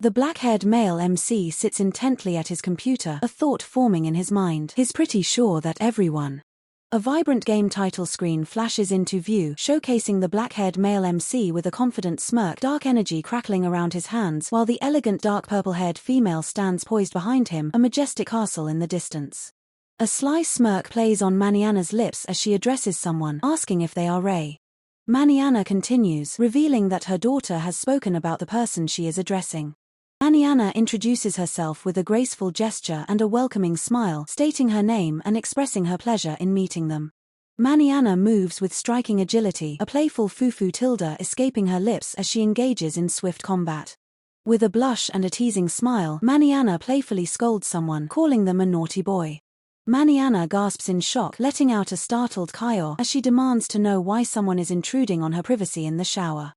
The black-haired male MC sits intently at his computer, a thought forming in his mind. He's pretty sure that everyone. A vibrant game title screen flashes into view, showcasing the black-haired male MC with a confident smirk, dark energy crackling around his hands, while the elegant dark purple-haired female stands poised behind him, a majestic castle in the distance. A sly smirk plays on Maniana's lips as she addresses someone, asking if they are Ray. Maniana continues, revealing that her daughter has spoken about the person she is addressing. Maniana introduces herself with a graceful gesture and a welcoming smile, stating her name and expressing her pleasure in meeting them. Maniana moves with striking agility, a playful fufu tilde escaping her lips as she engages in swift combat. With a blush and a teasing smile, Maniana playfully scolds someone, calling them a naughty boy. Maniana gasps in shock, letting out a startled Kaio as she demands to know why someone is intruding on her privacy in the shower.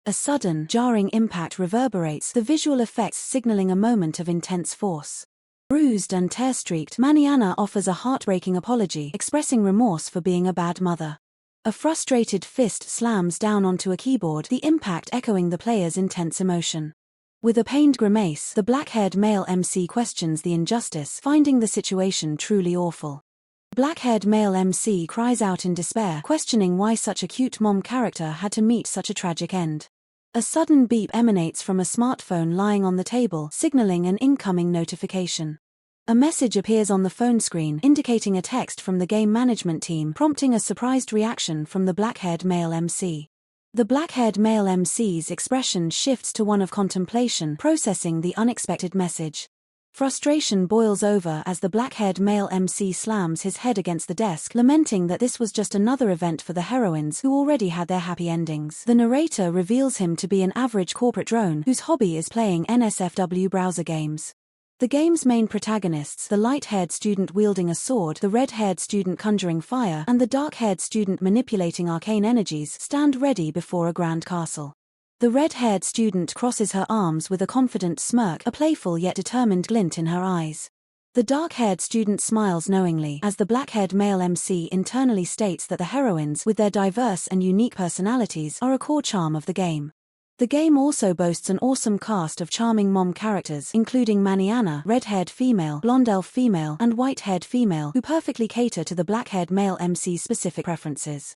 A sudden, jarring impact reverberates, the visual effects signaling a moment of intense force. Bruised and tear-streaked, Maniana offers a heartbreaking apology, expressing remorse for being a bad mother. A frustrated fist slams down onto a keyboard, the impact echoing the player's intense emotion. With a pained grimace, the black-haired male MC questions the injustice, finding the situation truly awful. Black-haired male MC cries out in despair, questioning why such a cute mom character had to meet such a tragic end. A sudden beep emanates from a smartphone lying on the table, signaling an incoming notification. A message appears on the phone screen, indicating a text from the game management team, prompting a surprised reaction from the black-haired male MC. The black-haired male MC's expression shifts to one of contemplation, processing the unexpected message. Frustration boils over as the black-haired male MC slams his head against the desk, lamenting that this was just another event for the heroines who already had their happy endings. The narrator reveals him to be an average corporate drone whose hobby is playing NSFW browser games. The game's main protagonists, the light-haired student wielding a sword, the red-haired student conjuring fire, and the dark-haired student manipulating arcane energies, stand ready before a grand castle. The red-haired student crosses her arms with a confident smirk, a playful yet determined glint in her eyes. The dark-haired student smiles knowingly as the black-haired male MC internally states that the heroines, with their diverse and unique personalities, are a core charm of the game. The game also boasts an awesome cast of charming mom characters, including Maniana, red-haired female, blonde elf female, and white-haired female, who perfectly cater to the black-haired male MC's specific preferences.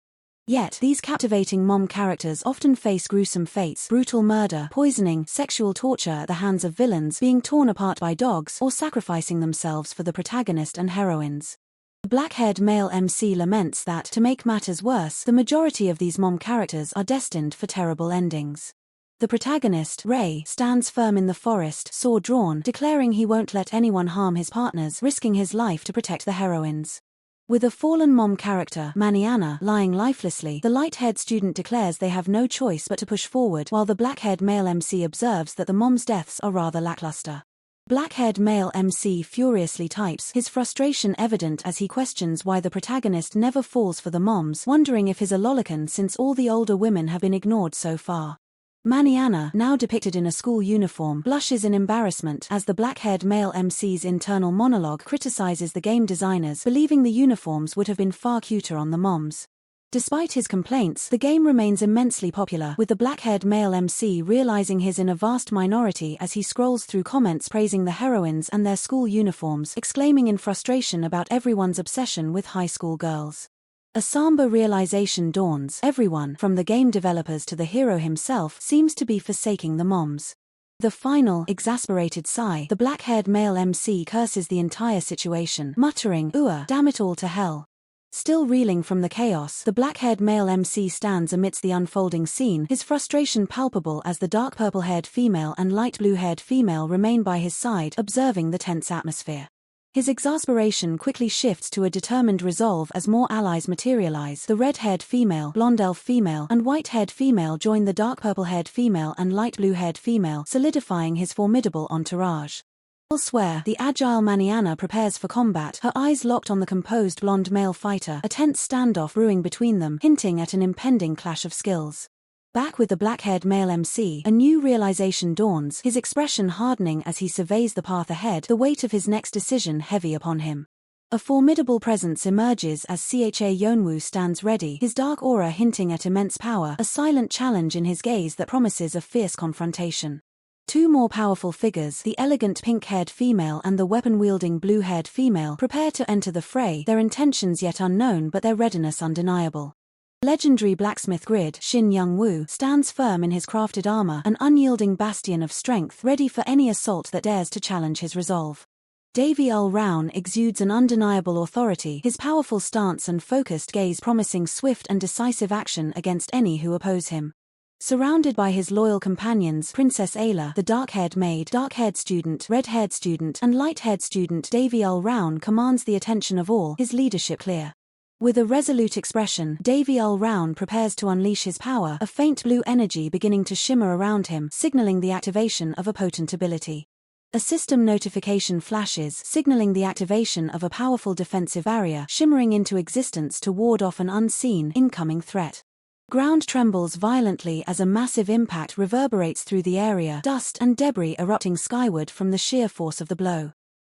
Yet, these captivating mom characters often face gruesome fates, brutal murder, poisoning, sexual torture at the hands of villains, being torn apart by dogs, or sacrificing themselves for the protagonist and heroines. The black-haired male MC laments that, to make matters worse, the majority of these mom characters are destined for terrible endings. The protagonist, Ray, stands firm in the forest, sword drawn, declaring he won't let anyone harm his partners, risking his life to protect the heroines. With a fallen mom character, Maniana, lying lifelessly, the light-haired student declares they have no choice but to push forward, while the black-haired male MC observes that the mom's deaths are rather lackluster. Black-haired male MC furiously types, his frustration evident as he questions why the protagonist never falls for the moms, wondering if he's a lolicon since all the older women have been ignored so far. Maniana, now depicted in a school uniform, blushes in embarrassment as the black-haired male MC's internal monologue criticizes the game designers, believing the uniforms would have been far cuter on the moms. Despite his complaints, the game remains immensely popular, with the black-haired male MC realizing he's in a vast minority as he scrolls through comments praising the heroines and their school uniforms, exclaiming in frustration about everyone's obsession with high school girls. A somber realization dawns: everyone, from the game developers to the hero himself, seems to be forsaking the moms. The final, exasperated sigh, the black-haired male MC curses the entire situation, muttering, damn it all to hell." Still reeling from the chaos, the black-haired male MC stands amidst the unfolding scene, his frustration palpable as the dark purple-haired female and light blue-haired female remain by his side, observing the tense atmosphere. His exasperation quickly shifts to a determined resolve as more allies materialize. The red-haired female, blonde elf female, and white-haired female join the dark purple-haired female and light blue-haired female, solidifying his formidable entourage. Elsewhere, the agile Maniana prepares for combat, her eyes locked on the composed blonde male fighter, a tense standoff brewing between them, hinting at an impending clash of skills. Back with the black-haired male MC, a new realization dawns, his expression hardening as he surveys the path ahead, the weight of his next decision heavy upon him. A formidable presence emerges as Cha Yeonwoo stands ready, his dark aura hinting at immense power, a silent challenge in his gaze that promises a fierce confrontation. Two more powerful figures, the elegant pink-haired female and the weapon-wielding blue-haired female, prepare to enter the fray, their intentions yet unknown but their readiness undeniable. Legendary blacksmith Grid Shin Young-woo stands firm in his crafted armor, an unyielding bastion of strength ready for any assault that dares to challenge his resolve. Davy Round exudes an undeniable authority, his powerful stance and focused gaze promising swift and decisive action against any who oppose him. Surrounded by his loyal companions Princess Ayla, the dark-haired maid, dark-haired student, red-haired student, and light-haired student, Davy Round commands the attention of all, his leadership clear. With a resolute expression, Davy Round prepares to unleash his power, a faint blue energy beginning to shimmer around him, signaling the activation of a potent ability. A system notification flashes, signaling the activation of a powerful defensive barrier shimmering into existence to ward off an unseen, incoming threat. Ground trembles violently as a massive impact reverberates through the area, dust and debris erupting skyward from the sheer force of the blow.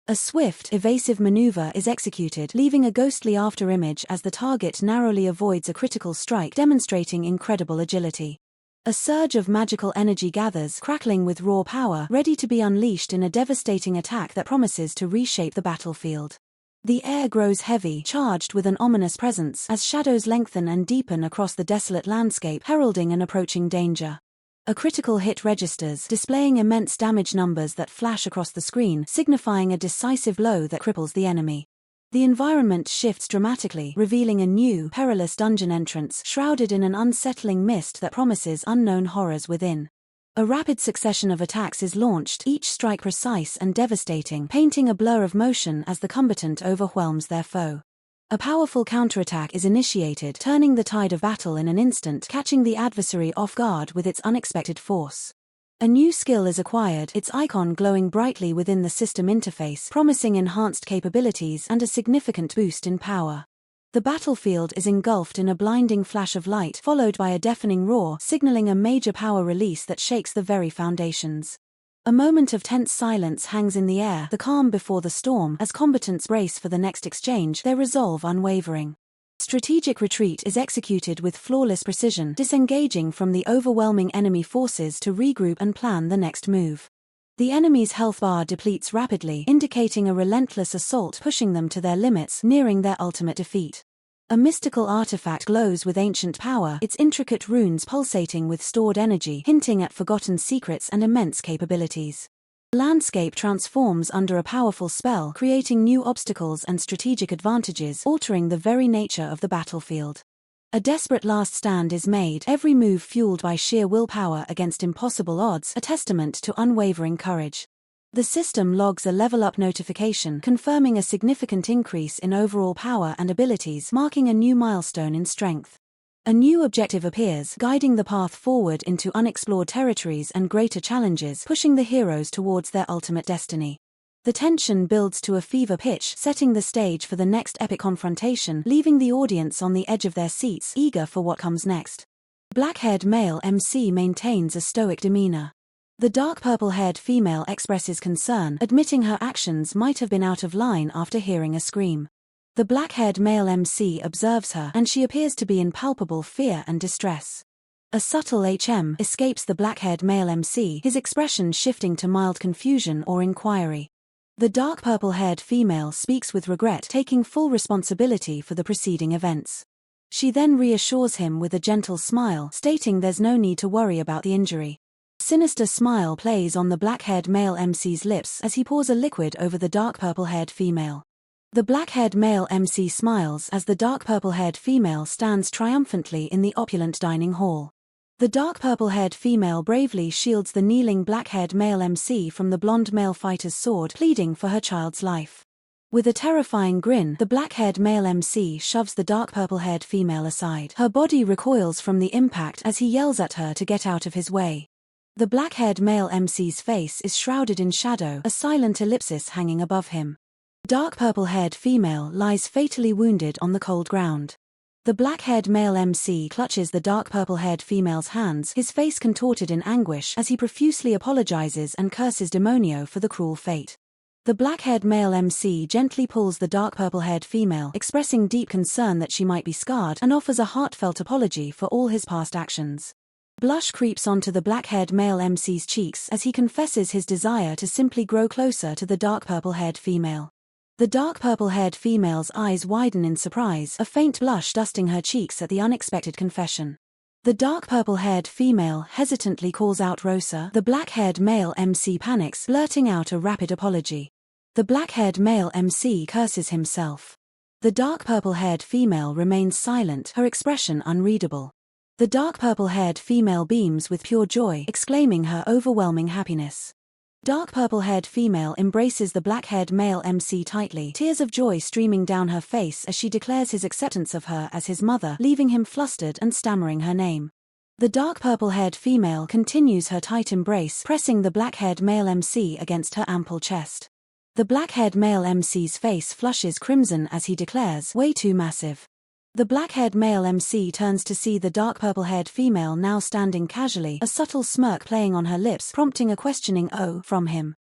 A swift, evasive maneuver is executed, leaving a ghostly afterimage as the target narrowly avoids a critical strike, demonstrating incredible agility. A surge of magical energy gathers, crackling with raw power, ready to be unleashed in a devastating attack that promises to reshape the battlefield. The air grows heavy, charged with an ominous presence, as shadows lengthen and deepen across the desolate landscape, heralding an approaching danger. A critical hit registers, displaying immense damage numbers that flash across the screen, signifying a decisive blow that cripples the enemy. The environment shifts dramatically, revealing a new, perilous dungeon entrance, shrouded in an unsettling mist that promises unknown horrors within. A rapid succession of attacks is launched, each strike precise and devastating, painting a blur of motion as the combatant overwhelms their foe. A powerful counterattack is initiated, turning the tide of battle in an instant, catching the adversary off guard with its unexpected force. A new skill is acquired, its icon glowing brightly within the system interface, promising enhanced capabilities and a significant boost in power. The battlefield is engulfed in a blinding flash of light, followed by a deafening roar, signaling a major power release that shakes the very foundations. A moment of tense silence hangs in the air, the calm before the storm, as combatants brace for the next exchange, their resolve unwavering. Strategic retreat is executed with flawless precision, disengaging from the overwhelming enemy forces to regroup and plan the next move. The enemy's health bar depletes rapidly, indicating a relentless assault pushing them to their limits, nearing their ultimate defeat. A mystical artifact glows with ancient power, its intricate runes pulsating with stored energy, hinting at forgotten secrets and immense capabilities. The landscape transforms under a powerful spell, creating new obstacles and strategic advantages, altering the very nature of the battlefield. A desperate last stand is made, every move fueled by sheer willpower against impossible odds, a testament to unwavering courage. The system logs a level-up notification, confirming a significant increase in overall power and abilities, marking a new milestone in strength. A new objective appears, guiding the path forward into unexplored territories and greater challenges, pushing the heroes towards their ultimate destiny. The tension builds to a fever pitch, setting the stage for the next epic confrontation, leaving the audience on the edge of their seats, eager for what comes next. The black-haired male MC maintains a stoic demeanor. The dark purple-haired female expresses concern, admitting her actions might have been out of line after hearing a scream. The black-haired male MC observes her, and she appears to be in palpable fear and distress. A subtle escapes the black-haired male MC, his expression shifting to mild confusion or inquiry. The dark purple-haired female speaks with regret, taking full responsibility for the preceding events. She then reassures him with a gentle smile, stating there's no need to worry about the injury. A sinister smile plays on the black-haired male MC's lips as he pours a liquid over the dark purple-haired female. The black-haired male MC smiles as the dark purple-haired female stands triumphantly in the opulent dining hall. The dark purple-haired female bravely shields the kneeling black-haired male MC from the blonde male fighter's sword, pleading for her child's life. With a terrifying grin, the black-haired male MC shoves the dark purple-haired female aside. Her body recoils from the impact as he yells at her to get out of his way. The black-haired male MC's face is shrouded in shadow, a silent ellipsis hanging above him. The dark purple-haired female lies fatally wounded on the cold ground. The black-haired male MC clutches the dark purple-haired female's hands, his face contorted in anguish as he profusely apologizes and curses Demonio for the cruel fate. The black-haired male MC gently pulls the dark purple-haired female, expressing deep concern that she might be scarred, and offers a heartfelt apology for all his past actions. Blush creeps onto the black-haired male MC's cheeks as he confesses his desire to simply grow closer to the dark purple-haired female. The dark purple-haired female's eyes widen in surprise, a faint blush dusting her cheeks at the unexpected confession. The dark purple-haired female hesitantly calls out Rosa. The black-haired male MC panics, blurting out a rapid apology. The black-haired male MC curses himself. The dark purple-haired female remains silent, her expression unreadable. The dark purple-haired female beams with pure joy, exclaiming her overwhelming happiness. Dark purple-haired female embraces the black-haired male MC tightly, tears of joy streaming down her face as she declares his acceptance of her as his mother, leaving him flustered and stammering her name. The dark purple-haired female continues her tight embrace, pressing the black-haired male MC against her ample chest. The black-haired male MC's face flushes crimson as he declares, "Way too massive." The black-haired male MC turns to see the dark purple-haired female now standing casually, a subtle smirk playing on her lips, prompting a questioning "oh" from him.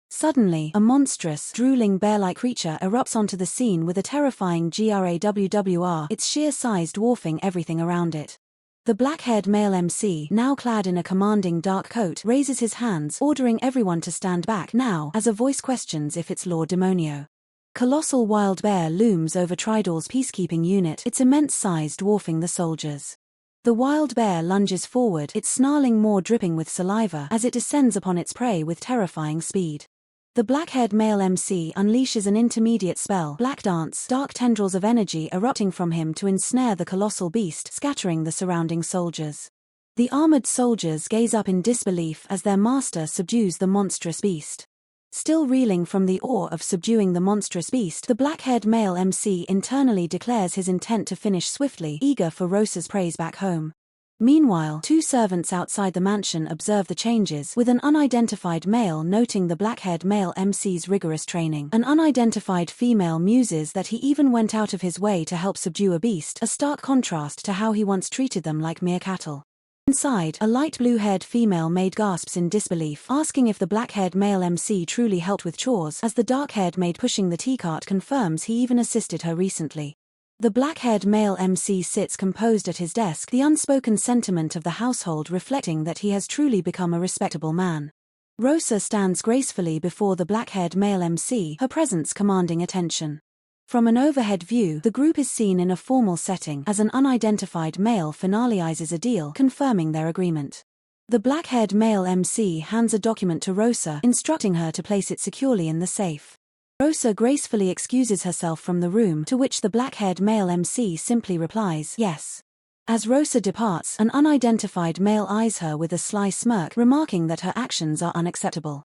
Suddenly, a monstrous, drooling bear-like creature erupts onto the scene with a terrifying GRAWWR, its sheer size dwarfing everything around it. The black-haired male MC, now clad in a commanding dark coat, raises his hands, ordering everyone to stand back now, as a voice questions if it's Lord Demonio. Colossal wild bear looms over Tridal's peacekeeping unit, its immense size dwarfing the soldiers. The wild bear lunges forward, its snarling maw dripping with saliva as it descends upon its prey with terrifying speed. The black-haired male MC unleashes an intermediate spell, Black Dance, dark tendrils of energy erupting from him to ensnare the colossal beast, scattering the surrounding soldiers. The armored soldiers gaze up in disbelief as their master subdues the monstrous beast. Still reeling from the awe of subduing the monstrous beast, the black-haired male MC internally declares his intent to finish swiftly, eager for Rosa's praise back home. Meanwhile, two servants outside the mansion observe the changes, with an unidentified male noting the black-haired male MC's rigorous training. An unidentified female muses that he even went out of his way to help subdue a beast, a stark contrast to how he once treated them like mere cattle. Inside, a light blue-haired female maid gasps in disbelief, asking if the black-haired male MC truly helped with chores, as the dark-haired maid pushing the tea cart confirms he even assisted her recently. The black-haired male MC sits composed at his desk, the unspoken sentiment of the household reflecting that he has truly become a respectable man. Rosa stands gracefully before the black-haired male MC, her presence commanding attention. From an overhead view, the group is seen in a formal setting as an unidentified male finalizes a deal, confirming their agreement. The black-haired male MC hands a document to Rosa, instructing her to place it securely in the safe. Rosa gracefully excuses herself from the room, to which the black-haired male MC simply replies, "Yes." As Rosa departs, an unidentified male eyes her with a sly smirk, remarking that her actions are unacceptable.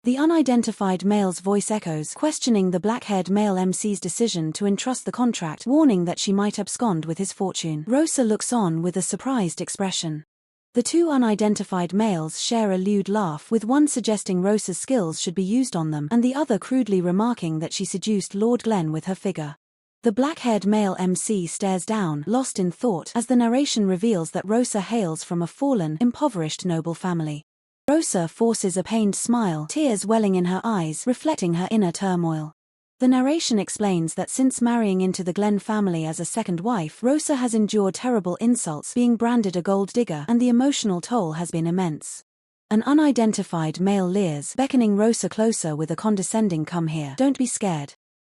The unidentified male's voice echoes, questioning the black-haired male MC's decision to entrust the contract, warning that she might abscond with his fortune. Rosa looks on with a surprised expression. The two unidentified males share a lewd laugh, with one suggesting Rosa's skills should be used on them, and the other crudely remarking that she seduced Lord Glenn with her figure. The black-haired male MC stares down, lost in thought, as the narration reveals that Rosa hails from a fallen, impoverished noble family. Rosa forces a pained smile, tears welling in her eyes, reflecting her inner turmoil. The narration explains that since marrying into the Glenn family as a second wife, Rosa has endured terrible insults, being branded a gold digger, and the emotional toll has been immense. An unidentified male leers, beckoning Rosa closer with a condescending "Come here, don't be scared."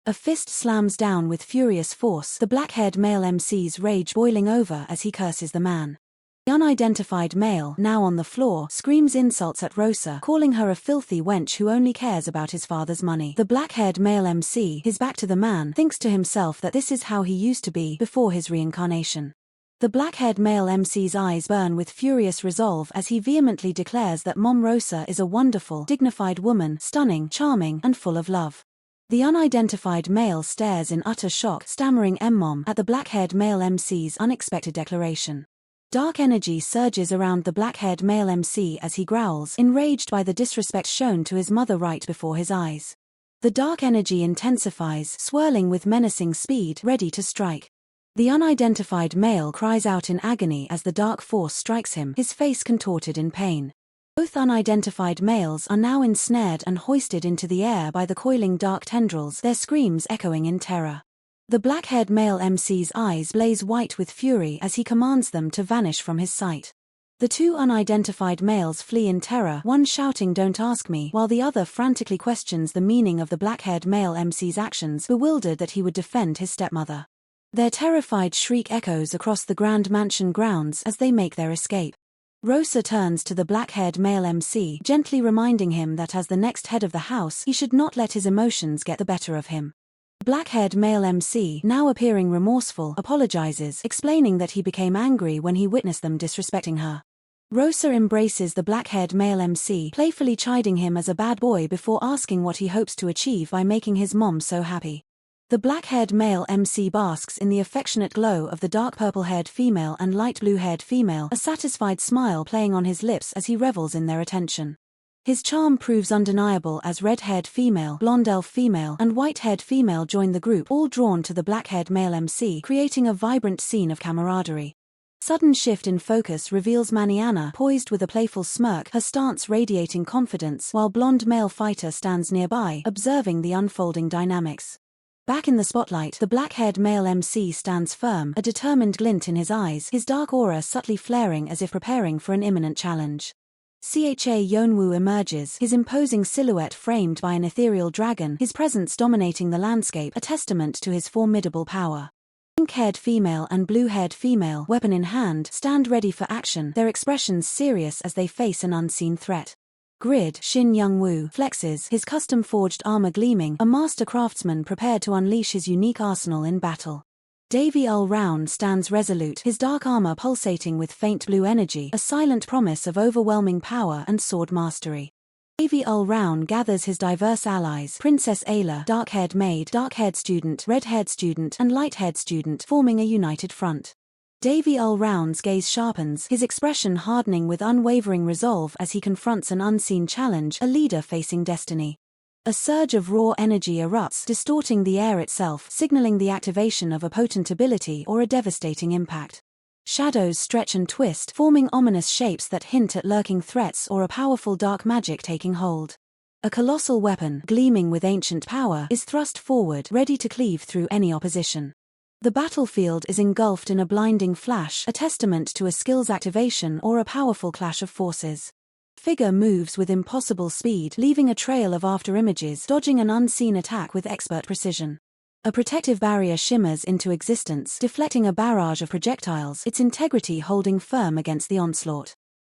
A fist slams down with furious force, the black-haired male MC's rage boiling over as he curses the man. The unidentified male, now on the floor, screams insults at Rosa, calling her a filthy wench who only cares about his father's money. The black-haired male MC, his back to the man, thinks to himself that this is how he used to be before his reincarnation. The black-haired male MC's eyes burn with furious resolve as he vehemently declares that Mom Rosa is a wonderful, dignified woman, stunning, charming, and full of love. The unidentified male stares in utter shock, stammering "Mom" at the black-haired male MC's unexpected declaration. Dark energy surges around the black-haired male MC as he growls, enraged by the disrespect shown to his mother right before his eyes. The dark energy intensifies, swirling with menacing speed, ready to strike. The unidentified male cries out in agony as the dark force strikes him, his face contorted in pain. Both unidentified males are now ensnared and hoisted into the air by the coiling dark tendrils, their screams echoing in terror. The black-haired male MC's eyes blaze white with fury as he commands them to vanish from his sight. The two unidentified males flee in terror, one shouting "Don't ask me," while the other frantically questions the meaning of the black-haired male MC's actions, bewildered that he would defend his stepmother. Their terrified shriek echoes across the grand mansion grounds as they make their escape. Rosa turns to the black-haired male MC, gently reminding him that as the next head of the house, he should not let his emotions get the better of him. Black-haired male MC, now appearing remorseful, apologizes, explaining that he became angry when he witnessed them disrespecting her. Rosa embraces the black-haired male MC, playfully chiding him as a bad boy before asking what he hopes to achieve by making his mom so happy. The black-haired male MC basks in the affectionate glow of the dark purple-haired female and light blue-haired female, a satisfied smile playing on his lips as he revels in their attention. His charm proves undeniable as red-haired female, blonde elf female, and white-haired female join the group, all drawn to the black-haired male MC, creating a vibrant scene of camaraderie. Sudden shift in focus reveals Maniana, poised with a playful smirk, her stance radiating confidence, while blonde male fighter stands nearby, observing the unfolding dynamics. Back in the spotlight, the black-haired male MC stands firm, a determined glint in his eyes, his dark aura subtly flaring as if preparing for an imminent challenge. Cha Yeonwoo emerges, his imposing silhouette framed by an ethereal dragon, his presence dominating the landscape, a testament to his formidable power. Pink-haired female and blue-haired female, weapon in hand, stand ready for action, their expressions serious as they face an unseen threat. Grid, Shin Young-woo, flexes, his custom-forged armor gleaming, a master craftsman prepared to unleash his unique arsenal in battle. Davy Ul-round stands resolute, his dark armor pulsating with faint blue energy, a silent promise of overwhelming power and sword mastery. Davy Ul-round gathers his diverse allies, Princess Ayla, dark-haired maid, dark-haired student, red-haired student, and light-haired student, forming a united front. Davy Ul-round's gaze sharpens, his expression hardening with unwavering resolve as he confronts an unseen challenge, a leader facing destiny. A surge of raw energy erupts, distorting the air itself, signaling the activation of a potent ability or a devastating impact. Shadows stretch and twist, forming ominous shapes that hint at lurking threats or a powerful dark magic taking hold. A colossal weapon, gleaming with ancient power, is thrust forward, ready to cleave through any opposition. The battlefield is engulfed in a blinding flash, a testament to a skill's activation or a powerful clash of forces. Figure moves with impossible speed, leaving a trail of afterimages, dodging an unseen attack with expert precision. A protective barrier shimmers into existence, deflecting a barrage of projectiles, its integrity holding firm against the onslaught.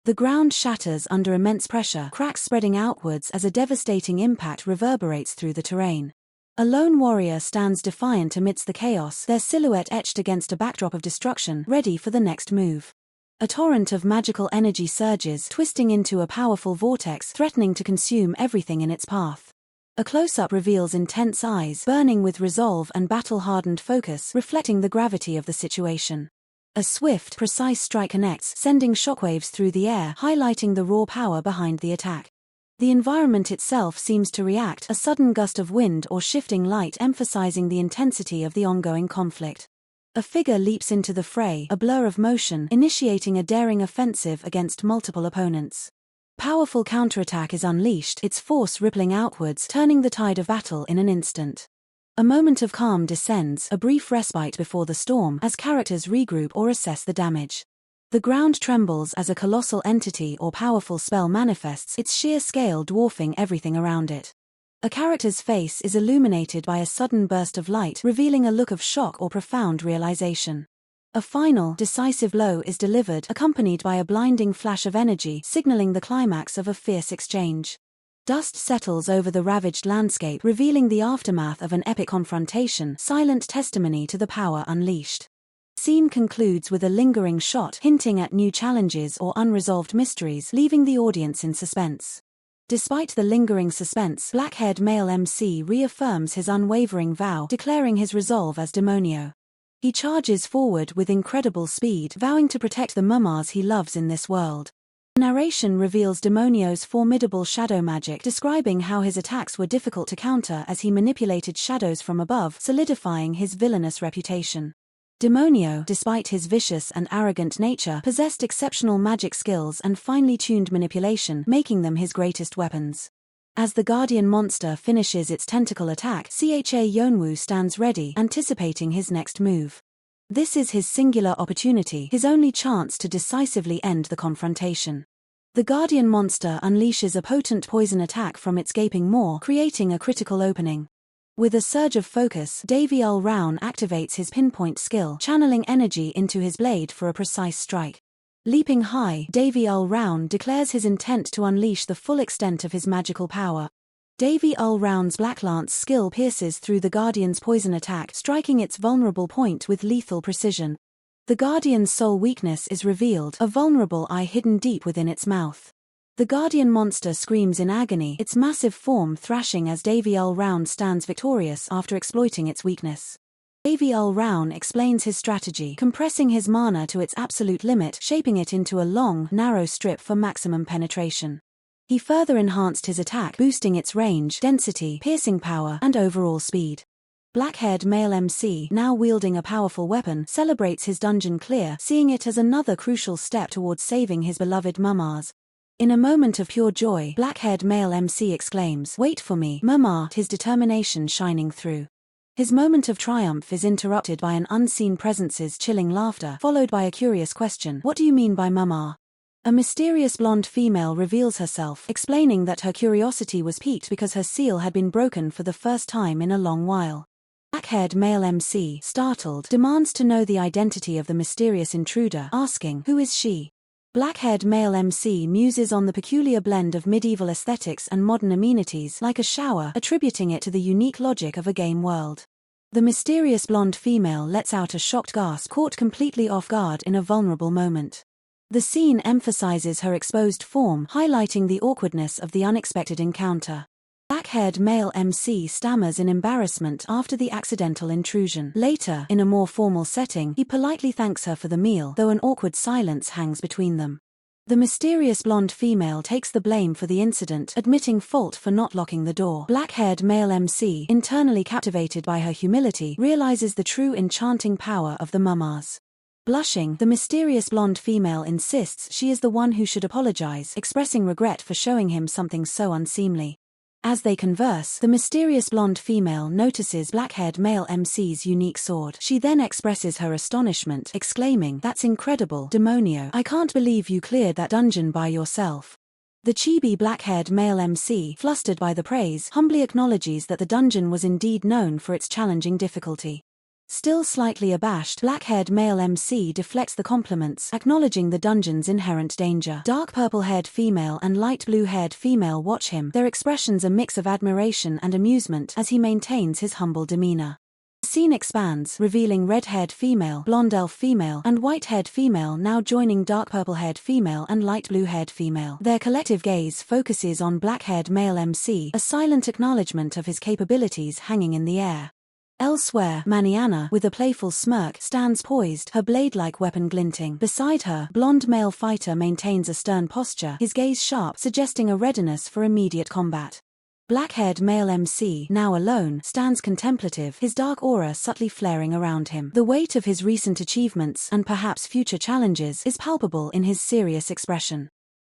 The ground shatters under immense pressure, cracks spreading outwards as a devastating impact reverberates through the terrain. A lone warrior stands defiant amidst the chaos, their silhouette etched against a backdrop of destruction, ready for the next move. A torrent of magical energy surges, twisting into a powerful vortex, threatening to consume everything in its path. A close-up reveals intense eyes, burning with resolve and battle-hardened focus, reflecting the gravity of the situation. A swift, precise strike connects, sending shockwaves through the air, highlighting the raw power behind the attack. The environment itself seems to react, a sudden gust of wind or shifting light emphasizing the intensity of the ongoing conflict. A figure leaps into the fray, a blur of motion, initiating a daring offensive against multiple opponents. Powerful counterattack is unleashed, its force rippling outwards, turning the tide of battle in an instant. A moment of calm descends, a brief respite before the storm, as characters regroup or assess the damage. The ground trembles as a colossal entity or powerful spell manifests, its sheer scale dwarfing everything around it. A character's face is illuminated by a sudden burst of light, revealing a look of shock or profound realization. A final, decisive blow is delivered, accompanied by a blinding flash of energy, signaling the climax of a fierce exchange. Dust settles over the ravaged landscape, revealing the aftermath of an epic confrontation, silent testimony to the power unleashed. Scene concludes with a lingering shot, hinting at new challenges or unresolved mysteries, leaving the audience in suspense. Despite the lingering suspense, black-haired male MC reaffirms his unwavering vow, declaring his resolve as Demonio. He charges forward with incredible speed, vowing to protect the mummers he loves in this world. The narration reveals Demonio's formidable shadow magic, describing how his attacks were difficult to counter as he manipulated shadows from above, solidifying his villainous reputation. Demonio, despite his vicious and arrogant nature, possessed exceptional magic skills and finely tuned manipulation, making them his greatest weapons. As the guardian monster finishes its tentacle attack, Cha Yeonwoo stands ready, anticipating his next move. This is his singular opportunity, his only chance to decisively end the confrontation. The guardian monster unleashes a potent poison attack from its gaping maw, creating a critical opening. With a surge of focus, Davy Round activates his pinpoint skill, channeling energy into his blade for a precise strike. Leaping high, Davy Round declares his intent to unleash the full extent of his magical power. Davy Round's Black Lance skill pierces through the Guardian's poison attack, striking its vulnerable point with lethal precision. The Guardian's sole weakness is revealed, a vulnerable eye hidden deep within its mouth. The Guardian monster screams in agony, its massive form thrashing as Davy Round stands victorious after exploiting its weakness. Davy Round explains his strategy, compressing his mana to its absolute limit, shaping it into a long, narrow strip for maximum penetration. He further enhanced his attack, boosting its range, density, piercing power, and overall speed. Black-haired male MC, now wielding a powerful weapon, celebrates his dungeon clear, seeing it as another crucial step towards saving his beloved Mumars. In a moment of pure joy, black-haired male MC exclaims, "Wait for me, Mumar," his determination shining through. His moment of triumph is interrupted by an unseen presence's chilling laughter, followed by a curious question, "What do you mean by Mumar?" A mysterious blonde female reveals herself, explaining that her curiosity was piqued because her seal had been broken for the first time in a long while. Black-haired male MC, startled, demands to know the identity of the mysterious intruder, asking, "Who is she?" Black-haired male MC muses on the peculiar blend of medieval aesthetics and modern amenities like a shower, attributing it to the unique logic of a game world. The mysterious blonde female lets out a shocked gasp, caught completely off guard in a vulnerable moment. The scene emphasizes her exposed form, highlighting the awkwardness of the unexpected encounter. Black-haired male MC stammers in embarrassment after the accidental intrusion. Later, in a more formal setting, he politely thanks her for the meal, though an awkward silence hangs between them. The mysterious blonde female takes the blame for the incident, admitting fault for not locking the door. Black-haired male MC, internally captivated by her humility, realizes the true enchanting power of the Mumars. Blushing, the mysterious blonde female insists she is the one who should apologize, expressing regret for showing him something so unseemly. As they converse, the mysterious blonde female notices black-haired male MC's unique sword. She then expresses her astonishment, exclaiming, "That's incredible, Demonio. I can't believe you cleared that dungeon by yourself." The chibi black-haired male MC, flustered by the praise, humbly acknowledges that the dungeon was indeed known for its challenging difficulty. Still slightly abashed, black-haired male MC deflects the compliments, acknowledging the dungeon's inherent danger. Dark purple-haired female and light blue-haired female watch him, their expressions a mix of admiration and amusement as he maintains his humble demeanor. The scene expands, revealing red-haired female, blonde elf female, and white-haired female now joining dark purple-haired female and light blue-haired female. Their collective gaze focuses on black-haired male MC, a silent acknowledgement of his capabilities hanging in the air. Elsewhere, Maniana, with a playful smirk, stands poised, her blade-like weapon glinting. Beside her, blonde male fighter maintains a stern posture, his gaze sharp, suggesting a readiness for immediate combat. Black-haired male MC, now alone, stands contemplative, his dark aura subtly flaring around him. The weight of his recent achievements, and perhaps future challenges, is palpable in his serious expression.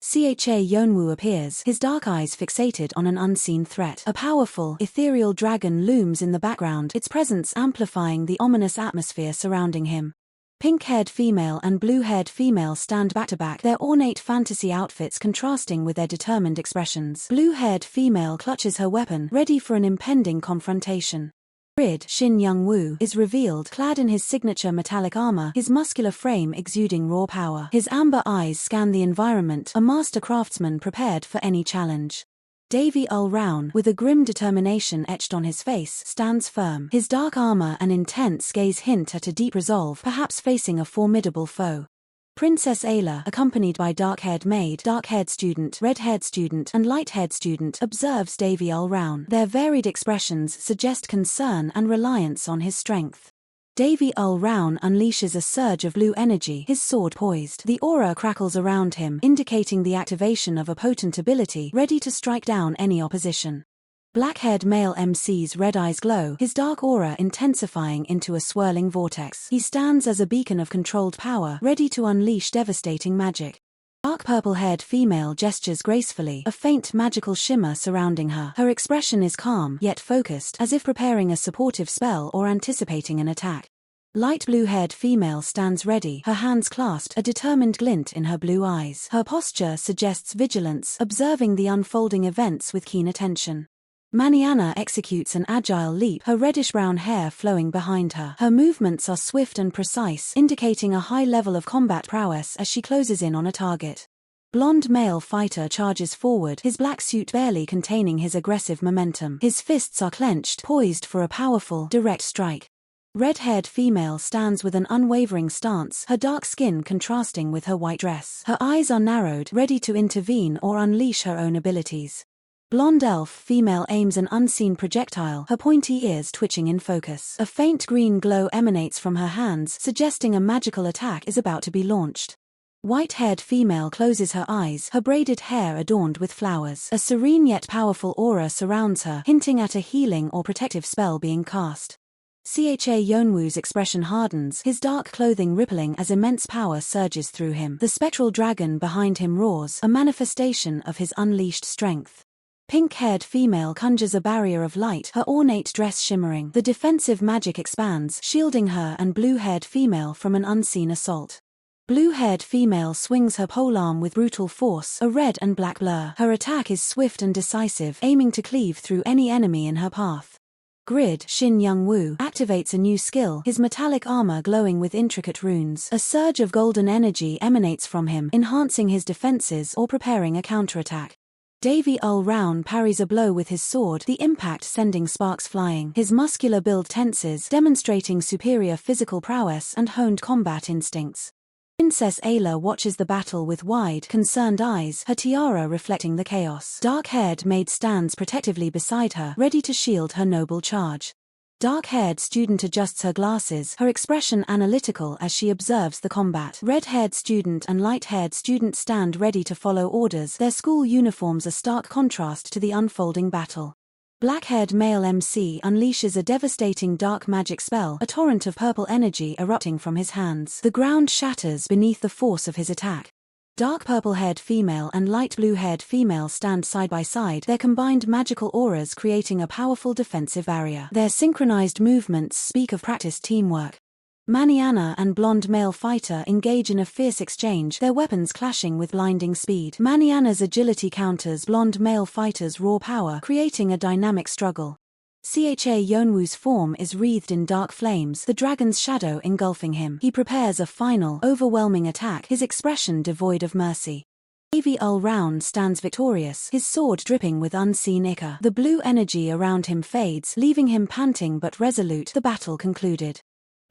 Cha Yonwoo appears, his dark eyes fixated on an unseen threat. A powerful, ethereal dragon looms in the background, its presence amplifying the ominous atmosphere surrounding him. Pink-haired female and blue-haired female stand back-to-back, their ornate fantasy outfits contrasting with their determined expressions. Blue-haired female clutches her weapon, ready for an impending confrontation. Grid, Shin Young-woo, is revealed, clad in his signature metallic armor, his muscular frame exuding raw power. His amber eyes scan the environment, a master craftsman prepared for any challenge. Davy Round, with a grim determination etched on his face, stands firm. His dark armor and intense gaze hint at a deep resolve, perhaps facing a formidable foe. Princess Ayla, accompanied by dark-haired maid, dark-haired student, red-haired student, and light-haired student, observes Davy Round. Their varied expressions suggest concern and reliance on his strength. Davy Round unleashes a surge of blue energy, his sword poised. The aura crackles around him, indicating the activation of a potent ability, ready to strike down any opposition. Black-haired male MC's red eyes glow, his dark aura intensifying into a swirling vortex. He stands as a beacon of controlled power, ready to unleash devastating magic. Dark purple-haired female gestures gracefully, a faint magical shimmer surrounding her. Her expression is calm, yet focused, as if preparing a supportive spell or anticipating an attack. Light blue-haired female stands ready, her hands clasped, a determined glint in her blue eyes. Her posture suggests vigilance, observing the unfolding events with keen attention. Maniana executes an agile leap, her reddish-brown hair flowing behind her. Her movements are swift and precise, indicating a high level of combat prowess as she closes in on a target. Blonde male fighter charges forward, his black suit barely containing his aggressive momentum. His fists are clenched, poised for a powerful, direct strike. Red-haired female stands with an unwavering stance, her dark skin contrasting with her white dress. Her eyes are narrowed, ready to intervene or unleash her own abilities. Blonde elf female aims an unseen projectile, her pointy ears twitching in focus. A faint green glow emanates from her hands, suggesting a magical attack is about to be launched. White-haired female closes her eyes, her braided hair adorned with flowers. A serene yet powerful aura surrounds her, hinting at a healing or protective spell being cast. Cha Yeonwoo's expression hardens, his dark clothing rippling as immense power surges through him. The spectral dragon behind him roars, a manifestation of his unleashed strength. Pink-haired female conjures a barrier of light, her ornate dress shimmering. The defensive magic expands, shielding her and blue-haired female from an unseen assault. Blue-haired female swings her polearm with brutal force, a red and black blur. Her attack is swift and decisive, aiming to cleave through any enemy in her path. Grid Shin Young-woo activates a new skill, his metallic armor glowing with intricate runes. A surge of golden energy emanates from him, enhancing his defenses or preparing a counterattack. Davy Ul-Round parries a blow with his sword, the impact sending sparks flying. His muscular build tenses, demonstrating superior physical prowess and honed combat instincts. Princess Ayla watches the battle with wide, concerned eyes, her tiara reflecting the chaos. Dark-haired maid stands protectively beside her, ready to shield her noble charge. Dark-haired student adjusts her glasses, her expression analytical as she observes the combat. Red-haired student and light-haired student stand ready to follow orders, their school uniforms a stark contrast to the unfolding battle. Black-haired male MC unleashes a devastating dark magic spell, a torrent of purple energy erupting from his hands. The ground shatters beneath the force of his attack. Dark purple-haired female and light blue-haired female stand side by side, their combined magical auras creating a powerful defensive barrier. Their synchronized movements speak of practiced teamwork. Maniana and blonde male fighter engage in a fierce exchange, their weapons clashing with blinding speed. Maniana's agility counters blonde male fighter's raw power, creating a dynamic struggle. Cha Yeonwoo's form is wreathed in dark flames, the dragon's shadow engulfing him. He prepares a final, overwhelming attack, his expression devoid of mercy. Davy Ul-Round stands victorious, his sword dripping with unseen ichor. The blue energy around him fades, leaving him panting but resolute. The battle concluded.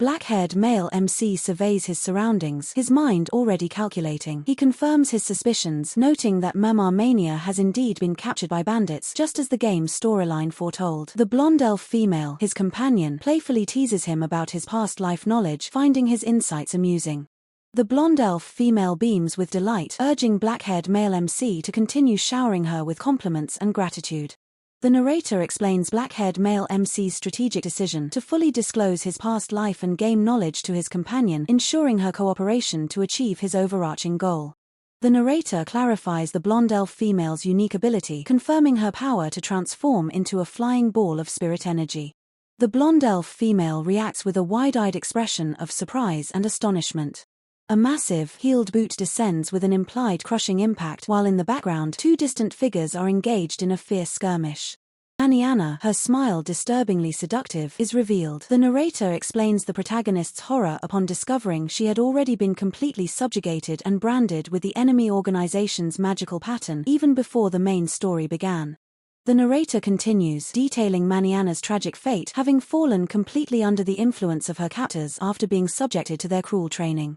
Black-haired male MC surveys his surroundings, his mind already calculating. He confirms his suspicions, noting that Mama Mania has indeed been captured by bandits, just as the game's storyline foretold. The blonde elf female, his companion, playfully teases him about his past life knowledge, finding his insights amusing. The blonde elf female beams with delight, urging black-haired male MC to continue showering her with compliments and gratitude. The narrator explains black-haired male MC's strategic decision to fully disclose his past life and game knowledge to his companion, ensuring her cooperation to achieve his overarching goal. The narrator clarifies the blonde elf female's unique ability, confirming her power to transform into a flying ball of spirit energy. The blonde elf female reacts with a wide-eyed expression of surprise and astonishment. A massive, heeled boot descends with an implied crushing impact, while in the background, two distant figures are engaged in a fierce skirmish. Maniana, her smile disturbingly seductive, is revealed. The narrator explains the protagonist's horror upon discovering she had already been completely subjugated and branded with the enemy organization's magical pattern, even before the main story began. The narrator continues, detailing Maniana's tragic fate, having fallen completely under the influence of her captors after being subjected to their cruel training.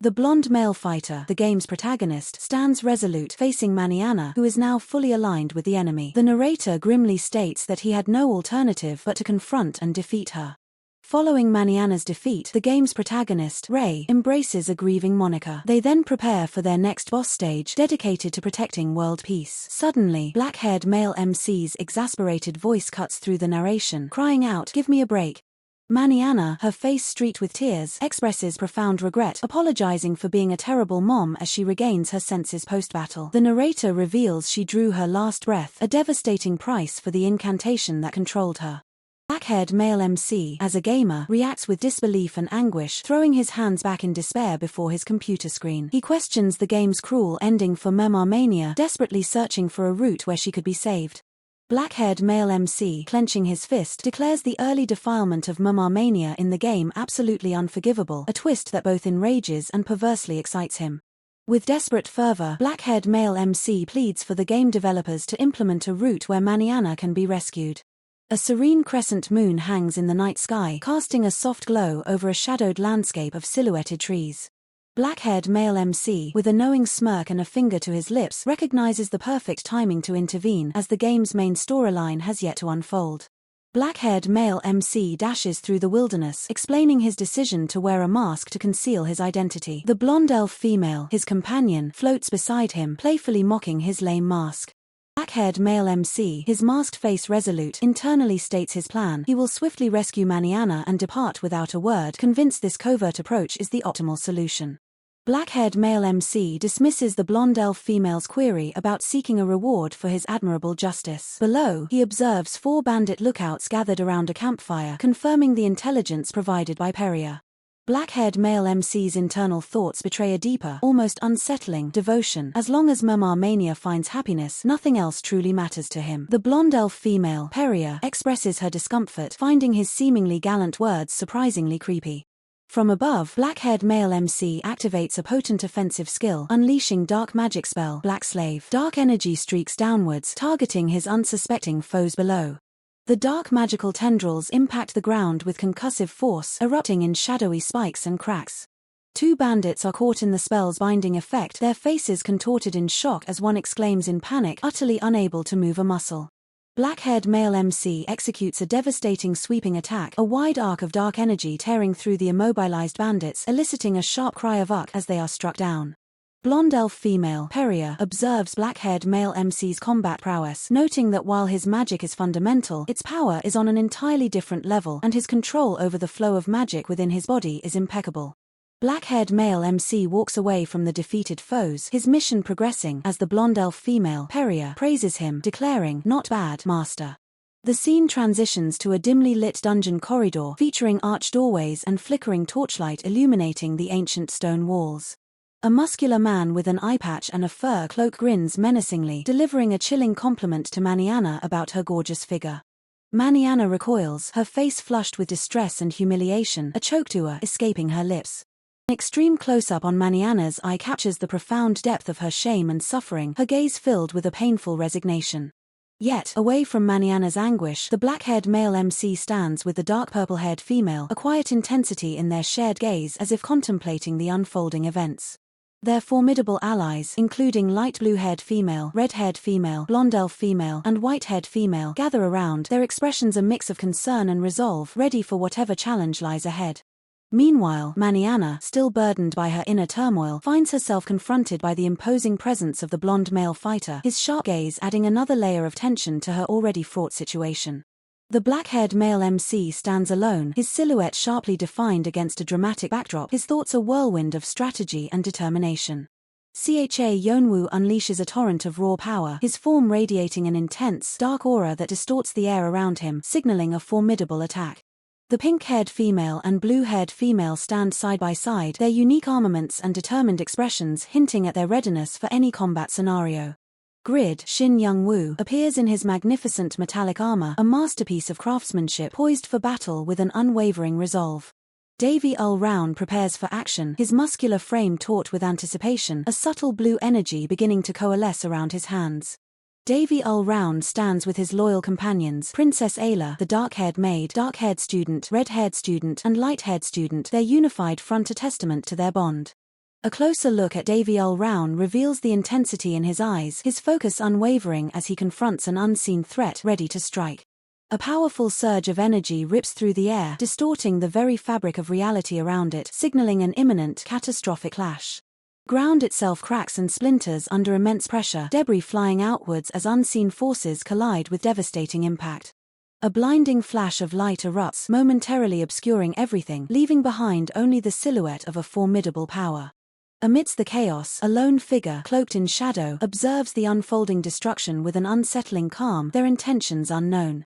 The blonde male fighter, the game's protagonist, stands resolute, facing Maniana, who is now fully aligned with the enemy. The narrator grimly states that he had no alternative but to confront and defeat her. Following Maniana's defeat, the game's protagonist, Ray, embraces a grieving Monica. They then prepare for their next boss stage, dedicated to protecting world peace. Suddenly, black-haired male MC's exasperated voice cuts through the narration, crying out, "Give me a break." Maniana, her face streaked with tears, expresses profound regret, apologizing for being a terrible mom as she regains her senses post-battle. The narrator reveals she drew her last breath, a devastating price for the incantation that controlled her. black-haired male MC, as a gamer, reacts with disbelief and anguish, throwing his hands back in despair before his computer screen. He questions the game's cruel ending for Mania, desperately searching for a route where she could be saved. Black-haired male MC, clenching his fist, declares the early defilement of Mania in the game absolutely unforgivable, a twist that both enrages and perversely excites him. With desperate fervor, black-haired male MC pleads for the game developers to implement a route where Maniana can be rescued. A serene crescent moon hangs in the night sky, casting a soft glow over a shadowed landscape of silhouetted trees. Black-haired male MC, with a knowing smirk and a finger to his lips, recognizes the perfect timing to intervene as the game's main storyline has yet to unfold. Black-haired male MC dashes through the wilderness, explaining his decision to wear a mask to conceal his identity. The blonde elf female, his companion, floats beside him, playfully mocking his lame mask. Black-haired male MC, his masked face resolute, internally states his plan. He will swiftly rescue Maniana and depart without a word, convinced this covert approach is the optimal solution. Black-haired male MC dismisses the blonde elf female's query about seeking a reward for his admirable justice. Below, he observes 4 bandit lookouts gathered around a campfire, confirming the intelligence provided by Peria. Black-haired male MC's internal thoughts betray a deeper, almost unsettling, devotion. As long as Mania finds happiness, nothing else truly matters to him. The blonde elf female, Peria, expresses her discomfort, finding his seemingly gallant words surprisingly creepy. From above, black-haired male MC activates a potent offensive skill, unleashing dark magic spell, Black Slave. Dark energy streaks downwards, targeting his unsuspecting foes below. The dark magical tendrils impact the ground with concussive force, erupting in shadowy spikes and cracks. 2 bandits are caught in the spell's binding effect, their faces contorted in shock as one exclaims in panic, utterly unable to move a muscle. Black-haired male MC executes a devastating sweeping attack, a wide arc of dark energy tearing through the immobilized bandits, eliciting a sharp cry of "Uck" as they are struck down. Blonde elf female, Peria, observes black-haired male MC's combat prowess, noting that while his magic is fundamental, its power is on an entirely different level, and his control over the flow of magic within his body is impeccable. Black-haired male MC walks away from the defeated foes, his mission progressing as the blonde elf female, Peria, praises him, declaring, "Not bad, master." The scene transitions to a dimly lit dungeon corridor, featuring arched doorways and flickering torchlight illuminating the ancient stone walls. A muscular man with an eye patch and a fur cloak grins menacingly, delivering a chilling compliment to Maniana about her gorgeous figure. Maniana recoils, her face flushed with distress and humiliation, a choked escaping her lips. An extreme close-up on Maniana's eye captures the profound depth of her shame and suffering, her gaze filled with a painful resignation. Yet, away from Maniana's anguish, the black-haired male MC stands with the dark purple-haired female, a quiet intensity in their shared gaze as if contemplating the unfolding events. Their formidable allies, including light blue-haired female, red-haired female, blonde elf female, and white-haired female, gather around, their expressions a mix of concern and resolve, ready for whatever challenge lies ahead. Meanwhile, Maniana, still burdened by her inner turmoil, finds herself confronted by the imposing presence of the blonde male fighter, his sharp gaze adding another layer of tension to her already fraught situation. The black-haired male MC stands alone, his silhouette sharply defined against a dramatic backdrop, his thoughts a whirlwind of strategy and determination. Yeonwoo unleashes a torrent of raw power, his form radiating an intense, dark aura that distorts the air around him, signaling a formidable attack. The pink-haired female and blue-haired female stand side by side, their unique armaments and determined expressions hinting at their readiness for any combat scenario. Grid, Shin Young-woo, appears in his magnificent metallic armor, a masterpiece of craftsmanship poised for battle with an unwavering resolve. Davy Round prepares for action, his muscular frame taut with anticipation, a subtle blue energy beginning to coalesce around his hands. Davy Round stands with his loyal companions, Princess Ayla, the dark-haired maid, dark-haired student, red-haired student, and light-haired student, their unified front a testament to their bond. A closer look at Davy Round reveals the intensity in his eyes, his focus unwavering as he confronts an unseen threat ready to strike. A powerful surge of energy rips through the air, distorting the very fabric of reality around it, signaling an imminent, catastrophic clash. Ground itself cracks and splinters under immense pressure, debris flying outwards as unseen forces collide with devastating impact. A blinding flash of light erupts, momentarily obscuring everything, leaving behind only the silhouette of a formidable power. Amidst the chaos, a lone figure, cloaked in shadow, observes the unfolding destruction with an unsettling calm, their intentions unknown.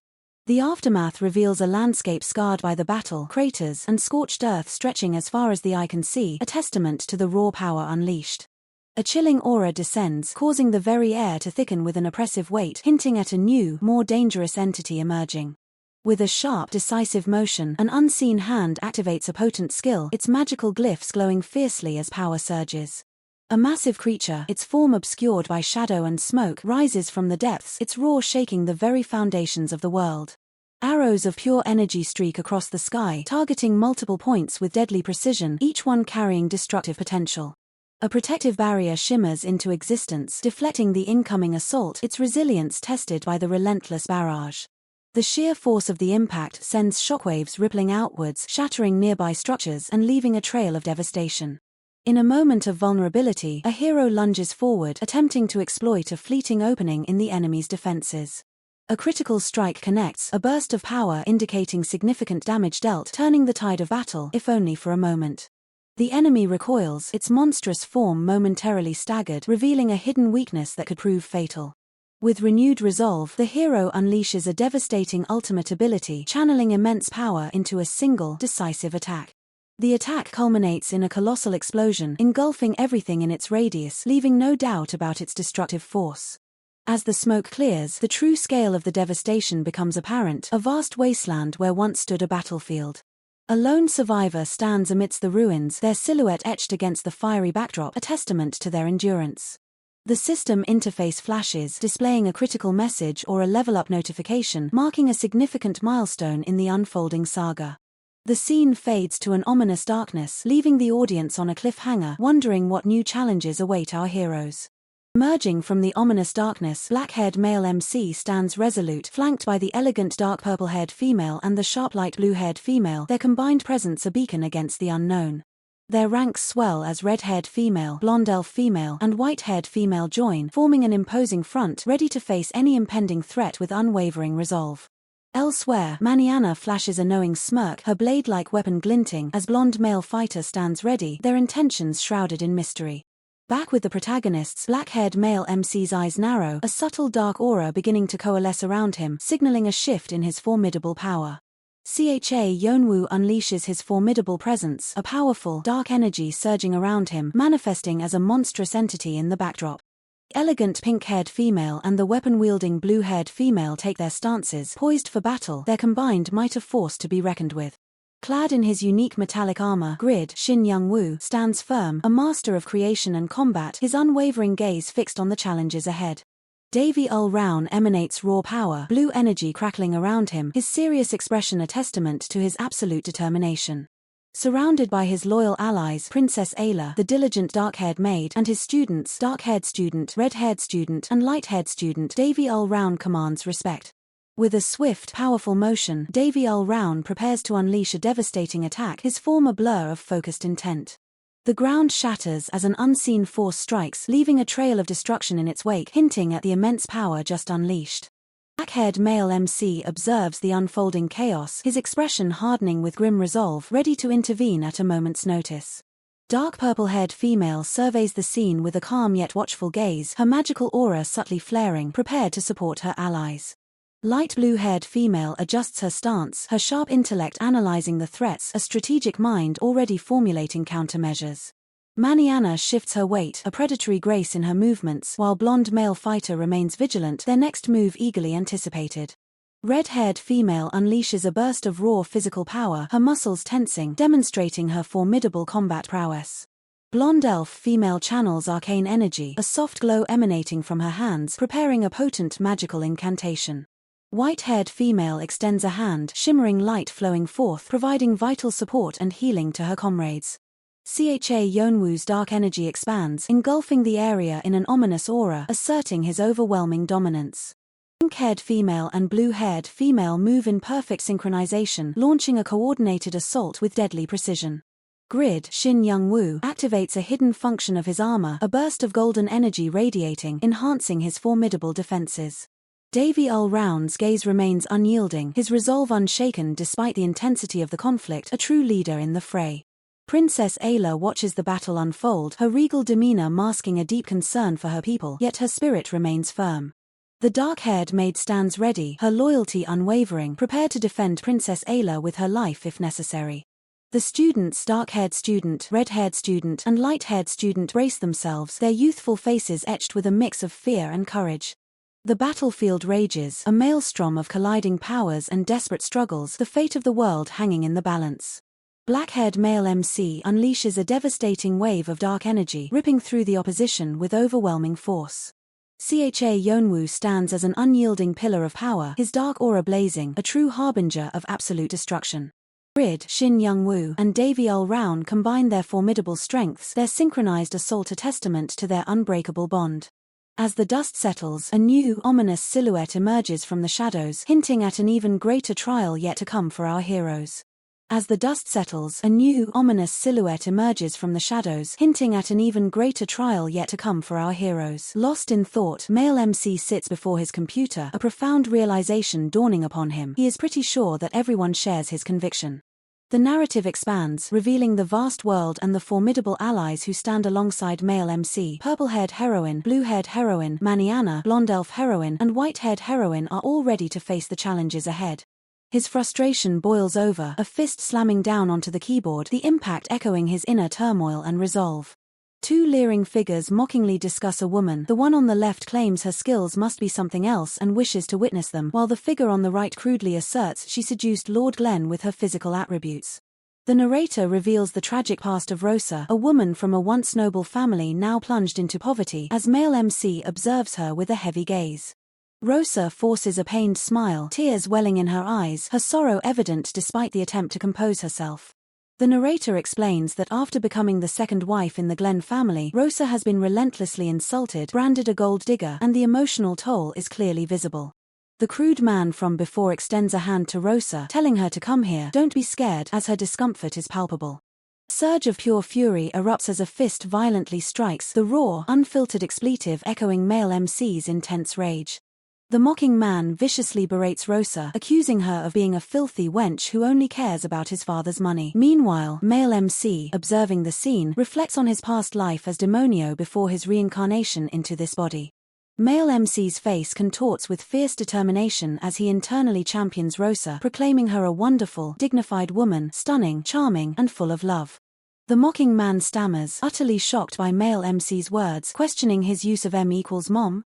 The aftermath reveals a landscape scarred by the battle, craters and scorched earth stretching as far as the eye can see, a testament to the raw power unleashed. A chilling aura descends, causing the very air to thicken with an oppressive weight, hinting at a new, more dangerous entity emerging. With a sharp, decisive motion, an unseen hand activates a potent skill, its magical glyphs glowing fiercely as power surges. A massive creature, its form obscured by shadow and smoke, rises from the depths, its roar shaking the very foundations of the world. Arrows of pure energy streak across the sky, targeting multiple points with deadly precision, each one carrying destructive potential. A protective barrier shimmers into existence, deflecting the incoming assault, its resilience tested by the relentless barrage. The sheer force of the impact sends shockwaves rippling outwards, shattering nearby structures and leaving a trail of devastation. In a moment of vulnerability, a hero lunges forward, attempting to exploit a fleeting opening in the enemy's defenses. A critical strike connects, a burst of power indicating significant damage dealt, turning the tide of battle, if only for a moment. The enemy recoils, its monstrous form momentarily staggered, revealing a hidden weakness that could prove fatal. With renewed resolve, the hero unleashes a devastating ultimate ability, channeling immense power into a single, decisive attack. The attack culminates in a colossal explosion, engulfing everything in its radius, leaving no doubt about its destructive force. As the smoke clears, the true scale of the devastation becomes apparent, a vast wasteland where once stood a battlefield. A lone survivor stands amidst the ruins, their silhouette etched against the fiery backdrop, a testament to their endurance. The system interface flashes, displaying a critical message or a level-up notification, marking a significant milestone in the unfolding saga. The scene fades to an ominous darkness, leaving the audience on a cliffhanger, wondering what new challenges await our heroes. Emerging from the ominous darkness, black-haired male MC stands resolute, flanked by the elegant dark purple-haired female and the sharp light blue-haired female, their combined presence a beacon against the unknown. Their ranks swell as red-haired female, blonde elf female, and white-haired female join, forming an imposing front, ready to face any impending threat with unwavering resolve. Elsewhere, Maniana flashes a knowing smirk, her blade-like weapon glinting, as blonde male fighter stands ready, their intentions shrouded in mystery. Back with the protagonists, black-haired male MC's eyes narrow, a subtle dark aura beginning to coalesce around him, signaling a shift in his formidable power. Cha Yeonwoo unleashes his formidable presence, a powerful, dark energy surging around him, manifesting as a monstrous entity in the backdrop. Elegant pink-haired female and the weapon-wielding blue-haired female take their stances, poised for battle, their combined might a force to be reckoned with. Clad in his unique metallic armor, Grid, Shin Young-woo stands firm, a master of creation and combat, his unwavering gaze fixed on the challenges ahead. Davy Ul-Rown emanates raw power, blue energy crackling around him, his serious expression a testament to his absolute determination. Surrounded by his loyal allies, Princess Ayla, the diligent dark-haired maid, and his students, dark-haired student, red-haired student, and light-haired student, Davy Ul-Rown commands respect. With a swift, powerful motion, Davy Ul-Rown prepares to unleash a devastating attack, his form a blur of focused intent. The ground shatters as an unseen force strikes, leaving a trail of destruction in its wake, hinting at the immense power just unleashed. Black-haired male MC observes the unfolding chaos, his expression hardening with grim resolve, ready to intervene at a moment's notice. Dark purple-haired female surveys the scene with a calm yet watchful gaze, her magical aura subtly flaring, prepared to support her allies. Light blue-haired female adjusts her stance, her sharp intellect analyzing the threats, a strategic mind already formulating countermeasures. Maniana shifts her weight, a predatory grace in her movements, while blonde male fighter remains vigilant, their next move eagerly anticipated. Red-haired female unleashes a burst of raw physical power, her muscles tensing, demonstrating her formidable combat prowess. Blonde elf female channels arcane energy, a soft glow emanating from her hands, preparing a potent magical incantation. White-haired female extends a hand, shimmering light flowing forth, providing vital support and healing to her comrades. Cha Yeonwoo's dark energy expands, engulfing the area in an ominous aura, asserting his overwhelming dominance. Pink-haired female and blue-haired female move in perfect synchronization, launching a coordinated assault with deadly precision. Grid, Shin Young-woo, activates a hidden function of his armor, a burst of golden energy radiating, enhancing his formidable defenses. Davy Ul-Rown's gaze remains unyielding, his resolve unshaken despite the intensity of the conflict, a true leader in the fray. Princess Ayla watches the battle unfold, her regal demeanor masking a deep concern for her people, yet her spirit remains firm. The dark-haired maid stands ready, her loyalty unwavering, prepared to defend Princess Ayla with her life if necessary. The students, dark-haired student, red-haired student, and light-haired student, brace themselves, their youthful faces etched with a mix of fear and courage. The battlefield rages, a maelstrom of colliding powers and desperate struggles, the fate of the world hanging in the balance. Black-haired male MC unleashes a devastating wave of dark energy, ripping through the opposition with overwhelming force. Cha Yeonwoo stands as an unyielding pillar of power, his dark aura blazing, a true harbinger of absolute destruction. Grid, Shin Young-woo, and Davy Ul-roun combine their formidable strengths, their synchronized assault a testament to their unbreakable bond. As the dust settles, a new, ominous silhouette emerges from the shadows, hinting at an even greater trial yet to come for our heroes. As the dust settles, a new, ominous silhouette emerges from the shadows, hinting at an even greater trial yet to come for our heroes. Lost in thought, male MC sits before his computer, a profound realization dawning upon him. He is pretty sure that everyone shares his conviction. The narrative expands, revealing the vast world and the formidable allies who stand alongside male MC. Purple-haired heroine, blue-haired heroine, Maniana, blonde elf heroine, and white-haired heroine are all ready to face the challenges ahead. His frustration boils over, a fist slamming down onto the keyboard, the impact echoing his inner turmoil and resolve. Two leering figures mockingly discuss a woman. The one on the left claims her skills must be something else and wishes to witness them, while the figure on the right crudely asserts she seduced Lord Glenn with her physical attributes. The narrator reveals the tragic past of Rosa, a woman from a once noble family now plunged into poverty, as male MC observes her with a heavy gaze. Rosa forces a pained smile, tears welling in her eyes, her sorrow evident despite the attempt to compose herself. The narrator explains that after becoming the second wife in the Glenn family, Rosa has been relentlessly insulted, branded a gold digger, and the emotional toll is clearly visible. The crude man from before extends a hand to Rosa, telling her to come here, don't be scared, as her discomfort is palpable. A surge of pure fury erupts as a fist violently strikes, the raw, unfiltered expletive echoing male MC's intense rage. The mocking man viciously berates Rosa, accusing her of being a filthy wench who only cares about his father's money. Meanwhile, male MC, observing the scene, reflects on his past life as Demonio before his reincarnation into this body. Male MC's face contorts with fierce determination as he internally champions Rosa, proclaiming her a wonderful, dignified woman, stunning, charming, and full of love. The mocking man stammers, utterly shocked by male MC's words, questioning his use of M=mom.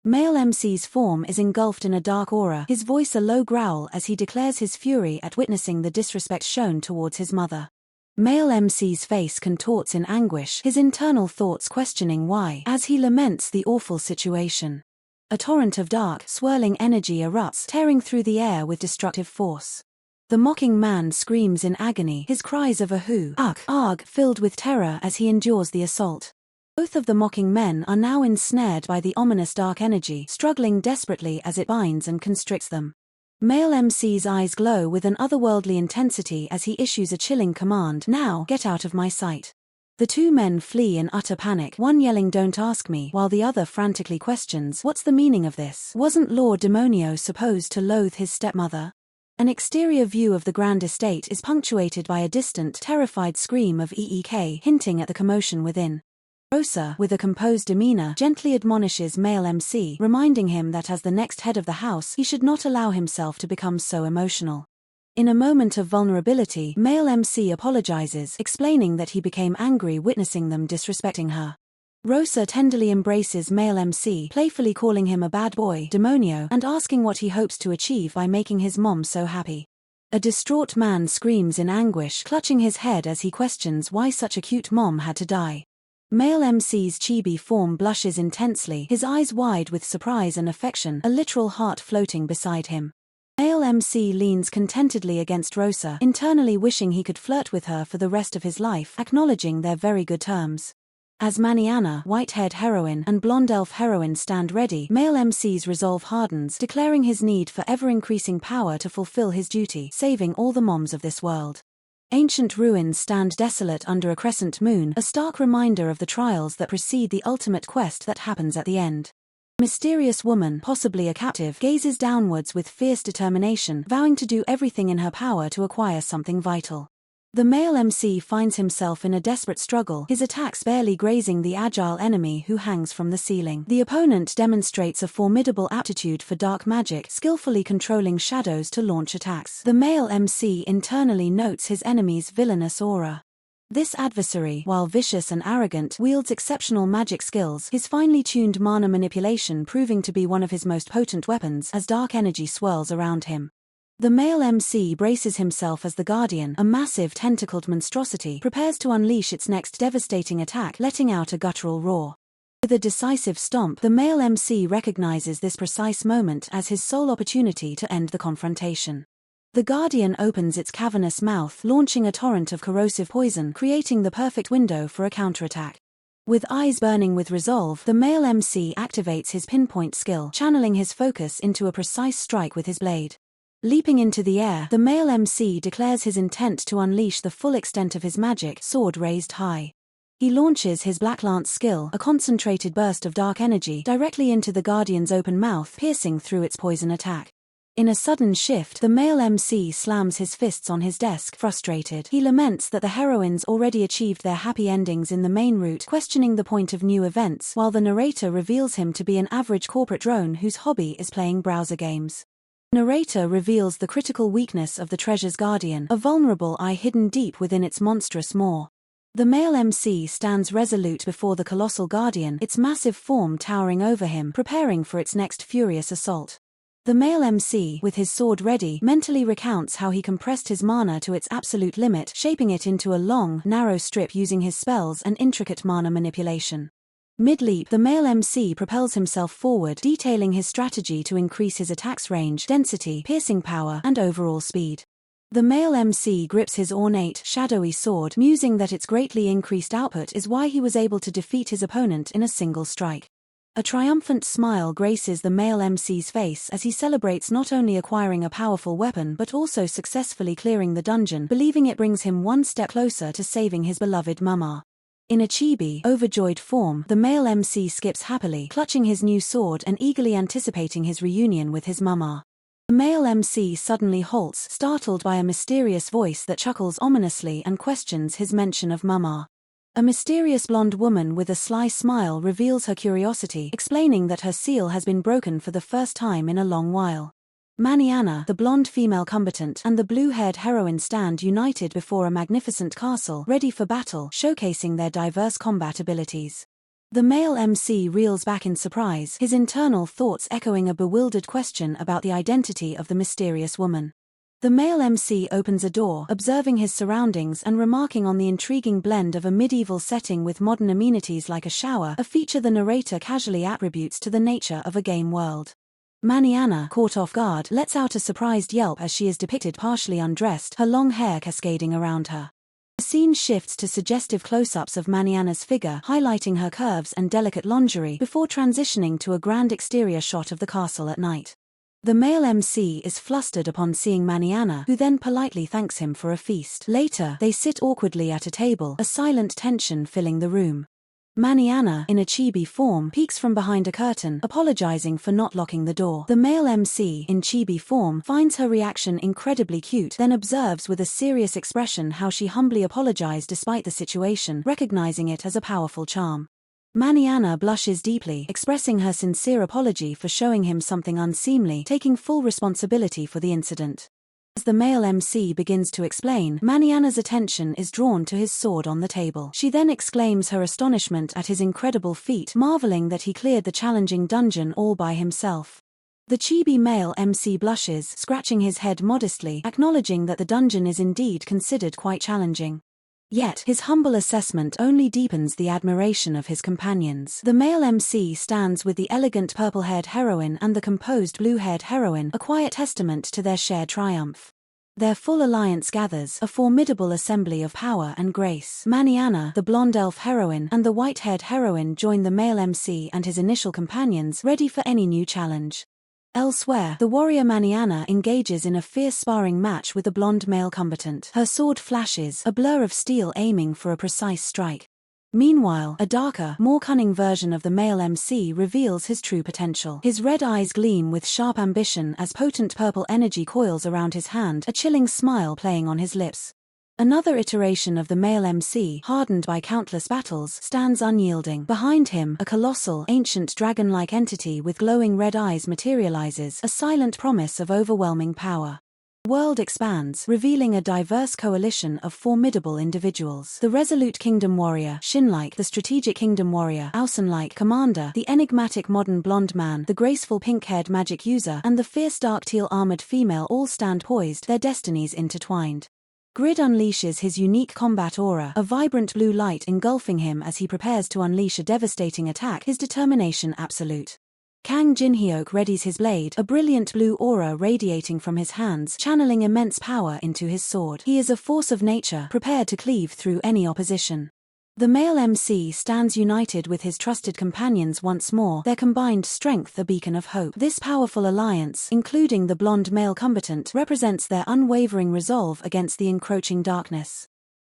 Male MC's form is engulfed in a dark aura, his voice a low growl as he declares his fury at witnessing the disrespect shown towards his mother. Male MC's face contorts in anguish, his internal thoughts questioning why, as he laments the awful situation. A torrent of dark, swirling energy erupts, tearing through the air with destructive force. The mocking man screams in agony, his cries of ahoo, ugh, arg, filled with terror as he endures the assault. Both of the mocking men are now ensnared by the ominous dark energy, struggling desperately as it binds and constricts them. Male MC's eyes glow with an otherworldly intensity as he issues a chilling command, now, get out of my sight. The two men flee in utter panic, one yelling don't ask me, while the other frantically questions, what's the meaning of this? Wasn't Lord Demonio supposed to loathe his stepmother? An exterior view of the grand estate is punctuated by a distant, terrified scream of EEK, hinting at the commotion within. Rosa, with a composed demeanor, gently admonishes male MC, reminding him that as the next head of the house, he should not allow himself to become so emotional. In a moment of vulnerability, male MC apologizes, explaining that he became angry witnessing them disrespecting her. Rosa tenderly embraces male MC, playfully calling him a bad boy, Demonio, and asking what he hopes to achieve by making his mom so happy. A distraught man screams in anguish, clutching his head as he questions why such a cute mom had to die. Male MC's chibi form blushes intensely, his eyes wide with surprise and affection, a literal heart floating beside him. Male MC leans contentedly against Rosa, internally wishing he could flirt with her for the rest of his life, acknowledging their very good terms. As Maniana, white-haired heroine, and blonde elf heroine stand ready, male MC's resolve hardens, declaring his need for ever-increasing power to fulfill his duty, saving all the moms of this world. Ancient ruins stand desolate under a crescent moon, a stark reminder of the trials that precede the ultimate quest that happens at the end. A mysterious woman, possibly a captive, gazes downwards with fierce determination, vowing to do everything in her power to acquire something vital. The male MC finds himself in a desperate struggle, his attacks barely grazing the agile enemy who hangs from the ceiling. The opponent demonstrates a formidable aptitude for dark magic, skillfully controlling shadows to launch attacks. The male MC internally notes his enemy's villainous aura. This adversary, while vicious and arrogant, wields exceptional magic skills, his finely tuned mana manipulation proving to be one of his most potent weapons as dark energy swirls around him. The male MC braces himself as the Guardian, a massive tentacled monstrosity, prepares to unleash its next devastating attack, letting out a guttural roar. With a decisive stomp, the male MC recognizes this precise moment as his sole opportunity to end the confrontation. The Guardian opens its cavernous mouth, launching a torrent of corrosive poison, creating the perfect window for a counterattack. With eyes burning with resolve, the male MC activates his pinpoint skill, channeling his focus into a precise strike with his blade. Leaping into the air, the male MC declares his intent to unleash the full extent of his magic, sword raised high. He launches his Black Lance skill, a concentrated burst of dark energy, directly into the Guardian's open mouth, piercing through its poison attack. In a sudden shift, the male MC slams his fists on his desk, frustrated. He laments that the heroines already achieved their happy endings in the main route, questioning the point of new events, while the narrator reveals him to be an average corporate drone whose hobby is playing browser games. Narrator reveals the critical weakness of the treasure's Guardian, a vulnerable eye hidden deep within its monstrous maw. The male MC stands resolute before the colossal Guardian, its massive form towering over him, preparing for its next furious assault. The male MC, with his sword ready, mentally recounts how he compressed his mana to its absolute limit, shaping it into a long, narrow strip using his spells and intricate mana manipulation. Mid-leap, the male MC propels himself forward, detailing his strategy to increase his attack's range, density, piercing power, and overall speed. The male MC grips his ornate, shadowy sword, musing that its greatly increased output is why he was able to defeat his opponent in a single strike. A triumphant smile graces the male MC's face as he celebrates not only acquiring a powerful weapon but also successfully clearing the dungeon, believing it brings him one step closer to saving his beloved mama. In a chibi, overjoyed form, the male MC skips happily, clutching his new sword and eagerly anticipating his reunion with his mama. The male MC suddenly halts, startled by a mysterious voice that chuckles ominously and questions his mention of mama. A mysterious blonde woman with a sly smile reveals her curiosity, explaining that her seal has been broken for the first time in a long while. Mariana, the blonde female combatant, and the blue-haired heroine stand united before a magnificent castle, ready for battle, showcasing their diverse combat abilities. The male MC reels back in surprise, his internal thoughts echoing a bewildered question about the identity of the mysterious woman. The male MC opens a door, observing his surroundings and remarking on the intriguing blend of a medieval setting with modern amenities like a shower, a feature the narrator casually attributes to the nature of a game world. Mariana, caught off guard, lets out a surprised yelp as she is depicted partially undressed, her long hair cascading around her. The scene shifts to suggestive close-ups of Mariana's figure, highlighting her curves and delicate lingerie, before transitioning to a grand exterior shot of the castle at night. The male MC is flustered upon seeing Mariana, who then politely thanks him for a feast. Later, they sit awkwardly at a table, a silent tension filling the room. Mariana, in a chibi form, peeks from behind a curtain, apologizing for not locking the door. The male MC, in chibi form, finds her reaction incredibly cute, then observes with a serious expression how she humbly apologized despite the situation, recognizing it as a powerful charm. Mariana blushes deeply, expressing her sincere apology for showing him something unseemly, taking full responsibility for the incident. As the male MC begins to explain, Mariana's attention is drawn to his sword on the table. She then exclaims her astonishment at his incredible feat, marveling that he cleared the challenging dungeon all by himself. The chibi male MC blushes, scratching his head modestly, acknowledging that the dungeon is indeed considered quite challenging. Yet, his humble assessment only deepens the admiration of his companions. The male MC stands with the elegant purple-haired heroine and the composed blue-haired heroine, a quiet testament to their shared triumph. Their full alliance gathers, a formidable assembly of power and grace. Mariana, the blonde elf heroine, and the white-haired heroine join the male MC and his initial companions, ready for any new challenge. Elsewhere, the warrior Mariana engages in a fierce sparring match with the blonde male combatant. Her sword flashes, a blur of steel aiming for a precise strike. Meanwhile, a darker, more cunning version of the male MC reveals his true potential. His red eyes gleam with sharp ambition as potent purple energy coils around his hand, a chilling smile playing on his lips. Another iteration of the male MC, hardened by countless battles, stands unyielding. Behind him, a colossal, ancient dragon-like entity with glowing red eyes materializes, a silent promise of overwhelming power. The world expands, revealing a diverse coalition of formidable individuals. The resolute kingdom warrior, Shin-like, the strategic kingdom warrior, Ausen-like commander, the enigmatic modern blonde man, the graceful pink-haired magic user, and the fierce dark teal armored female all stand poised, their destinies intertwined. Grid unleashes his unique combat aura, a vibrant blue light engulfing him as he prepares to unleash a devastating attack, his determination absolute. Kang Jinhyuk readies his blade, a brilliant blue aura radiating from his hands, channeling immense power into his sword. He is a force of nature, prepared to cleave through any opposition. The male MC stands united with his trusted companions once more, their combined strength a beacon of hope. This powerful alliance, including the blonde male combatant, represents their unwavering resolve against the encroaching darkness.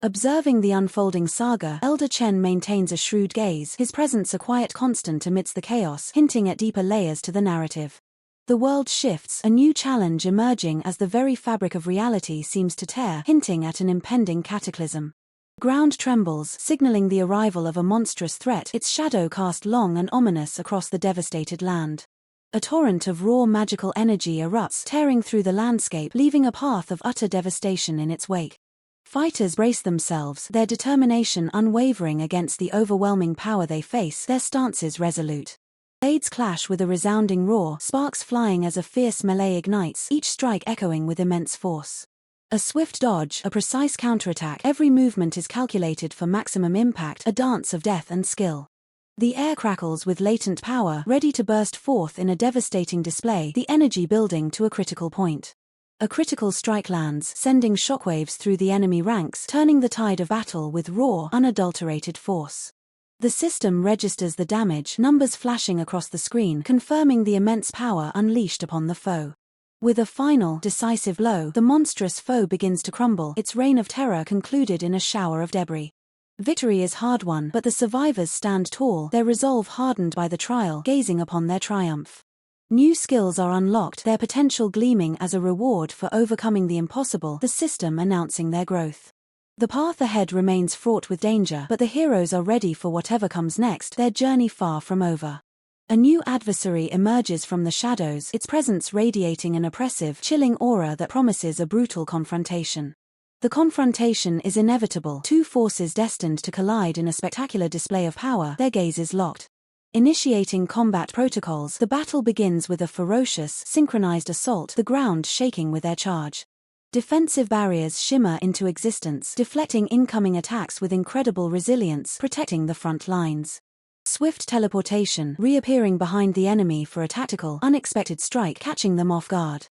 Observing the unfolding saga, Elder Chen maintains a shrewd gaze, his presence a quiet constant amidst the chaos, hinting at deeper layers to the narrative. The world shifts, a new challenge emerging as the very fabric of reality seems to tear, hinting at an impending cataclysm. Ground trembles, signaling the arrival of a monstrous threat, its shadow cast long and ominous across the devastated land. A torrent of raw magical energy erupts, tearing through the landscape, leaving a path of utter devastation in its wake. Fighters brace themselves, their determination unwavering against the overwhelming power they face, their stances resolute. Blades clash with a resounding roar, sparks flying as a fierce melee ignites, each strike echoing with immense force. A swift dodge, a precise counterattack, every movement is calculated for maximum impact, a dance of death and skill. The air crackles with latent power, ready to burst forth in a devastating display, the energy building to a critical point. A critical strike lands, sending shockwaves through the enemy ranks, turning the tide of battle with raw, unadulterated force. The system registers the damage, numbers flashing across the screen, confirming the immense power unleashed upon the foe. With a final, decisive blow, the monstrous foe begins to crumble, its reign of terror concluded in a shower of debris. Victory is hard won, but the survivors stand tall, their resolve hardened by the trial, gazing upon their triumph. New skills are unlocked, their potential gleaming as a reward for overcoming the impossible, the system announcing their growth. The path ahead remains fraught with danger, but the heroes are ready for whatever comes next, their journey far from over. A new adversary emerges from the shadows, its presence radiating an oppressive, chilling aura that promises a brutal confrontation. The confrontation is inevitable, two forces destined to collide in a spectacular display of power, their gazes locked. Initiating combat protocols, the battle begins with a ferocious, synchronized assault, the ground shaking with their charge. Defensive barriers shimmer into existence, deflecting incoming attacks with incredible resilience, protecting the front lines. Swift teleportation, reappearing behind the enemy for a tactical, unexpected strike, catching them off guard.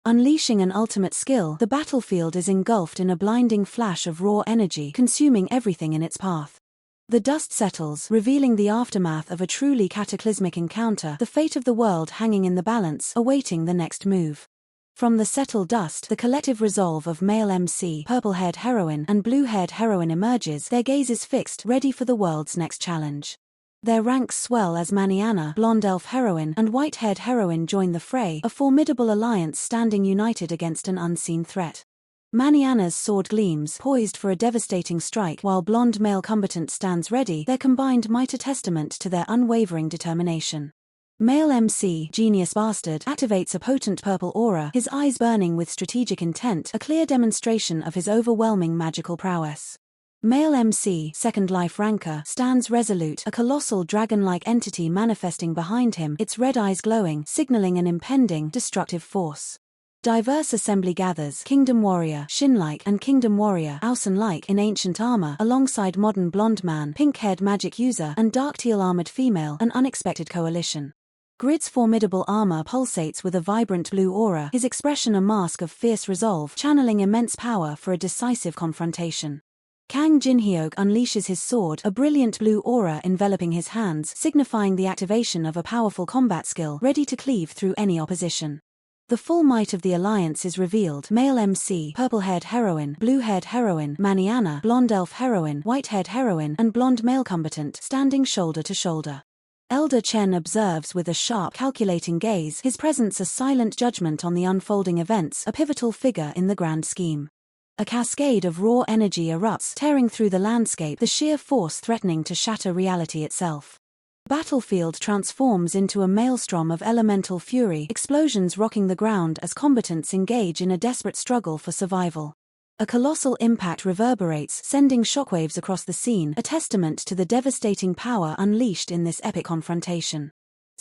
Unleashing an ultimate skill, the battlefield is engulfed in a blinding flash of raw energy, consuming everything in its path. The dust settles, revealing the aftermath of a truly cataclysmic encounter, the fate of the world hanging in the balance, awaiting the next move. From the settled dust, the collective resolve of male MC, purple-haired heroine, and blue-haired heroine emerges, their gazes fixed, ready for the world's next challenge. Their ranks swell as Maniana, blonde elf heroine, and white-haired heroine join the fray, a formidable alliance standing united against an unseen threat. Maniana's sword gleams, poised for a devastating strike, while blonde male combatant stands ready, their combined might a testament to their unwavering determination. Male MC, genius bastard, activates a potent purple aura, his eyes burning with strategic intent, a clear demonstration of his overwhelming magical prowess. Male MC, second life ranker, stands resolute, a colossal dragon-like entity manifesting behind him, its red eyes glowing, signaling an impending, destructive force. Diverse assembly gathers, Kingdom Warrior, Shin-like, and Kingdom Warrior, Ausen-like, in ancient armor, alongside modern blonde man, pink-haired magic user, and dark teal armored female, an unexpected coalition. Grid's formidable armor pulsates with a vibrant blue aura, his expression a mask of fierce resolve, channeling immense power for a decisive confrontation. Kang Jinhyuk unleashes his sword, a brilliant blue aura enveloping his hands, signifying the activation of a powerful combat skill, ready to cleave through any opposition. The full might of the alliance is revealed, male MC, purple-haired heroine, blue-haired heroine, Maniana, blonde elf heroine, white-haired heroine, and blonde male combatant, standing shoulder to shoulder. Elder Chen observes with a sharp, calculating gaze, his presence a silent judgment on the unfolding events, a pivotal figure in the grand scheme. A cascade of raw energy erupts, tearing through the landscape, the sheer force threatening to shatter reality itself. The battlefield transforms into a maelstrom of elemental fury, explosions rocking the ground as combatants engage in a desperate struggle for survival. A colossal impact reverberates, sending shockwaves across the scene, a testament to the devastating power unleashed in this epic confrontation.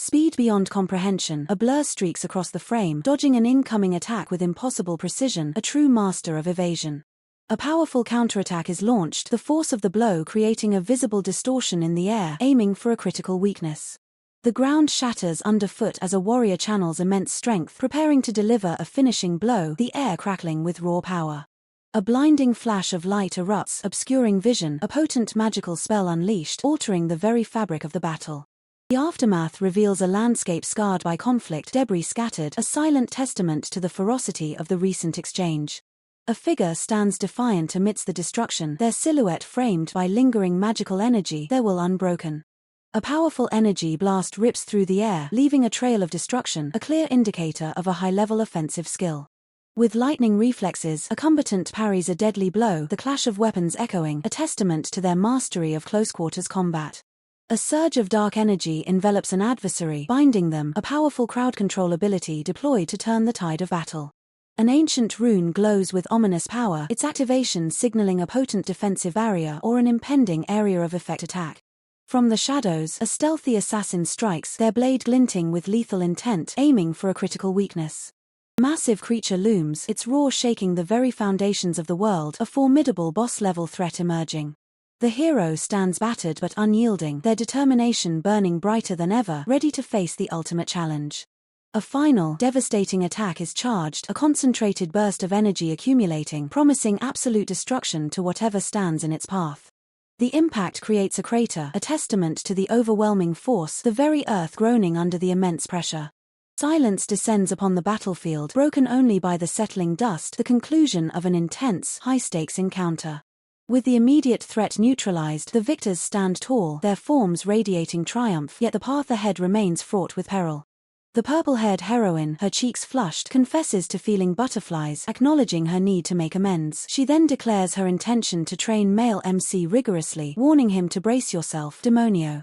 Speed beyond comprehension, a blur streaks across the frame, dodging an incoming attack with impossible precision, a true master of evasion. A powerful counterattack is launched, the force of the blow creating a visible distortion in the air, aiming for a critical weakness. The ground shatters underfoot as a warrior channels immense strength, preparing to deliver a finishing blow, the air crackling with raw power. A blinding flash of light erupts, obscuring vision, a potent magical spell unleashed, altering the very fabric of the battle. The aftermath reveals a landscape scarred by conflict, debris scattered, a silent testament to the ferocity of the recent exchange. A figure stands defiant amidst the destruction, their silhouette framed by lingering magical energy, their will unbroken. A powerful energy blast rips through the air, leaving a trail of destruction, a clear indicator of a high-level offensive skill. With lightning reflexes, a combatant parries a deadly blow, the clash of weapons echoing, a testament to their mastery of close-quarters combat. A surge of dark energy envelops an adversary, binding them, a powerful crowd control ability deployed to turn the tide of battle. An ancient rune glows with ominous power, its activation signaling a potent defensive barrier or an impending area of effect attack. From the shadows, a stealthy assassin strikes, their blade glinting with lethal intent, aiming for a critical weakness. A massive creature looms, its roar shaking the very foundations of the world, a formidable boss-level threat emerging. The hero stands battered but unyielding, their determination burning brighter than ever, ready to face the ultimate challenge. A final, devastating attack is charged, a concentrated burst of energy accumulating, promising absolute destruction to whatever stands in its path. The impact creates a crater, a testament to the overwhelming force, the very earth groaning under the immense pressure. Silence descends upon the battlefield, broken only by the settling dust, the conclusion of an intense, high-stakes encounter. With the immediate threat neutralized, the victors stand tall, their forms radiating triumph, yet the path ahead remains fraught with peril. The purple-haired heroine, her cheeks flushed, confesses to feeling butterflies, acknowledging her need to make amends. She then declares her intention to train male MC rigorously, warning him to brace yourself, demonio.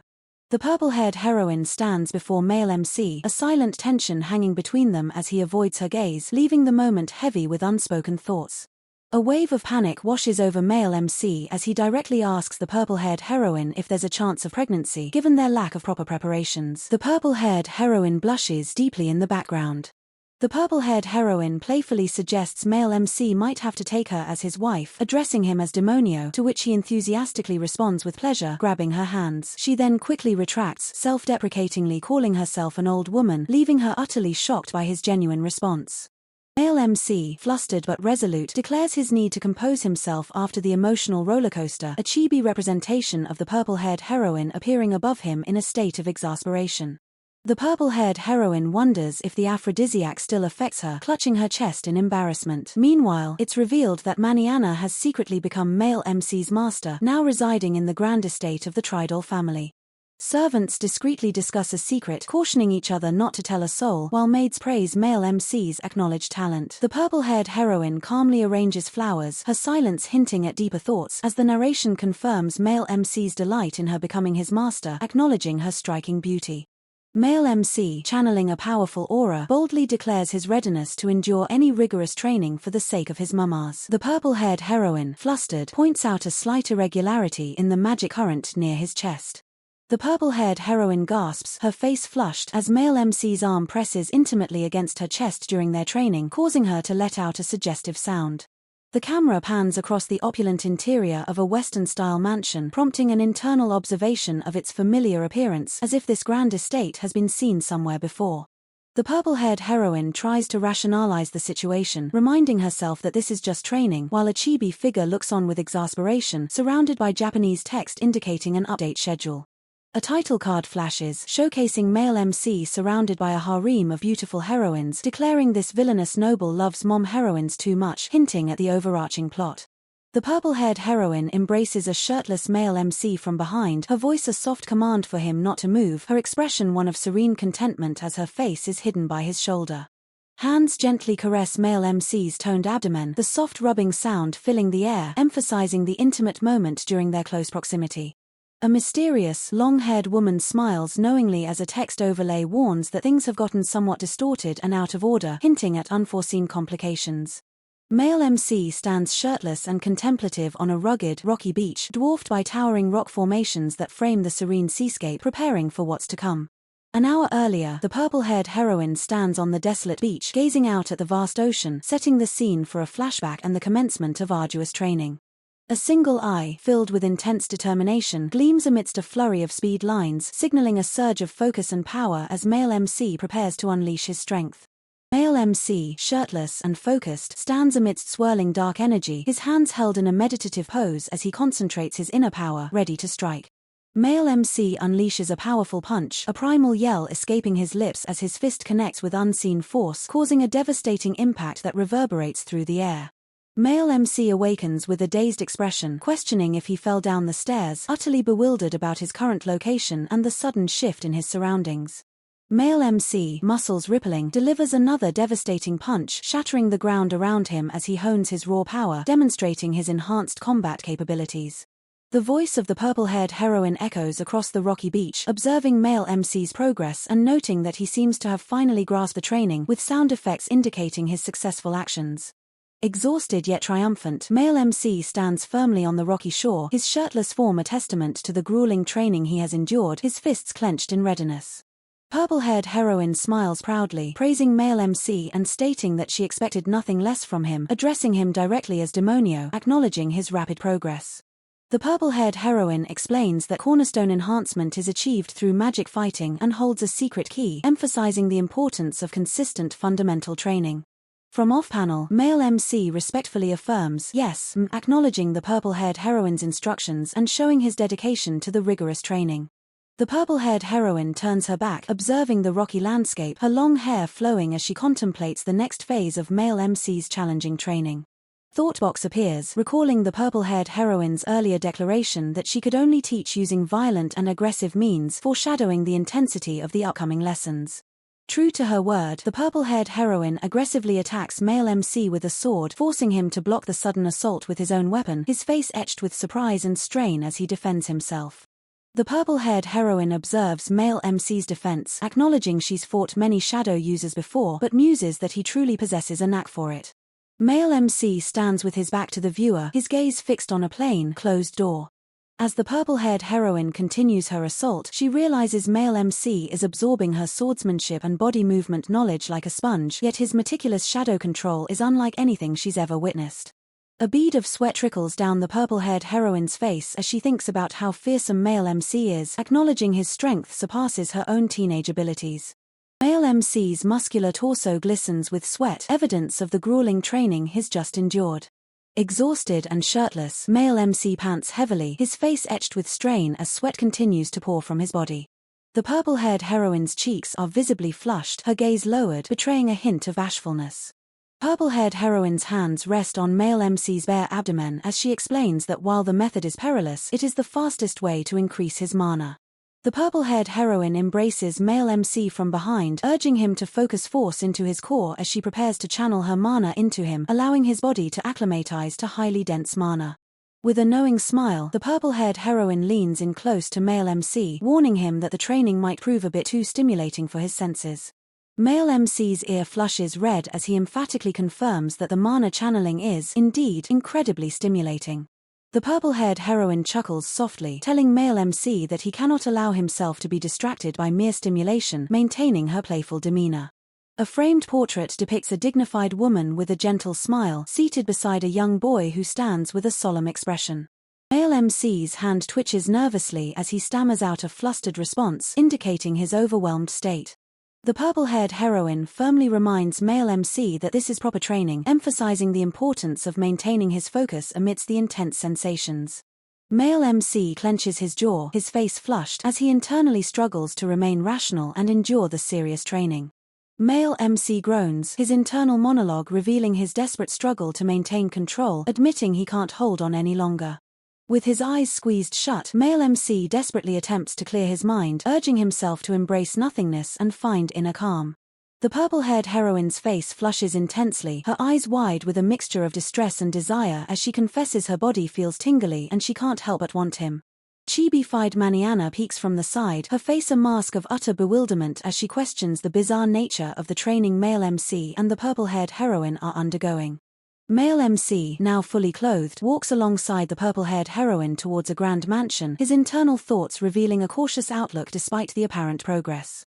The purple-haired heroine stands before male MC, a silent tension hanging between them as he avoids her gaze, leaving the moment heavy with unspoken thoughts. A wave of panic washes over male MC as he directly asks the purple-haired heroine if there's a chance of pregnancy, given their lack of proper preparations. The purple-haired heroine blushes deeply in the background. The purple-haired heroine playfully suggests male MC might have to take her as his wife, addressing him as demonio, to which he enthusiastically responds with pleasure, grabbing her hands. She then quickly retracts, self-deprecatingly calling herself an old woman, leaving her utterly shocked by his genuine response. Male MC, flustered but resolute, declares his need to compose himself after the emotional rollercoaster, a chibi representation of the purple-haired heroine appearing above him in a state of exasperation. The purple-haired heroine wonders if the aphrodisiac still affects her, clutching her chest in embarrassment. Meanwhile, it's revealed that Maniana has secretly become male MC's master, now residing in the grand estate of the Tridol family. Servants discreetly discuss a secret, cautioning each other not to tell a soul, while maids praise male MC's acknowledged talent. The purple-haired heroine calmly arranges flowers, her silence hinting at deeper thoughts, as the narration confirms male MC's delight in her becoming his master, acknowledging her striking beauty. Male MC, channeling a powerful aura, boldly declares his readiness to endure any rigorous training for the sake of his mamas. The purple-haired heroine, flustered, points out a slight irregularity in the magic current near his chest. The purple-haired heroine gasps, her face flushed, as male MC's arm presses intimately against her chest during their training, causing her to let out a suggestive sound. The camera pans across the opulent interior of a Western-style mansion, prompting an internal observation of its familiar appearance, as if this grand estate has been seen somewhere before. The purple-haired heroine tries to rationalize the situation, reminding herself that this is just training, while a chibi figure looks on with exasperation, surrounded by Japanese text indicating an update schedule. A title card flashes, showcasing male MC surrounded by a harem of beautiful heroines, declaring this villainous noble loves mom heroines too much, hinting at the overarching plot. The purple-haired heroine embraces a shirtless male MC from behind, her voice a soft command for him not to move, her expression one of serene contentment as her face is hidden by his shoulder. Hands gently caress male MC's toned abdomen, the soft rubbing sound filling the air, emphasizing the intimate moment during their close proximity. A mysterious, long-haired woman smiles knowingly as a text overlay warns that things have gotten somewhat distorted and out of order, hinting at unforeseen complications. Male MC stands shirtless and contemplative on a rugged, rocky beach, dwarfed by towering rock formations that frame the serene seascape, preparing for what's to come. An hour earlier, the purple-haired heroine stands on the desolate beach, gazing out at the vast ocean, setting the scene for a flashback and the commencement of arduous training. A single eye, filled with intense determination, gleams amidst a flurry of speed lines, signaling a surge of focus and power as male MC prepares to unleash his strength. Male MC, shirtless and focused, stands amidst swirling dark energy, his hands held in a meditative pose as he concentrates his inner power, ready to strike. Male MC unleashes a powerful punch, a primal yell escaping his lips as his fist connects with unseen force, causing a devastating impact that reverberates through the air. Male MC awakens with a dazed expression, questioning if he fell down the stairs, utterly bewildered about his current location and the sudden shift in his surroundings. Male MC, muscles rippling, delivers another devastating punch, shattering the ground around him as he hones his raw power, demonstrating his enhanced combat capabilities. The voice of the purple-haired heroine echoes across the rocky beach, observing male MC's progress and noting that he seems to have finally grasped the training, with sound effects indicating his successful actions. Exhausted yet triumphant, male MC stands firmly on the rocky shore, his shirtless form a testament to the grueling training he has endured, his fists clenched in readiness. Purple-haired heroine smiles proudly, praising male MC and stating that she expected nothing less from him, addressing him directly as Demonio, acknowledging his rapid progress. The purple-haired heroine explains that cornerstone enhancement is achieved through magic fighting and holds a secret key, emphasizing the importance of consistent fundamental training. From off-panel, male MC respectfully affirms, yes, acknowledging the purple-haired heroine's instructions and showing his dedication to the rigorous training. The purple-haired heroine turns her back, observing the rocky landscape, her long hair flowing as she contemplates the next phase of male MC's challenging training. Thoughtbox appears, recalling the purple-haired heroine's earlier declaration that she could only teach using violent and aggressive means, foreshadowing the intensity of the upcoming lessons. True to her word, the purple-haired heroine aggressively attacks male MC with a sword, forcing him to block the sudden assault with his own weapon, his face etched with surprise and strain as he defends himself. The purple-haired heroine observes male MC's defense, acknowledging she's fought many shadow users before, but muses that he truly possesses a knack for it. Male MC stands with his back to the viewer, his gaze fixed on a plain, closed door. As the purple-haired heroine continues her assault, she realizes male MC is absorbing her swordsmanship and body movement knowledge like a sponge, yet his meticulous shadow control is unlike anything she's ever witnessed. A bead of sweat trickles down the purple-haired heroine's face as she thinks about how fearsome male MC is, acknowledging his strength surpasses her own teenage abilities. Male MC's muscular torso glistens with sweat, evidence of the grueling training he's just endured. Exhausted and shirtless, male MC pants heavily, his face etched with strain as sweat continues to pour from his body. The purple-haired heroine's cheeks are visibly flushed, her gaze lowered, betraying a hint of bashfulness. Purple-haired heroine's hands rest on male MC's bare abdomen as she explains that while the method is perilous, it is the fastest way to increase his mana. The purple-haired heroine embraces male MC from behind, urging him to focus force into his core as she prepares to channel her mana into him, allowing his body to acclimatize to highly dense mana. With a knowing smile, the purple-haired heroine leans in close to male MC, warning him that the training might prove a bit too stimulating for his senses. Male MC's ear flushes red as he emphatically confirms that the mana channeling is, indeed, incredibly stimulating. The purple-haired heroine chuckles softly, telling male MC that he cannot allow himself to be distracted by mere stimulation, maintaining her playful demeanor. A framed portrait depicts a dignified woman with a gentle smile, seated beside a young boy who stands with a solemn expression. Male MC's hand twitches nervously as he stammers out a flustered response, indicating his overwhelmed state. The purple-haired heroine firmly reminds male MC that this is proper training, emphasizing the importance of maintaining his focus amidst the intense sensations. Male MC clenches his jaw, his face flushed, as he internally struggles to remain rational and endure the serious training. Male MC groans, his internal monologue revealing his desperate struggle to maintain control, admitting he can't hold on any longer. With his eyes squeezed shut, male MC desperately attempts to clear his mind, urging himself to embrace nothingness and find inner calm. The purple-haired heroine's face flushes intensely, her eyes wide with a mixture of distress and desire as she confesses her body feels tingly and she can't help but want him. Chibi-fied Maniana peeks from the side, her face a mask of utter bewilderment as she questions the bizarre nature of the training male MC and the purple-haired heroine are undergoing. Male MC, now fully clothed, walks alongside the purple-haired heroine towards a grand mansion, his internal thoughts revealing a cautious outlook despite the apparent progress.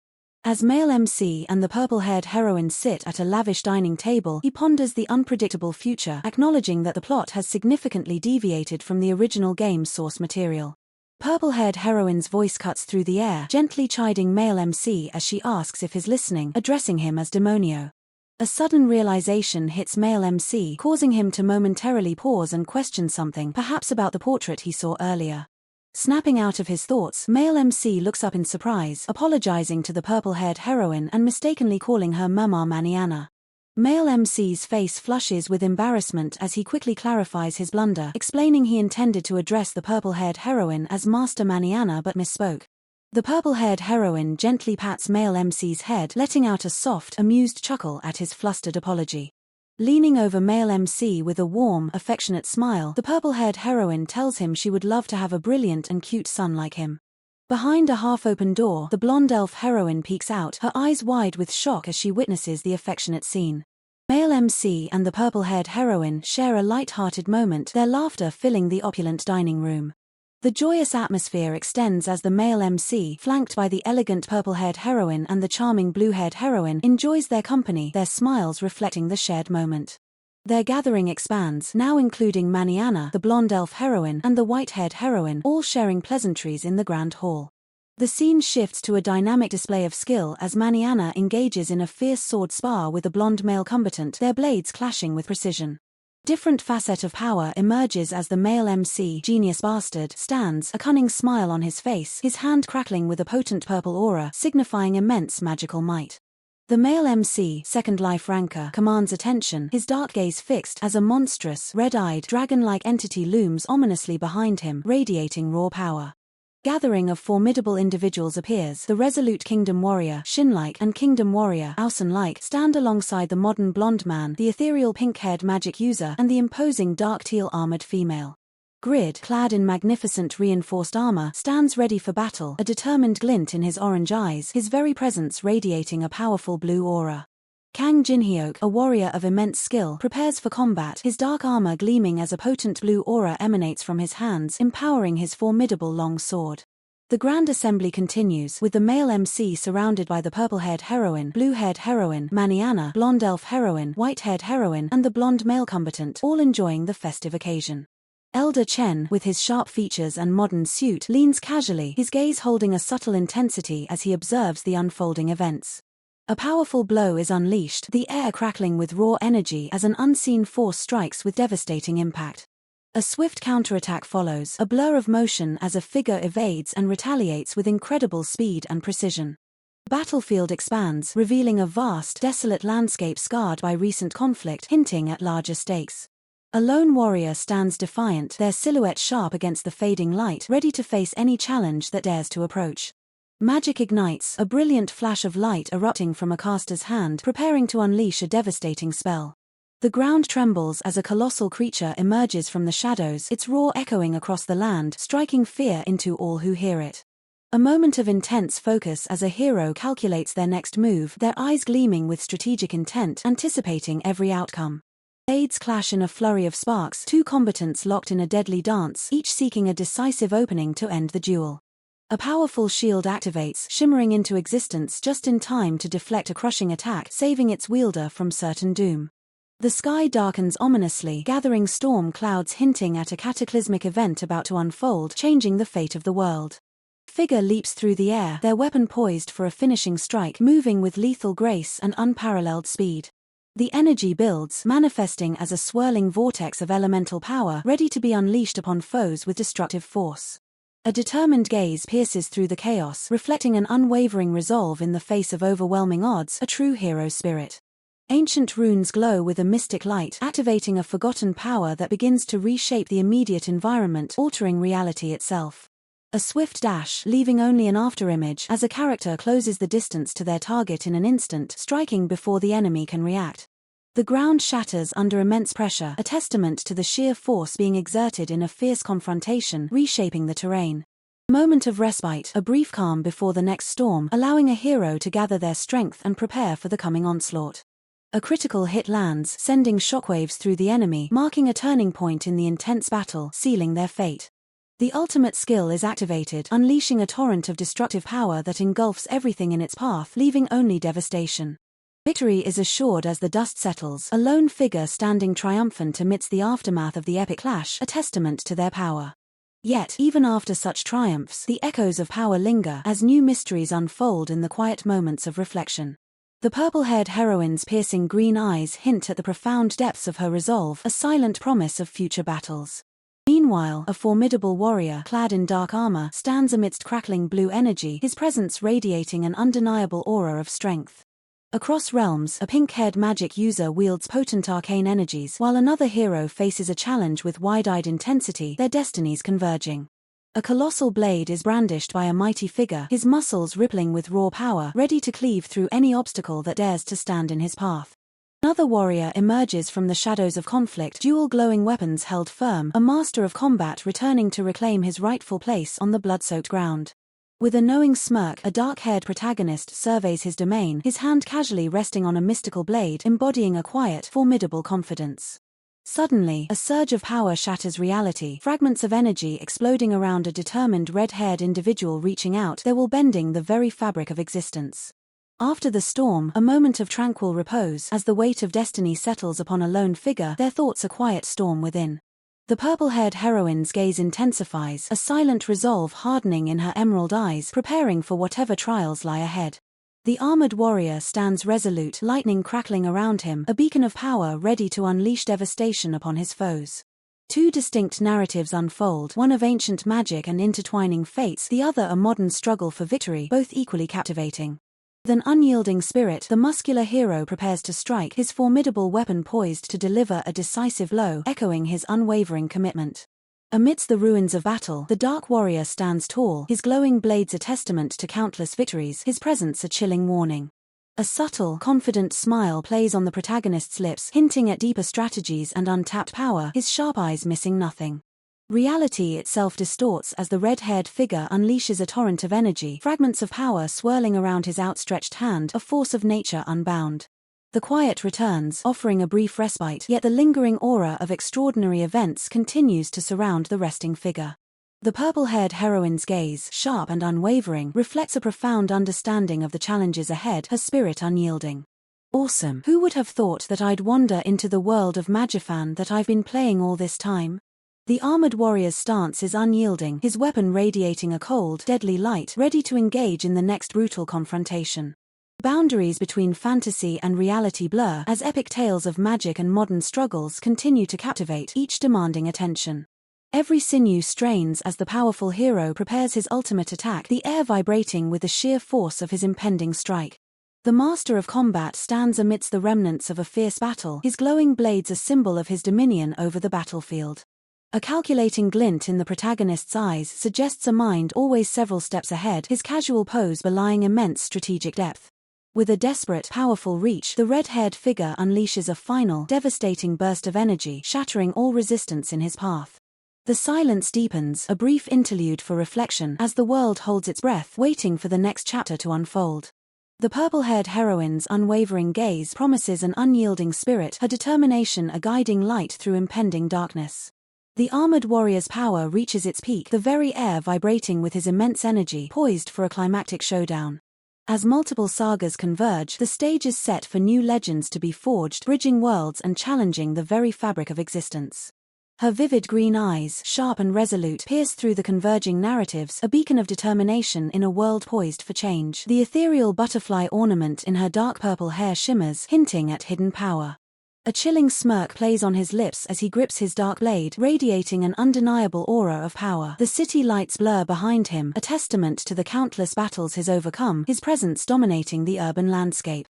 As male MC and the purple-haired heroine sit at a lavish dining table, he ponders the unpredictable future, acknowledging that the plot has significantly deviated from the original game's source material. Purple-haired heroine's voice cuts through the air, gently chiding male MC as she asks if he's listening, addressing him as demonio. A sudden realization hits male MC, causing him to momentarily pause and question something, perhaps about the portrait he saw earlier. Snapping out of his thoughts, male MC looks up in surprise, apologizing to the purple-haired heroine and mistakenly calling her Mama Maniana. Male MC's face flushes with embarrassment as he quickly clarifies his blunder, explaining he intended to address the purple-haired heroine as Master Maniana but misspoke. The purple-haired heroine gently pats male MC's head, letting out a soft, amused chuckle at his flustered apology. Leaning over male MC with a warm, affectionate smile, the purple-haired heroine tells him she would love to have a brilliant and cute son like him. Behind a half-open door, the blonde elf heroine peeks out, her eyes wide with shock as she witnesses the affectionate scene. Male MC and the purple-haired heroine share a light-hearted moment, their laughter filling the opulent dining room. The joyous atmosphere extends as the male MC, flanked by the elegant purple-haired heroine and the charming blue-haired heroine, enjoys their company, their smiles reflecting the shared moment. Their gathering expands, now including Maniana, the blonde elf heroine, and the white-haired heroine, all sharing pleasantries in the grand hall. The scene shifts to a dynamic display of skill as Maniana engages in a fierce sword spar with a blonde male combatant, their blades clashing with precision. Different facet of power emerges as the male MC, genius bastard, stands, a cunning smile on his face, his hand crackling with a potent purple aura, signifying immense magical might. The male MC, second life ranker, commands attention, his dark gaze fixed as a monstrous, red-eyed, dragon-like entity looms ominously behind him, radiating raw power. Gathering of formidable individuals appears. The resolute Kingdom Warrior, Shin-like, and Kingdom Warrior, Ausen-like, stand alongside the modern blonde man, the ethereal pink-haired magic user, and the imposing dark teal armored female. Grid, clad in magnificent reinforced armor, stands ready for battle, a determined glint in his orange eyes, his very presence radiating a powerful blue aura. Kang Jinhyuk, a warrior of immense skill, prepares for combat, his dark armor gleaming as a potent blue aura emanates from his hands, empowering his formidable long sword. The grand assembly continues, with the male MC surrounded by the purple-haired heroine, blue-haired heroine, Maniana, blonde elf heroine, white-haired heroine, and the blonde male combatant, all enjoying the festive occasion. Elder Chen, with his sharp features and modern suit, leans casually, his gaze holding a subtle intensity as he observes the unfolding events. A powerful blow is unleashed, the air crackling with raw energy as an unseen force strikes with devastating impact. A swift counterattack follows, a blur of motion as a figure evades and retaliates with incredible speed and precision. The battlefield expands, revealing a vast, desolate landscape scarred by recent conflict, hinting at larger stakes. A lone warrior stands defiant, their silhouette sharp against the fading light, ready to face any challenge that dares to approach. Magic ignites, a brilliant flash of light erupting from a caster's hand, preparing to unleash a devastating spell. The ground trembles as a colossal creature emerges from the shadows, its roar echoing across the land, striking fear into all who hear it. A moment of intense focus as a hero calculates their next move, their eyes gleaming with strategic intent, anticipating every outcome. Blades clash in a flurry of sparks, two combatants locked in a deadly dance, each seeking a decisive opening to end the duel. A powerful shield activates, shimmering into existence just in time to deflect a crushing attack, saving its wielder from certain doom. The sky darkens ominously, gathering storm clouds hinting at a cataclysmic event about to unfold, changing the fate of the world. Figure leaps through the air, their weapon poised for a finishing strike, moving with lethal grace and unparalleled speed. The energy builds, manifesting as a swirling vortex of elemental power, ready to be unleashed upon foes with destructive force. A determined gaze pierces through the chaos, reflecting an unwavering resolve in the face of overwhelming odds, a true hero spirit. Ancient runes glow with a mystic light, activating a forgotten power that begins to reshape the immediate environment, altering reality itself. A swift dash, leaving only an afterimage as a character closes the distance to their target in an instant, striking before the enemy can react. The ground shatters under immense pressure, a testament to the sheer force being exerted in a fierce confrontation, reshaping the terrain. A moment of respite, a brief calm before the next storm, allowing a hero to gather their strength and prepare for the coming onslaught. A critical hit lands, sending shockwaves through the enemy, marking a turning point in the intense battle, sealing their fate. The ultimate skill is activated, unleashing a torrent of destructive power that engulfs everything in its path, leaving only devastation. Victory is assured as the dust settles, a lone figure standing triumphant amidst the aftermath of the epic clash, a testament to their power. Yet, even after such triumphs, the echoes of power linger as new mysteries unfold in the quiet moments of reflection. The purple-haired heroine's piercing green eyes hint at the profound depths of her resolve, a silent promise of future battles. Meanwhile, a formidable warrior clad in dark armor stands amidst crackling blue energy, his presence radiating an undeniable aura of strength. Across realms, a pink-haired magic user wields potent arcane energies, while another hero faces a challenge with wide-eyed intensity, their destinies converging. A colossal blade is brandished by a mighty figure, his muscles rippling with raw power, ready to cleave through any obstacle that dares to stand in his path. Another warrior emerges from the shadows of conflict, dual glowing weapons held firm, a master of combat returning to reclaim his rightful place on the blood-soaked ground. With a knowing smirk, a dark-haired protagonist surveys his domain, his hand casually resting on a mystical blade, embodying a quiet, formidable confidence. Suddenly, a surge of power shatters reality, fragments of energy exploding around a determined red-haired individual reaching out, their will bending the very fabric of existence. After the storm, a moment of tranquil repose, as the weight of destiny settles upon a lone figure, their thoughts a quiet storm within. The purple-haired heroine's gaze intensifies, a silent resolve hardening in her emerald eyes, preparing for whatever trials lie ahead. The armored warrior stands resolute, lightning crackling around him, a beacon of power ready to unleash devastation upon his foes. Two distinct narratives unfold, one of ancient magic and intertwining fates, the other a modern struggle for victory, both equally captivating. With an unyielding spirit, the muscular hero prepares to strike, his formidable weapon poised to deliver a decisive blow, echoing his unwavering commitment. Amidst the ruins of battle, the dark warrior stands tall, his glowing blades a testament to countless victories, his presence a chilling warning. A subtle, confident smile plays on the protagonist's lips, hinting at deeper strategies and untapped power, his sharp eyes missing nothing. Reality itself distorts as the red-haired figure unleashes a torrent of energy, fragments of power swirling around his outstretched hand, a force of nature unbound. The quiet returns, offering a brief respite, yet the lingering aura of extraordinary events continues to surround the resting figure. The purple-haired heroine's gaze, sharp and unwavering, reflects a profound understanding of the challenges ahead, her spirit unyielding. Awesome. Who would have thought that I'd wander into the world of Magifan that I've been playing all this time? The armored warrior's stance is unyielding, his weapon radiating a cold, deadly light, ready to engage in the next brutal confrontation. Boundaries between fantasy and reality blur as epic tales of magic and modern struggles continue to captivate, each demanding attention. Every sinew strains as the powerful hero prepares his ultimate attack, the air vibrating with the sheer force of his impending strike. The master of combat stands amidst the remnants of a fierce battle, his glowing blades a symbol of his dominion over the battlefield. A calculating glint in the protagonist's eyes suggests a mind always several steps ahead, his casual pose belying immense strategic depth. With a desperate, powerful reach, the red-haired figure unleashes a final, devastating burst of energy, shattering all resistance in his path. The silence deepens, a brief interlude for reflection, as the world holds its breath, waiting for the next chapter to unfold. The purple-haired heroine's unwavering gaze promises an unyielding spirit, her determination a guiding light through impending darkness. The armored warrior's power reaches its peak, the very air vibrating with his immense energy, poised for a climactic showdown. As multiple sagas converge, the stage is set for new legends to be forged, bridging worlds and challenging the very fabric of existence. Her vivid green eyes, sharp and resolute, pierce through the converging narratives, a beacon of determination in a world poised for change. The ethereal butterfly ornament in her dark purple hair shimmers, hinting at hidden power. A chilling smirk plays on his lips as he grips his dark blade, radiating an undeniable aura of power. The city lights blur behind him, a testament to the countless battles he's overcome, his presence dominating the urban landscape.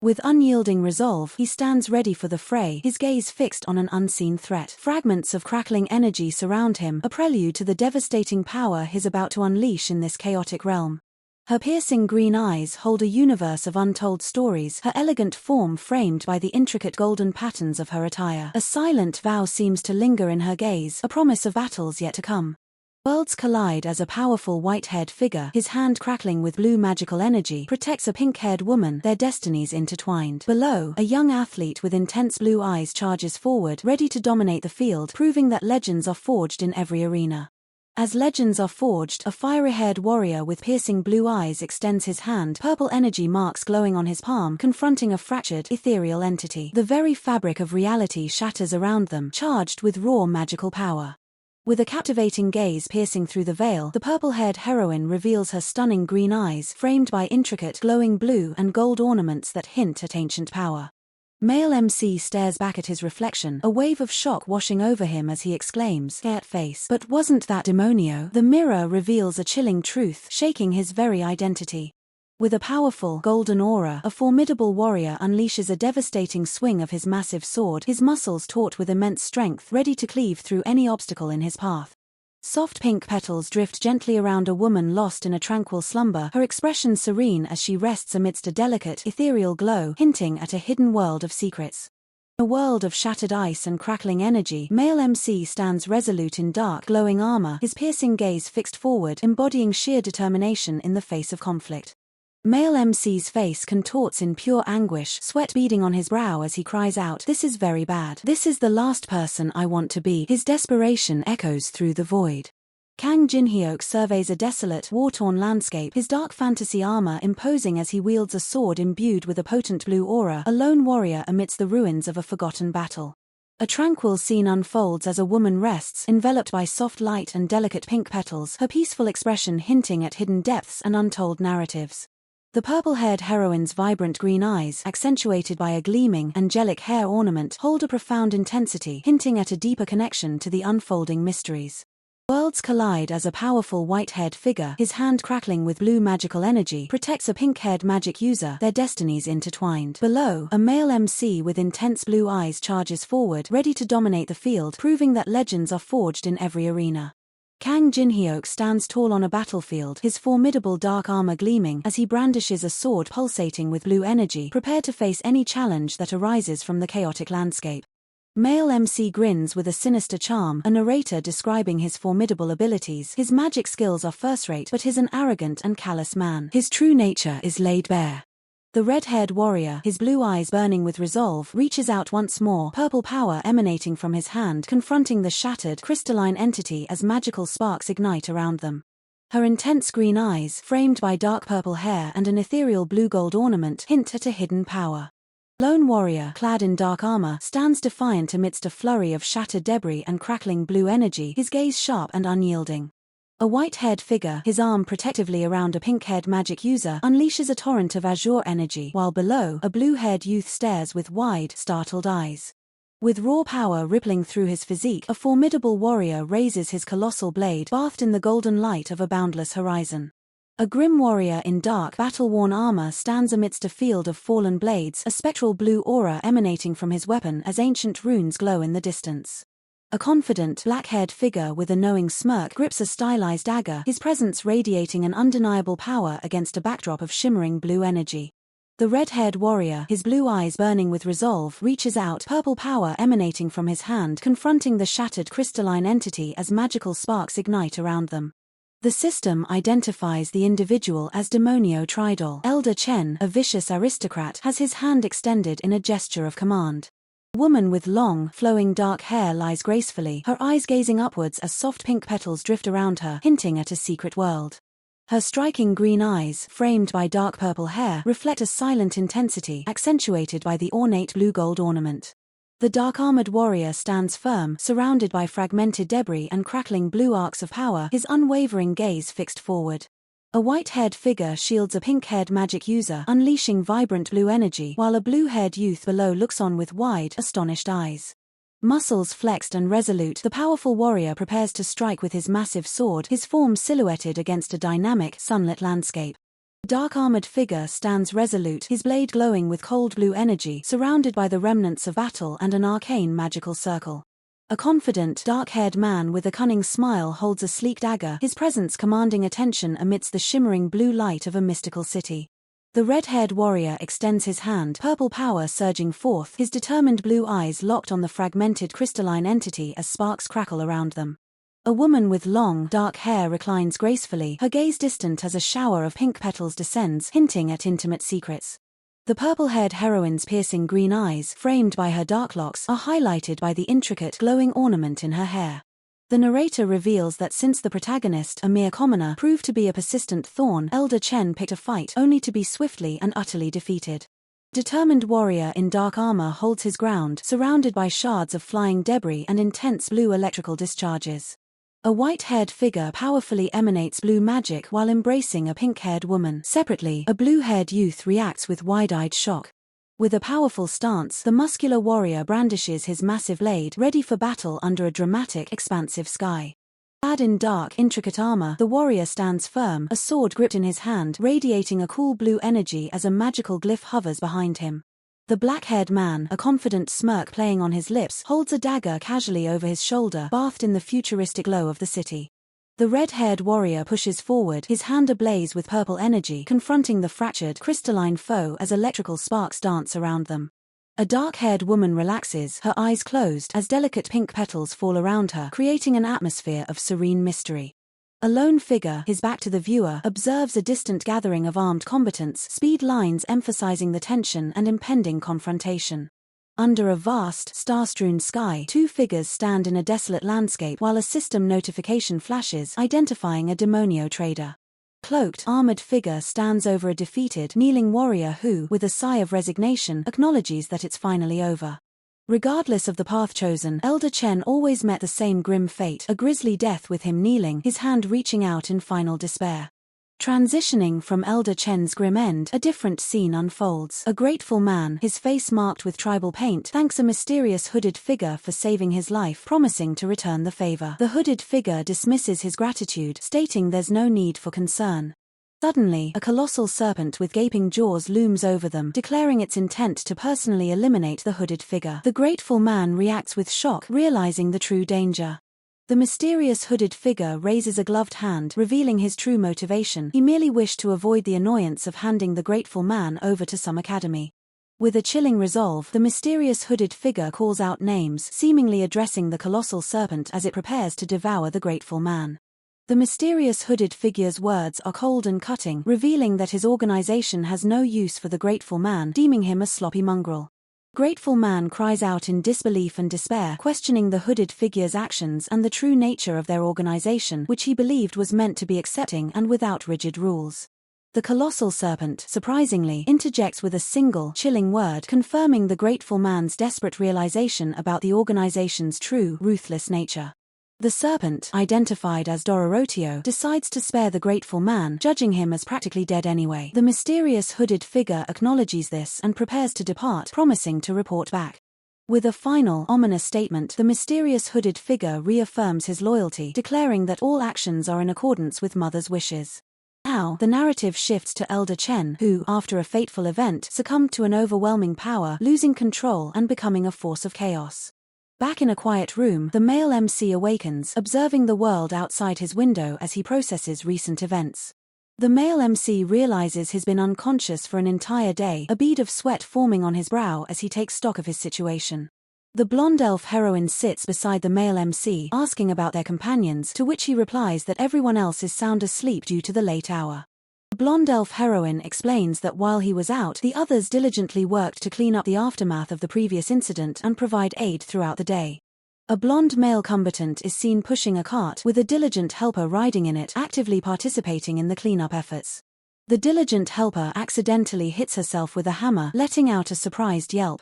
With unyielding resolve, he stands ready for the fray, his gaze fixed on an unseen threat. Fragments of crackling energy surround him, a prelude to the devastating power he's about to unleash in this chaotic realm. Her piercing green eyes hold a universe of untold stories, her elegant form framed by the intricate golden patterns of her attire. A silent vow seems to linger in her gaze, a promise of battles yet to come. Worlds collide as a powerful white-haired figure, his hand crackling with blue magical energy, protects a pink-haired woman, their destinies intertwined. Below, a young athlete with intense blue eyes charges forward, ready to dominate the field, proving that legends are forged in every arena. As legends are forged, a fiery-haired warrior with piercing blue eyes extends his hand, purple energy marks glowing on his palm, confronting a fractured, ethereal entity. The very fabric of reality shatters around them, charged with raw magical power. With a captivating gaze piercing through the veil, the purple-haired heroine reveals her stunning green eyes, framed by intricate, glowing blue and gold ornaments that hint at ancient power. Male MC stares back at his reflection, a wave of shock washing over him as he exclaims, "Scared face. But wasn't that demonio?" The mirror reveals a chilling truth, shaking his very identity. With a powerful, golden aura, a formidable warrior unleashes a devastating swing of his massive sword, his muscles taut with immense strength, ready to cleave through any obstacle in his path. Soft pink petals drift gently around a woman lost in a tranquil slumber, her expression serene as she rests amidst a delicate, ethereal glow, hinting at a hidden world of secrets. A world of shattered ice and crackling energy, Male MC stands resolute in dark, glowing armor, his piercing gaze fixed forward, embodying sheer determination in the face of conflict. Male MC's face contorts in pure anguish, sweat beading on his brow as he cries out, "This is very bad. This is the last person I want to be." His desperation echoes through the void. Kang Jinhyuk surveys a desolate, war-torn landscape, his dark fantasy armor imposing as he wields a sword imbued with a potent blue aura, a lone warrior amidst the ruins of a forgotten battle. A tranquil scene unfolds as a woman rests, enveloped by soft light and delicate pink petals, her peaceful expression hinting at hidden depths and untold narratives. The purple-haired heroine's vibrant green eyes, accentuated by a gleaming, angelic hair ornament, hold a profound intensity, hinting at a deeper connection to the unfolding mysteries. Worlds collide as a powerful white-haired figure, his hand crackling with blue magical energy, protects a pink-haired magic user, their destinies intertwined. Below, a male MC with intense blue eyes charges forward, ready to dominate the field, proving that legends are forged in every arena. Kang Jinhyuk stands tall on a battlefield, his formidable dark armor gleaming as he brandishes a sword pulsating with blue energy, prepared to face any challenge that arises from the chaotic landscape. Male MC grins with a sinister charm, a narrator describing his formidable abilities. His magic skills are first-rate, but he's an arrogant and callous man. His true nature is laid bare. The red-haired warrior, his blue eyes burning with resolve, reaches out once more, purple power emanating from his hand, confronting the shattered, crystalline entity as magical sparks ignite around them. Her intense green eyes, framed by dark purple hair and an ethereal blue-gold ornament, hint at a hidden power. Lone warrior, clad in dark armor, stands defiant amidst a flurry of shattered debris and crackling blue energy, his gaze sharp and unyielding. A white-haired figure, his arm protectively around a pink-haired magic user, unleashes a torrent of azure energy, while below, a blue-haired youth stares with wide, startled eyes. With raw power rippling through his physique, a formidable warrior raises his colossal blade, bathed in the golden light of a boundless horizon. A grim warrior in dark, battle-worn armor stands amidst a field of fallen blades, a spectral blue aura emanating from his weapon as ancient runes glow in the distance. A confident, black-haired figure with a knowing smirk grips a stylized dagger, his presence radiating an undeniable power against a backdrop of shimmering blue energy. The red-haired warrior, his blue eyes burning with resolve, reaches out, purple power emanating from his hand, confronting the shattered crystalline entity as magical sparks ignite around them. The system identifies the individual as Demonio Tridol. Elder Chen, a vicious aristocrat, has his hand extended in a gesture of command. A woman with long, flowing dark hair lies gracefully, her eyes gazing upwards as soft pink petals drift around her, hinting at a secret world. Her striking green eyes, framed by dark purple hair, reflect a silent intensity, accentuated by the ornate blue-gold ornament. The dark-armored warrior stands firm, surrounded by fragmented debris and crackling blue arcs of power, his unwavering gaze fixed forward. A white-haired figure shields a pink-haired magic user, unleashing vibrant blue energy, while a blue-haired youth below looks on with wide, astonished eyes. Muscles flexed and resolute, the powerful warrior prepares to strike with his massive sword, his form silhouetted against a dynamic, sunlit landscape. A dark armored figure stands resolute, his blade glowing with cold blue energy, surrounded by the remnants of battle and an arcane magical circle. A confident, dark-haired man with a cunning smile holds a sleek dagger, his presence commanding attention amidst the shimmering blue light of a mystical city. The red-haired warrior extends his hand, purple power surging forth, his determined blue eyes locked on the fragmented crystalline entity as sparks crackle around them. A woman with long, dark hair reclines gracefully, her gaze distant as a shower of pink petals descends, hinting at intimate secrets. The purple-haired heroine's piercing green eyes, framed by her dark locks, are highlighted by the intricate, glowing ornament in her hair. The narrator reveals that since the protagonist, a mere commoner, proved to be a persistent thorn, Elder Chen picked a fight, only to be swiftly and utterly defeated. Determined warrior in dark armor holds his ground, surrounded by shards of flying debris and intense blue electrical discharges. A white-haired figure powerfully emanates blue magic while embracing a pink-haired woman. Separately, a blue-haired youth reacts with wide-eyed shock. With a powerful stance, the muscular warrior brandishes his massive blade, ready for battle under a dramatic, expansive sky. Clad in dark, intricate armor, the warrior stands firm, a sword gripped in his hand, radiating a cool blue energy as a magical glyph hovers behind him. The black-haired man, a confident smirk playing on his lips, holds a dagger casually over his shoulder, bathed in the futuristic glow of the city. The red-haired warrior pushes forward, his hand ablaze with purple energy, confronting the fractured, crystalline foe as electrical sparks dance around them. A dark-haired woman relaxes, her eyes closed, as delicate pink petals fall around her, creating an atmosphere of serene mystery. A lone figure, his back to the viewer, observes a distant gathering of armed combatants, speed lines emphasizing the tension and impending confrontation. Under a vast, star-strewn sky, two figures stand in a desolate landscape while a system notification flashes, identifying a demonio trader. Cloaked, armored figure stands over a defeated, kneeling warrior who, with a sigh of resignation, acknowledges that it's finally over. Regardless of the path chosen, Elder Chen always met the same grim fate, a grisly death with him kneeling, his hand reaching out in final despair. Transitioning from Elder Chen's grim end, a different scene unfolds. A grateful man, his face marked with tribal paint, thanks a mysterious hooded figure for saving his life, promising to return the favor. The hooded figure dismisses his gratitude, stating there's no need for concern. Suddenly, a colossal serpent with gaping jaws looms over them, declaring its intent to personally eliminate the hooded figure. The grateful man reacts with shock, realizing the true danger. The mysterious hooded figure raises a gloved hand, revealing his true motivation. He merely wished to avoid the annoyance of handing the grateful man over to some academy. With a chilling resolve, the mysterious hooded figure calls out names, seemingly addressing the colossal serpent as it prepares to devour the grateful man. The mysterious hooded figure's words are cold and cutting, revealing that his organization has no use for the grateful man, deeming him a sloppy mongrel. Grateful man cries out in disbelief and despair, questioning the hooded figure's actions and the true nature of their organization, which he believed was meant to be accepting and without rigid rules. The colossal serpent, surprisingly, interjects with a single, chilling word, confirming the grateful man's desperate realization about the organization's true, ruthless nature. The serpent, identified as Dororotio, decides to spare the grateful man, judging him as practically dead anyway. The mysterious hooded figure acknowledges this and prepares to depart, promising to report back. With a final, ominous statement, the mysterious hooded figure reaffirms his loyalty, declaring that all actions are in accordance with Mother's wishes. Now, the narrative shifts to Elder Chen, who, after a fateful event, succumbed to an overwhelming power, losing control and becoming a force of chaos. Back in a quiet room, the male MC awakens, observing the world outside his window as he processes recent events. The male MC realizes he's been unconscious for an entire day, a bead of sweat forming on his brow as he takes stock of his situation. The blonde elf heroine sits beside the male MC, asking about their companions, to which he replies that everyone else is sound asleep due to the late hour. The blonde elf heroine explains that while he was out, the others diligently worked to clean up the aftermath of the previous incident and provide aid throughout the day. A blonde male combatant is seen pushing a cart, with a diligent helper riding in it, actively participating in the cleanup efforts. The diligent helper accidentally hits herself with a hammer, letting out a surprised yelp.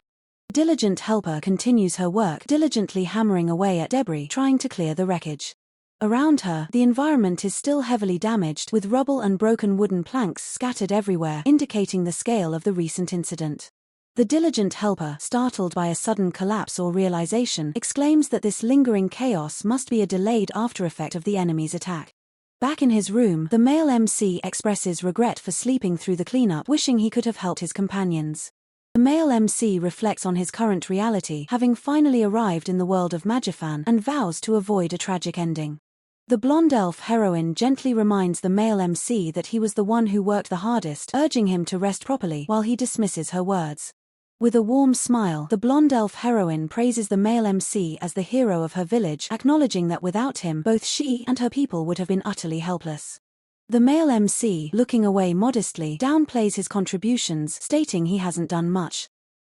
The diligent helper continues her work, diligently hammering away at debris, trying to clear the wreckage. Around her, the environment is still heavily damaged, with rubble and broken wooden planks scattered everywhere, indicating the scale of the recent incident. The diligent helper, startled by a sudden collapse or realization, exclaims that this lingering chaos must be a delayed aftereffect of the enemy's attack. Back in his room, the male MC expresses regret for sleeping through the cleanup, wishing he could have helped his companions. The male MC reflects on his current reality, having finally arrived in the world of Magifan, and vows to avoid a tragic ending. The blonde elf heroine gently reminds the male MC that he was the one who worked the hardest, urging him to rest properly, while he dismisses her words. With a warm smile, the blonde elf heroine praises the male MC as the hero of her village, acknowledging that without him, both she and her people would have been utterly helpless. The male MC, looking away modestly, downplays his contributions, stating he hasn't done much.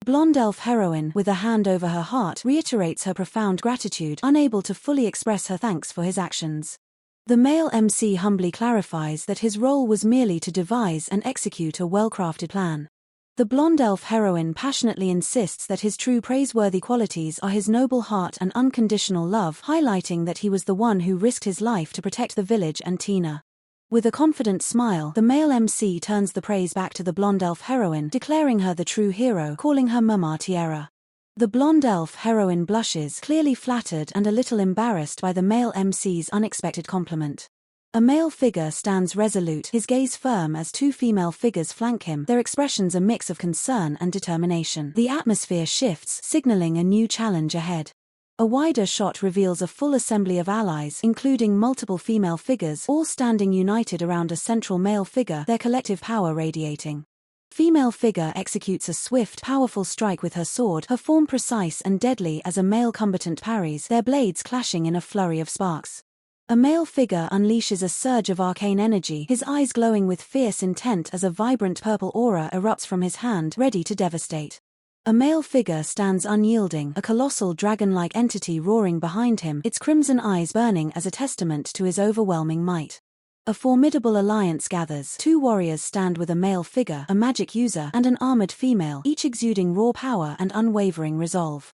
Blonde elf heroine, with a hand over her heart, reiterates her profound gratitude, unable to fully express her thanks for his actions. The male MC humbly clarifies that his role was merely to devise and execute a well-crafted plan. The blonde elf heroine passionately insists that his true praiseworthy qualities are his noble heart and unconditional love, highlighting that he was the one who risked his life to protect the village and Tina. With a confident smile, the male MC turns the praise back to the blonde elf heroine, declaring her the true hero, calling her Mama Tiara. The blonde elf heroine blushes, clearly flattered and a little embarrassed by the male MC's unexpected compliment. A male figure stands resolute, his gaze firm as two female figures flank him, their expressions a mix of concern and determination. The atmosphere shifts, signaling a new challenge ahead. A wider shot reveals a full assembly of allies, including multiple female figures, all standing united around a central male figure, their collective power radiating. Female figure executes a swift, powerful strike with her sword, her form precise and deadly as a male combatant parries, their blades clashing in a flurry of sparks. A male figure unleashes a surge of arcane energy, his eyes glowing with fierce intent as a vibrant purple aura erupts from his hand, ready to devastate. A male figure stands unyielding, a colossal dragon-like entity roaring behind him, its crimson eyes burning as a testament to his overwhelming might. A formidable alliance gathers. Two warriors stand with a male figure, a magic user, and an armored female, each exuding raw power and unwavering resolve.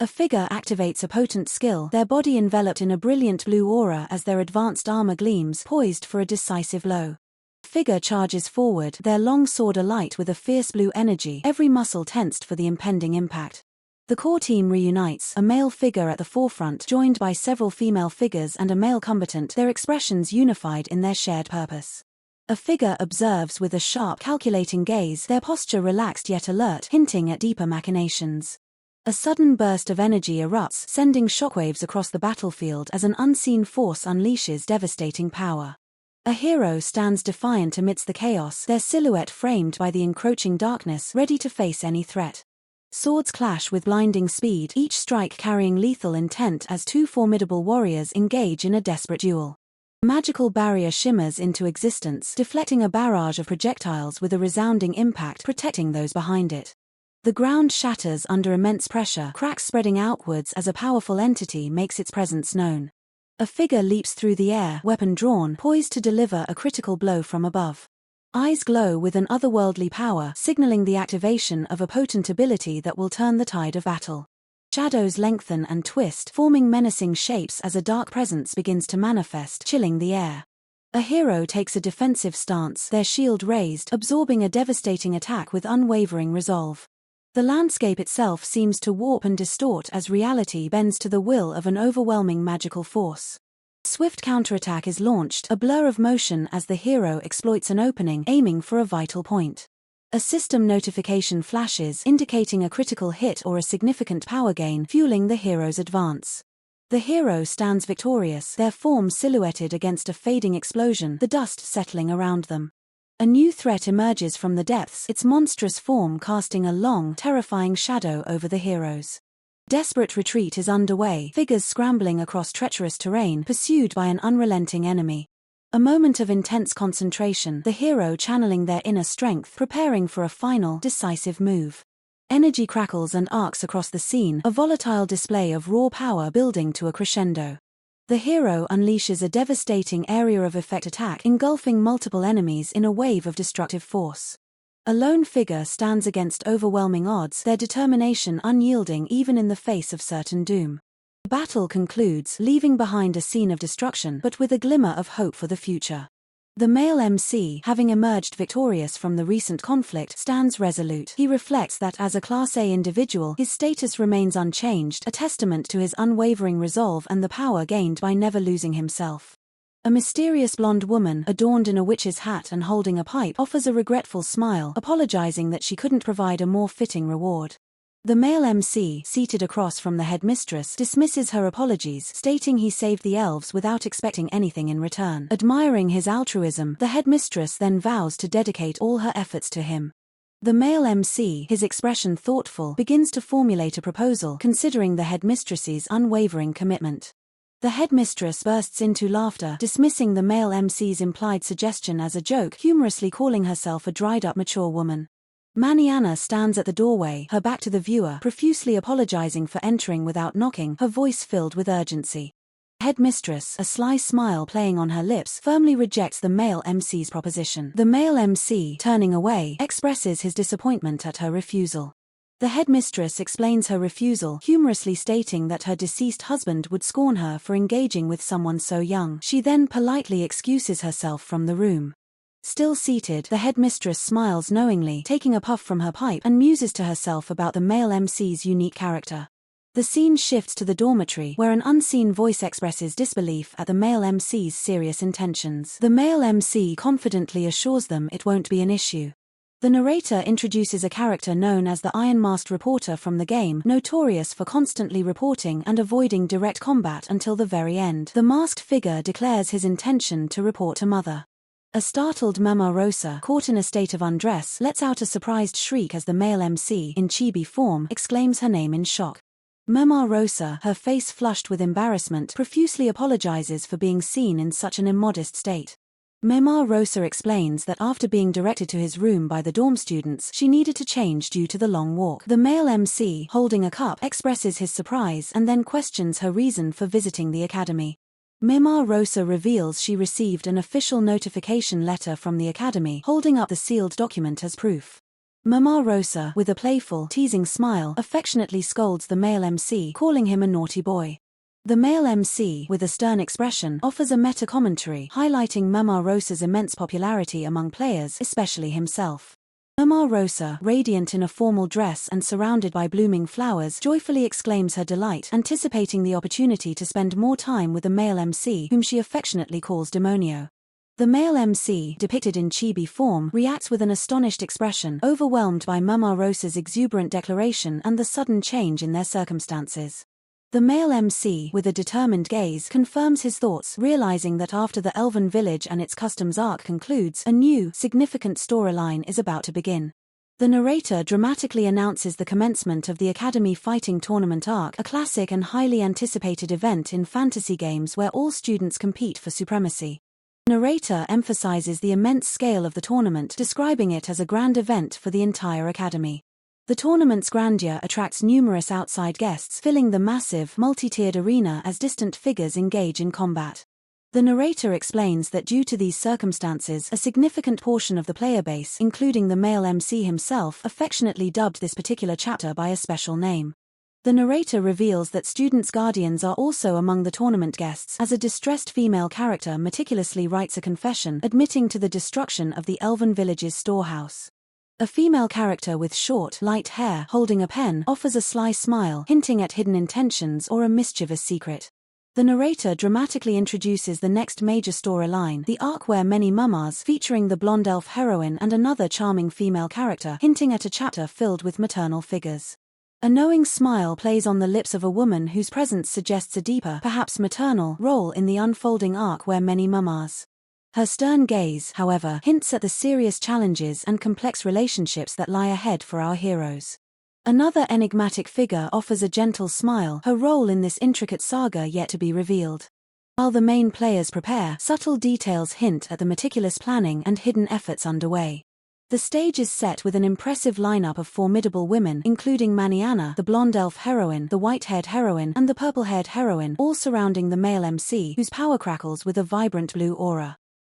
A figure activates a potent skill, their body enveloped in a brilliant blue aura as their advanced armor gleams, poised for a decisive blow. Figure charges forward, their long sword alight with a fierce blue energy, every muscle tensed for the impending impact. The core team reunites, a male figure at the forefront, joined by several female figures and a male combatant, their expressions unified in their shared purpose. A figure observes with a sharp, calculating gaze, their posture relaxed yet alert, hinting at deeper machinations. A sudden burst of energy erupts, sending shockwaves across the battlefield as an unseen force unleashes devastating power. A hero stands defiant amidst the chaos, their silhouette framed by the encroaching darkness, ready to face any threat. Swords clash with blinding speed, each strike carrying lethal intent as two formidable warriors engage in a desperate duel. A magical barrier shimmers into existence, deflecting a barrage of projectiles with a resounding impact, protecting those behind it. The ground shatters under immense pressure, cracks spreading outwards as a powerful entity makes its presence known. A figure leaps through the air, weapon drawn, poised to deliver a critical blow from above. Eyes glow with an otherworldly power, signaling the activation of a potent ability that will turn the tide of battle. Shadows lengthen and twist, forming menacing shapes as a dark presence begins to manifest, chilling the air. A hero takes a defensive stance, their shield raised, absorbing a devastating attack with unwavering resolve. The landscape itself seems to warp and distort as reality bends to the will of an overwhelming magical force. Swift counterattack is launched, a blur of motion as the hero exploits an opening, aiming for a vital point. A system notification flashes, indicating a critical hit or a significant power gain, fueling the hero's advance. The hero stands victorious, their form silhouetted against a fading explosion, the dust settling around them. A new threat emerges from the depths, its monstrous form casting a long, terrifying shadow over the heroes. Desperate retreat is underway, figures scrambling across treacherous terrain, pursued by an unrelenting enemy. A moment of intense concentration, the hero channeling their inner strength, preparing for a final, decisive move. Energy crackles and arcs across the scene, a volatile display of raw power building to a crescendo. The hero unleashes a devastating area of effect attack, engulfing multiple enemies in a wave of destructive force. A lone figure stands against overwhelming odds, their determination unyielding even in the face of certain doom. The battle concludes, leaving behind a scene of destruction, but with a glimmer of hope for the future. The male MC, having emerged victorious from the recent conflict, stands resolute. He reflects that as a Class A individual, his status remains unchanged, a testament to his unwavering resolve and the power gained by never losing himself. A mysterious blonde woman, adorned in a witch's hat and holding a pipe, offers a regretful smile, apologizing that she couldn't provide a more fitting reward. The male MC, seated across from the headmistress, dismisses her apologies, stating he saved the elves without expecting anything in return. Admiring his altruism, the headmistress then vows to dedicate all her efforts to him. The male MC, his expression thoughtful, begins to formulate a proposal, considering the headmistress's unwavering commitment. The headmistress bursts into laughter, dismissing the male MC's implied suggestion as a joke, humorously calling herself a dried-up mature woman. Mariana stands at the doorway, her back to the viewer, profusely apologizing for entering without knocking, her voice filled with urgency. Headmistress, a sly smile playing on her lips, firmly rejects the male MC's proposition. The male MC, turning away, expresses his disappointment at her refusal. The headmistress explains her refusal, humorously stating that her deceased husband would scorn her for engaging with someone so young. She then politely excuses herself from the room. Still seated, the headmistress smiles knowingly, taking a puff from her pipe, and muses to herself about the male MC's unique character. The scene shifts to the dormitory, where an unseen voice expresses disbelief at the male MC's serious intentions. The male MC confidently assures them it won't be an issue. The narrator introduces a character known as the Iron-Masked reporter from the game, notorious for constantly reporting and avoiding direct combat until the very end. The masked figure declares his intention to report to Mother. A startled Mama Rosa, caught in a state of undress, lets out a surprised shriek as the male MC, in chibi form, exclaims her name in shock. Mama Rosa, her face flushed with embarrassment, profusely apologizes for being seen in such an immodest state. Mama Rosa explains that after being directed to his room by the dorm students, she needed to change due to the long walk. The male MC, holding a cup, expresses his surprise and then questions her reason for visiting the academy. Mama Rosa reveals she received an official notification letter from the academy, holding up the sealed document as proof. Mama Rosa, with a playful, teasing smile, affectionately scolds the male MC, calling him a naughty boy. The male MC, with a stern expression, offers a meta-commentary, highlighting Mama Rosa's immense popularity among players, especially himself. Mama Rosa, radiant in a formal dress and surrounded by blooming flowers, joyfully exclaims her delight, anticipating the opportunity to spend more time with the male MC, whom she affectionately calls Demonio. The male MC, depicted in chibi form, reacts with an astonished expression, overwhelmed by Mama Rosa's exuberant declaration and the sudden change in their circumstances. The male MC, with a determined gaze, confirms his thoughts, realizing that after the Elven Village and its customs arc concludes, a new, significant storyline is about to begin. The narrator dramatically announces the commencement of the Academy Fighting Tournament arc, a classic and highly anticipated event in fantasy games where all students compete for supremacy. The narrator emphasizes the immense scale of the tournament, describing it as a grand event for the entire academy. The tournament's grandeur attracts numerous outside guests, filling the massive, multi-tiered arena as distant figures engage in combat. The narrator explains that due to these circumstances, a significant portion of the player base, including the male MC himself, affectionately dubbed this particular chapter by a special name. The narrator reveals that students' guardians are also among the tournament guests, as a distressed female character meticulously writes a confession, admitting to the destruction of the Elven Village's storehouse. A female character with short, light hair, holding a pen, offers a sly smile, hinting at hidden intentions or a mischievous secret. The narrator dramatically introduces the next major storyline, the arc where many mamas, featuring the blonde elf heroine and another charming female character, hinting at a chapter filled with maternal figures. A knowing smile plays on the lips of a woman whose presence suggests a deeper, perhaps maternal, role in the unfolding arc where many mamas. Her stern gaze, however, hints at the serious challenges and complex relationships that lie ahead for our heroes. Another enigmatic figure offers a gentle smile, her role in this intricate saga yet to be revealed. While the main players prepare, subtle details hint at the meticulous planning and hidden efforts underway. The stage is set with an impressive lineup of formidable women, including Mariana, the blonde elf heroine, the white-haired heroine, and the purple-haired heroine, all surrounding the male MC, whose power crackles with a vibrant blue aura.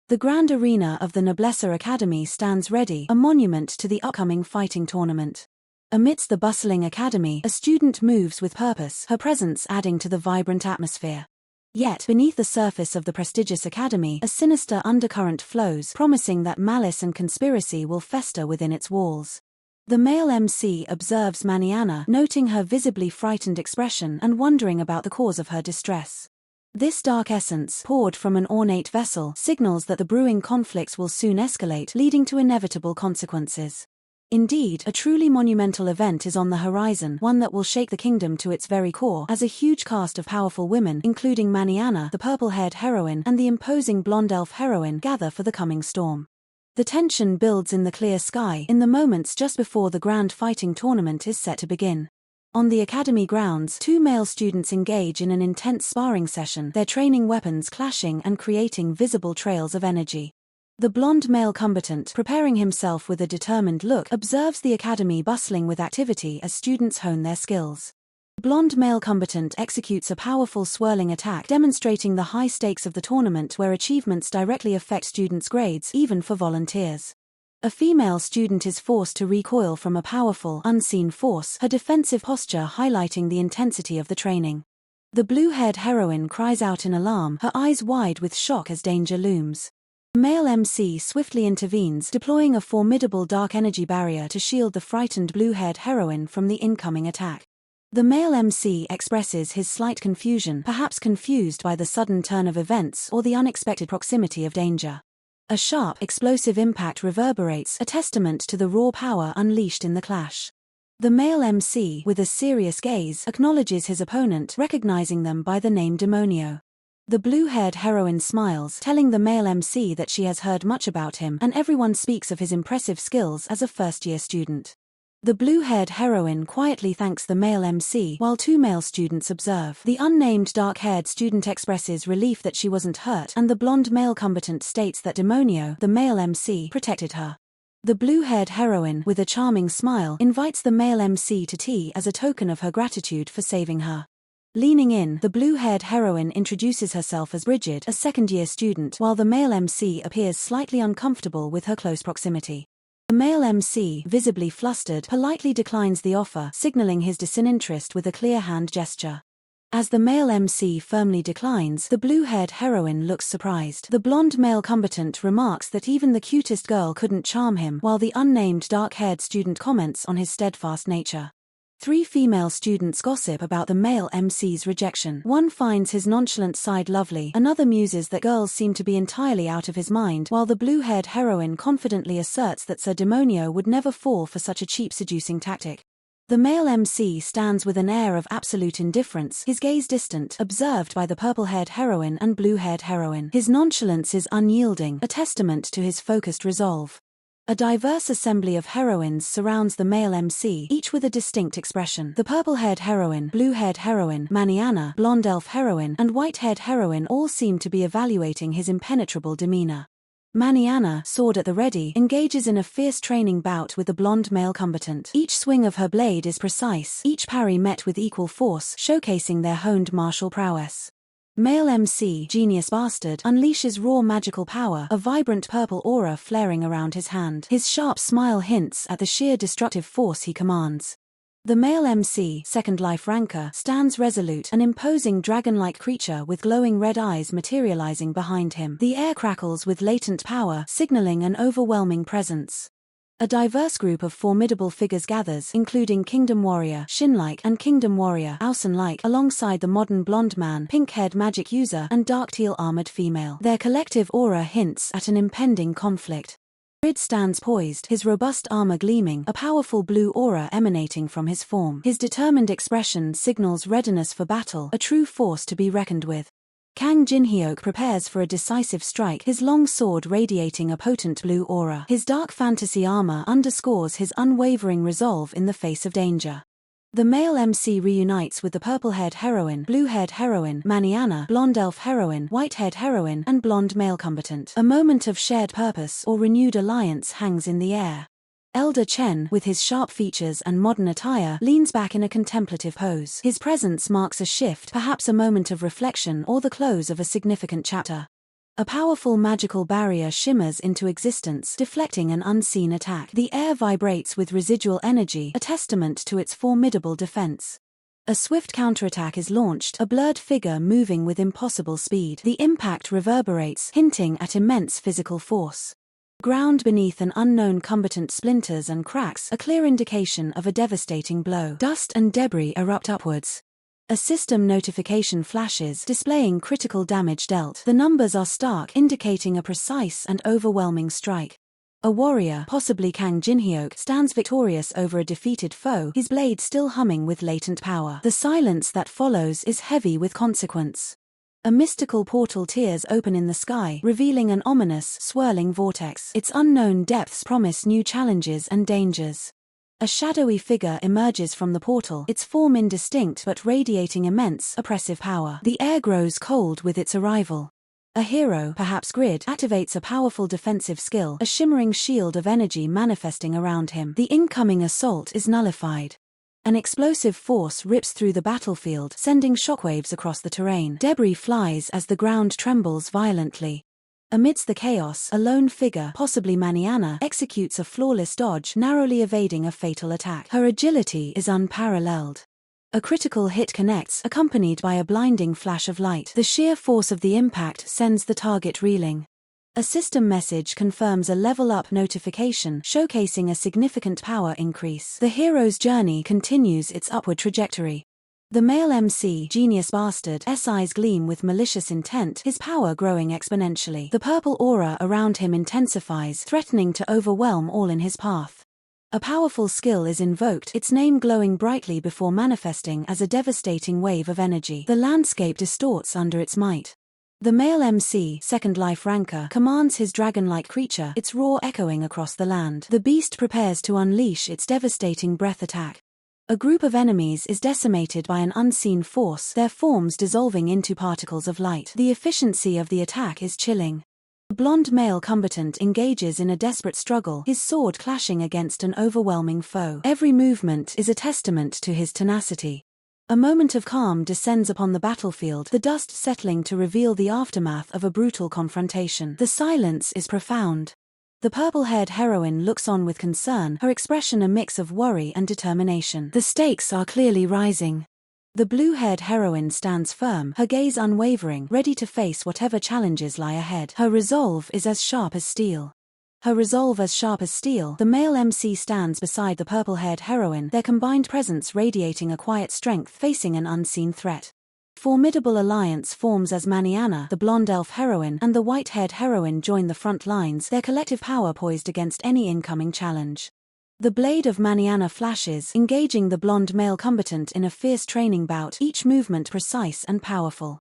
The grand arena of the Noblessa Academy stands ready, a monument to the upcoming fighting tournament. Amidst the bustling academy, a student moves with purpose, her presence adding to the vibrant atmosphere. Yet, beneath the surface of the prestigious academy, a sinister undercurrent flows, promising that malice and conspiracy will fester within its walls. The male MC observes Mariana, noting her visibly frightened expression and wondering about the cause of her distress. This dark essence, poured from an ornate vessel, signals that the brewing conflicts will soon escalate, leading to inevitable consequences. Indeed, a truly monumental event is on the horizon, one that will shake the kingdom to its very core, as a huge cast of powerful women, including Maniana, the purple-haired heroine, and the imposing blonde elf heroine, gather for the coming storm. The tension builds in the clear sky, in the moments just before the grand fighting tournament is set to begin. On the academy grounds, two male students engage in an intense sparring session, their training weapons clashing and creating visible trails of energy. The blonde male combatant, preparing himself with a determined look, observes the academy bustling with activity as students hone their skills. The blonde male combatant executes a powerful swirling attack, demonstrating the high stakes of the tournament where achievements directly affect students' grades, even for volunteers. A female student is forced to recoil from a powerful, unseen force, her defensive posture highlighting the intensity of the training. The blue-haired heroine cries out in alarm, her eyes wide with shock as danger looms. The male MC swiftly intervenes, deploying a formidable dark energy barrier to shield the frightened blue-haired heroine from the incoming attack. The male MC expresses his slight confusion, perhaps confused by the sudden turn of events or the unexpected proximity of danger. A sharp, explosive impact reverberates, a testament to the raw power unleashed in the clash. The male MC, with a serious gaze, acknowledges his opponent, recognizing them by the name Demonio. The blue-haired heroine smiles, telling the male MC that she has heard much about him, and everyone speaks of his impressive skills as a first-year student. The blue-haired heroine quietly thanks the male MC, while two male students observe. The unnamed dark-haired student expresses relief that she wasn't hurt, and the blonde male combatant states that Demonio, the male MC, protected her. The blue-haired heroine, with a charming smile, invites the male MC to tea as a token of her gratitude for saving her. Leaning in, the blue-haired heroine introduces herself as Bridget, a second-year student, while the male MC appears slightly uncomfortable with her close proximity. The male MC, visibly flustered, politely declines the offer, signaling his disinterest with a clear hand gesture. As the male MC firmly declines, the blue-haired heroine looks surprised. The blonde male combatant remarks that even the cutest girl couldn't charm him, while the unnamed dark-haired student comments on his steadfast nature. Three female students gossip about the male MC's rejection. One finds his nonchalant side lovely, another muses that girls seem to be entirely out of his mind, while the blue-haired heroine confidently asserts that Sir Demonio would never fall for such a cheap seducing tactic. The male MC stands with an air of absolute indifference, his gaze distant, observed by the purple-haired heroine and blue-haired heroine. His nonchalance is unyielding, a testament to his focused resolve. A diverse assembly of heroines surrounds the male MC, each with a distinct expression. The purple-haired heroine, blue-haired heroine, Maniana, blonde elf heroine, and white-haired heroine all seem to be evaluating his impenetrable demeanor. Maniana, sword at the ready, engages in a fierce training bout with the blonde male combatant. Each swing of her blade is precise, each parry met with equal force, showcasing their honed martial prowess. Male MC, Genius Bastard, unleashes raw magical power, a vibrant purple aura flaring around his hand. His sharp smile hints at the sheer destructive force he commands. The male MC, Second Life Ranker, stands resolute, an imposing dragon-like creature with glowing red eyes materializing behind him. The air crackles with latent power, signaling an overwhelming presence. A diverse group of formidable figures gathers, including Kingdom Warrior, Shin-like, and Kingdom Warrior, Ausen-like, alongside the modern blonde man, pink-haired magic user, and dark teal armored female. Their collective aura hints at an impending conflict. Grid stands poised, his robust armor gleaming, a powerful blue aura emanating from his form. His determined expression signals readiness for battle, a true force to be reckoned with. Kang Jinhyuk prepares for a decisive strike, his long sword radiating a potent blue aura. His dark fantasy armor underscores his unwavering resolve in the face of danger. The male MC reunites with the purple-haired heroine, blue-haired heroine, Maniana, blonde elf heroine, white-haired heroine, and blonde male combatant. A moment of shared purpose or renewed alliance hangs in the air. Elder Chen, with his sharp features and modern attire, leans back in a contemplative pose. His presence marks a shift, perhaps a moment of reflection or the close of a significant chapter. A powerful magical barrier shimmers into existence, deflecting an unseen attack. The air vibrates with residual energy, a testament to its formidable defense. A swift counterattack is launched, a blurred figure moving with impossible speed. The impact reverberates, hinting at immense physical force. Ground beneath an unknown combatant splinters and cracks, a clear indication of a devastating blow. Dust and debris erupt upwards. A system notification flashes, displaying critical damage dealt. The numbers are stark, indicating a precise and overwhelming strike. A warrior, possibly Kang Jinhyuk, stands victorious over a defeated foe, his blade still humming with latent power. The silence that follows is heavy with consequence. A mystical portal tears open in the sky, revealing an ominous, swirling vortex. Its unknown depths promise new challenges and dangers. A shadowy figure emerges from the portal, its form indistinct but radiating immense, oppressive power. The air grows cold with its arrival. A hero, perhaps Grid, activates a powerful defensive skill, a shimmering shield of energy manifesting around him. The incoming assault is nullified. An explosive force rips through the battlefield, sending shockwaves across the terrain. Debris flies as the ground trembles violently. Amidst the chaos, a lone figure, possibly Maniana, executes a flawless dodge, narrowly evading a fatal attack. Her agility is unparalleled. A critical hit connects, accompanied by a blinding flash of light. The sheer force of the impact sends the target reeling. A system message confirms a level-up notification, showcasing a significant power increase. The hero's journey continues its upward trajectory. The male MC, Genius Bastard's eyes gleam with malicious intent, his power growing exponentially. The purple aura around him intensifies, threatening to overwhelm all in his path. A powerful skill is invoked, its name glowing brightly before manifesting as a devastating wave of energy. The landscape distorts under its might. The male MC, second life ranker, commands his dragon-like creature, its roar echoing across the land. The beast prepares to unleash its devastating breath attack. A group of enemies is decimated by an unseen force, their forms dissolving into particles of light. The efficiency of the attack is chilling. A blonde male combatant engages in a desperate struggle, his sword clashing against an overwhelming foe. Every movement is a testament to his tenacity. A moment of calm descends upon the battlefield, the dust settling to reveal the aftermath of a brutal confrontation. The silence is profound. The purple-haired heroine looks on with concern, her expression a mix of worry and determination. The stakes are clearly rising. The blue-haired heroine stands firm, her gaze unwavering, ready to face whatever challenges lie ahead. Her resolve is as sharp as steel. The male MC stands beside the purple-haired heroine, their combined presence radiating a quiet strength facing an unseen threat. Formidable alliance forms as Maniana, the blonde elf heroine, and the white-haired heroine join the front lines, their collective power poised against any incoming challenge. The blade of Maniana flashes, engaging the blonde male combatant in a fierce training bout, each movement precise and powerful.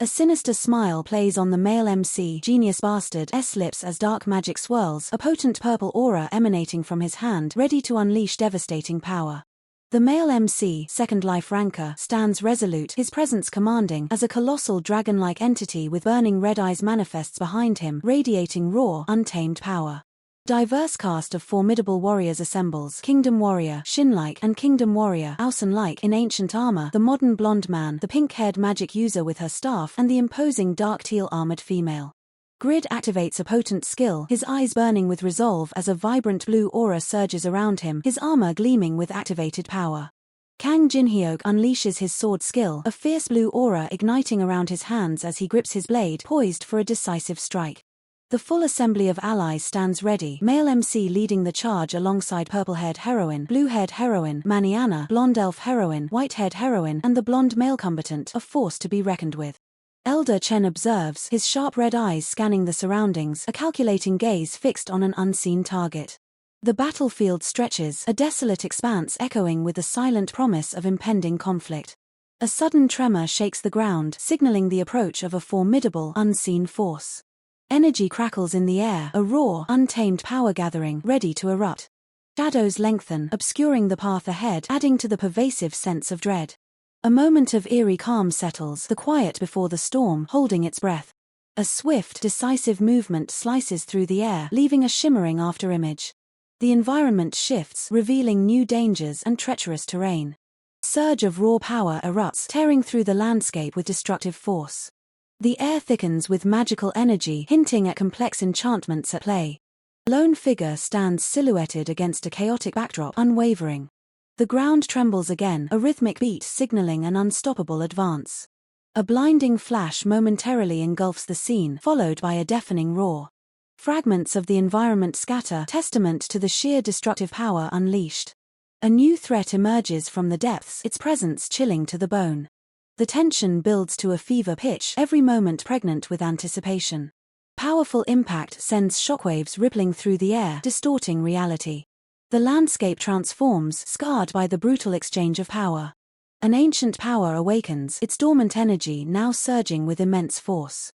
A sinister smile plays on the male MC, Genius Bastard's lips as dark magic swirls, a potent purple aura emanating from his hand, ready to unleash devastating power. The male MC, second life ranker, stands resolute, his presence commanding, as a colossal dragon-like entity with burning red eyes manifests behind him, radiating raw, untamed power. Diverse cast of formidable warriors assembles, Kingdom Warrior, Shin-like, and Kingdom Warrior, Ausen-like, in ancient armor, the modern blonde man, the pink-haired magic user with her staff, and the imposing dark teal armored female. Grid activates a potent skill, his eyes burning with resolve as a vibrant blue aura surges around him, his armor gleaming with activated power. Kang Jinhyuk unleashes his sword skill, a fierce blue aura igniting around his hands as he grips his blade, poised for a decisive strike. The full assembly of allies stands ready, male MC leading the charge alongside purple-haired heroine, blue-haired heroine, Maniana, blonde elf heroine, white-haired heroine, and the blonde male combatant, a force to be reckoned with. Elder Chen observes, his sharp red eyes scanning the surroundings, a calculating gaze fixed on an unseen target. The battlefield stretches, a desolate expanse echoing with the silent promise of impending conflict. A sudden tremor shakes the ground, signaling the approach of a formidable, unseen force. Energy crackles in the air, a raw, untamed power gathering, ready to erupt. Shadows lengthen, obscuring the path ahead, adding to the pervasive sense of dread. A moment of eerie calm settles, the quiet before the storm, holding its breath. A swift, decisive movement slices through the air, leaving a shimmering afterimage. The environment shifts, revealing new dangers and treacherous terrain. A surge of raw power erupts, tearing through the landscape with destructive force. The air thickens with magical energy, hinting at complex enchantments at play. A lone figure stands silhouetted against a chaotic backdrop, unwavering. The ground trembles again, a rhythmic beat signaling an unstoppable advance. A blinding flash momentarily engulfs the scene, followed by a deafening roar. Fragments of the environment scatter, testament to the sheer destructive power unleashed. A new threat emerges from the depths, its presence chilling to the bone. The tension builds to a fever pitch, every moment pregnant with anticipation. Powerful impact sends shockwaves rippling through the air, distorting reality. The landscape transforms, scarred by the brutal exchange of power. An ancient power awakens, its dormant energy now surging with immense force.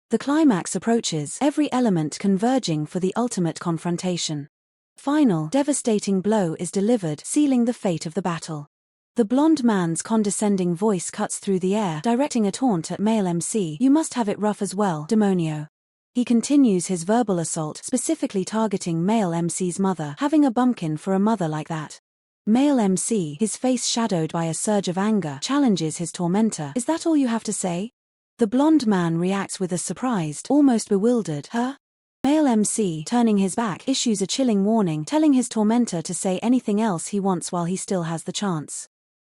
The climax approaches, every element converging for the ultimate confrontation. Final, devastating blow is delivered, sealing the fate of the battle. The blonde man's condescending voice cuts through the air, directing a taunt at male MC. You must have it rough as well, demonio. He continues his verbal assault, specifically targeting male MC's mother, having a bumpkin for a mother like that. Male MC, his face shadowed by a surge of anger, challenges his tormentor. Is that all you have to say? The blonde man reacts with a surprised, almost bewildered, huh? Male MC, turning his back, issues a chilling warning, telling his tormentor to say anything else he wants while he still has the chance.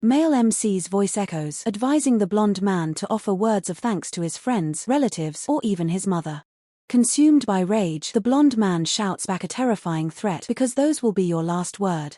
Male MC's voice echoes, advising the blonde man to offer words of thanks to his friends, relatives, or even his mother. Consumed by rage, the blonde man shouts back a terrifying threat, because those will be your last word.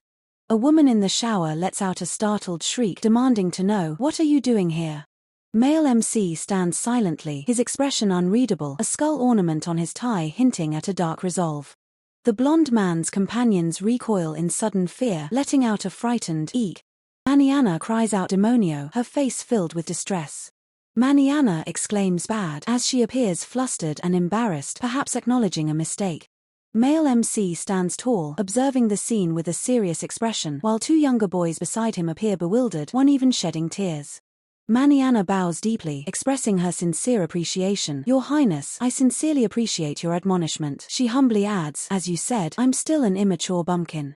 A woman in the shower lets out a startled shriek, demanding to know, what are you doing here? Male MC stands silently, his expression unreadable, a skull ornament on his tie hinting at a dark resolve. The blonde man's companions recoil in sudden fear, letting out a frightened eek. Maniana cries out demonio, her face filled with distress. Maniana exclaims bad, as she appears flustered and embarrassed, perhaps acknowledging a mistake. Male MC stands tall, observing the scene with a serious expression, while two younger boys beside him appear bewildered, one even shedding tears. Maniana bows deeply, expressing her sincere appreciation. Your Highness, I sincerely appreciate your admonishment. She humbly adds, as you said, I'm still an immature bumpkin.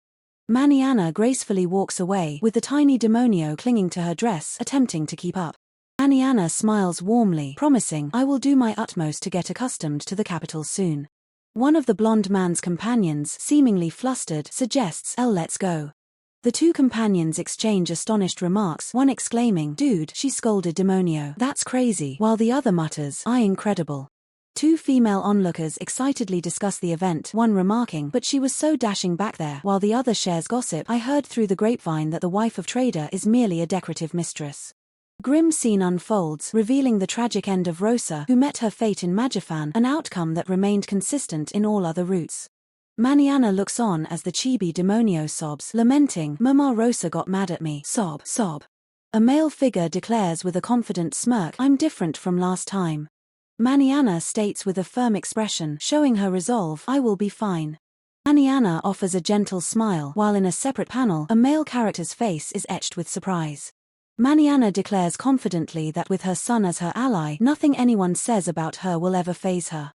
Maniana gracefully walks away, with the tiny demonio clinging to her dress, attempting to keep up. Maniana smiles warmly, promising, I will do my utmost to get accustomed to the capital soon. One of the blonde man's companions, seemingly flustered, suggests, let's go. The two companions exchange astonished remarks, one exclaiming, dude, she scolded demonio. That's crazy, while the other mutters, incredible. Two female onlookers excitedly discuss the event, one remarking, but she was so dashing back there, while the other shares gossip, I heard through the grapevine that the wife of trader is merely a decorative mistress. Grim scene unfolds, revealing the tragic end of Rosa, who met her fate in Magifan, an outcome that remained consistent in all other routes. Maniana looks on as the chibi demonio sobs, lamenting, Mama Rosa got mad at me, sob, sob. A male figure declares with a confident smirk, I'm different from last time. Maniana states with a firm expression, showing her resolve, I will be fine. Maniana offers a gentle smile, while in a separate panel, a male character's face is etched with surprise. Maniana declares confidently that with her son as her ally, nothing anyone says about her will ever faze her.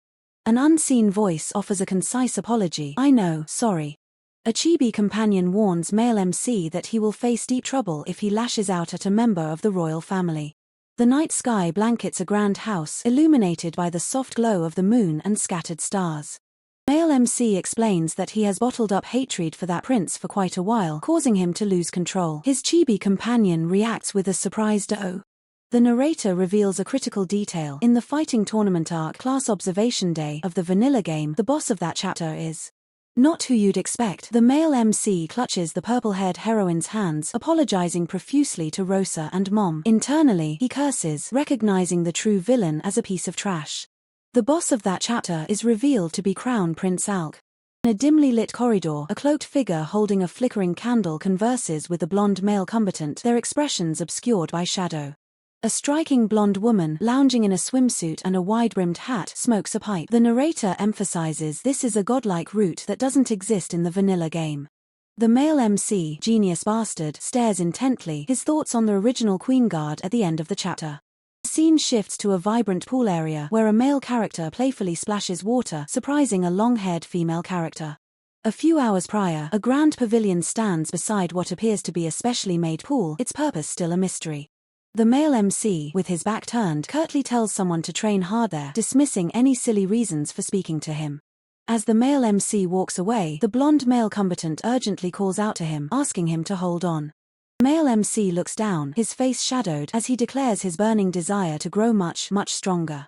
An unseen voice offers a concise apology, I know, sorry. A chibi companion warns male MC that he will face deep trouble if he lashes out at a member of the royal family. The night sky blankets a grand house, illuminated by the soft glow of the moon and scattered stars. Male MC explains that he has bottled up hatred for that prince for quite a while, causing him to lose control. His chibi companion reacts with a surprised oh. The narrator reveals a critical detail. In the fighting tournament arc Class Observation Day of the vanilla game, the boss of that chapter is not who you'd expect. The male MC clutches the purple-haired heroine's hands, apologizing profusely to Rosa and Mom. Internally, he curses, recognizing the true villain as a piece of trash. The boss of that chapter is revealed to be Crown Prince Alk. In a dimly lit corridor, a cloaked figure holding a flickering candle converses with the blonde male combatant, their expressions obscured by shadow. A striking blonde woman, lounging in a swimsuit and a wide-brimmed hat, smokes a pipe. The narrator emphasizes this is a godlike route that doesn't exist in the vanilla game. The male MC, genius bastard, stares intently, his thoughts on the original Queen Guard at the end of the chapter. The scene shifts to a vibrant pool area, where a male character playfully splashes water, surprising a long-haired female character. A few hours prior, a grand pavilion stands beside what appears to be a specially made pool, its purpose still a mystery. The male MC, with his back turned, curtly tells someone to train hard there, dismissing any silly reasons for speaking to him. As the male MC walks away, the blonde male combatant urgently calls out to him, asking him to hold on. Male MC looks down, his face shadowed, as he declares his burning desire to grow much, much stronger.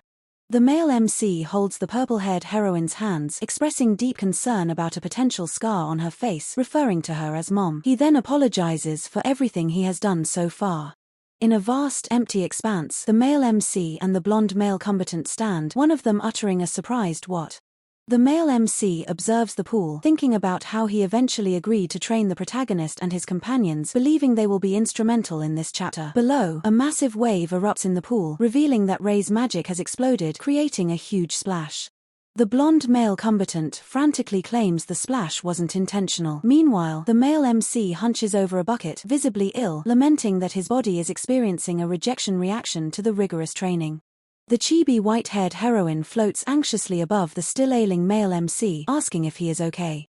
The male MC holds the purple-haired heroine's hands, expressing deep concern about a potential scar on her face, referring to her as Mom. He then apologizes for everything he has done so far. In a vast, empty expanse, the male MC and the blonde male combatant stand, one of them uttering a surprised "what?" The male MC observes the pool, thinking about how he eventually agreed to train the protagonist and his companions, believing they will be instrumental in this chapter. Below, a massive wave erupts in the pool, revealing that Ray's magic has exploded, creating a huge splash. The blonde male combatant frantically claims the splash wasn't intentional. Meanwhile, the male MC hunches over a bucket, visibly ill, lamenting that his body is experiencing a rejection reaction to the rigorous training. The chibi white-haired heroine floats anxiously above the still ailing male MC, asking if he is okay.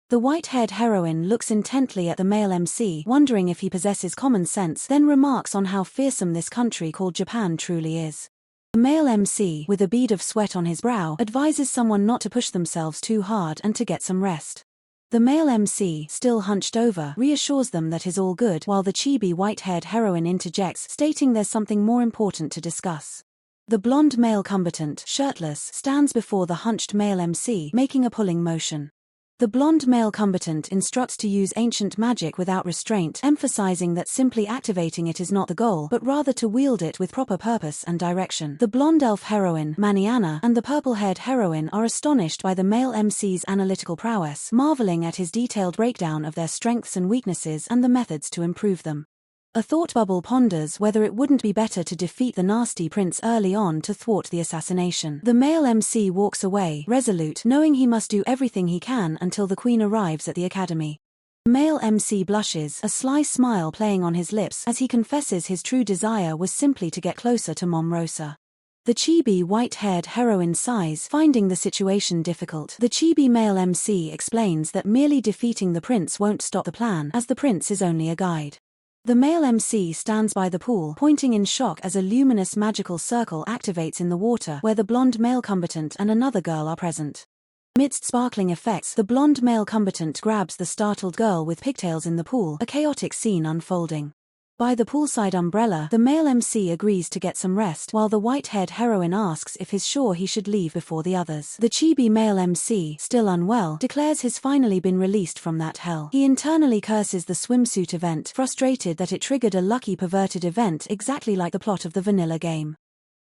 The white-haired heroine looks intently at the male MC, wondering if he possesses common sense, then remarks on how fearsome this country called Japan truly is. The male MC, with a bead of sweat on his brow, advises someone not to push themselves too hard and to get some rest. The male MC, still hunched over, reassures them that is all good, while the chibi white-haired heroine interjects, stating there's something more important to discuss. The blonde male combatant, shirtless, stands before the hunched male MC, making a pulling motion. The blonde male combatant instructs to use ancient magic without restraint, emphasizing that simply activating it is not the goal, but rather to wield it with proper purpose and direction. The blonde elf heroine, Maniana, and the purple-haired heroine are astonished by the male MC's analytical prowess, marveling at his detailed breakdown of their strengths and weaknesses and the methods to improve them. A thought bubble ponders whether it wouldn't be better to defeat the nasty prince early on to thwart the assassination. The male MC walks away, resolute, knowing he must do everything he can until the queen arrives at the academy. The male MC blushes, a sly smile playing on his lips, as he confesses his true desire was simply to get closer to Mom Rosa. The chibi white-haired heroine sighs, finding the situation difficult. The chibi male MC explains that merely defeating the prince won't stop the plan, as the prince is only a guide. The male MC stands by the pool, pointing in shock as a luminous magical circle activates in the water where the blonde male combatant and another girl are present. Amidst sparkling effects, the blonde male combatant grabs the startled girl with pigtails in the pool, a chaotic scene unfolding. By the poolside umbrella, the male MC agrees to get some rest, while the white-haired heroine asks if he's sure he should leave before the others. The chibi male MC, still unwell, declares he's finally been released from that hell. He internally curses the swimsuit event, frustrated that it triggered a lucky perverted event exactly like the plot of the vanilla game.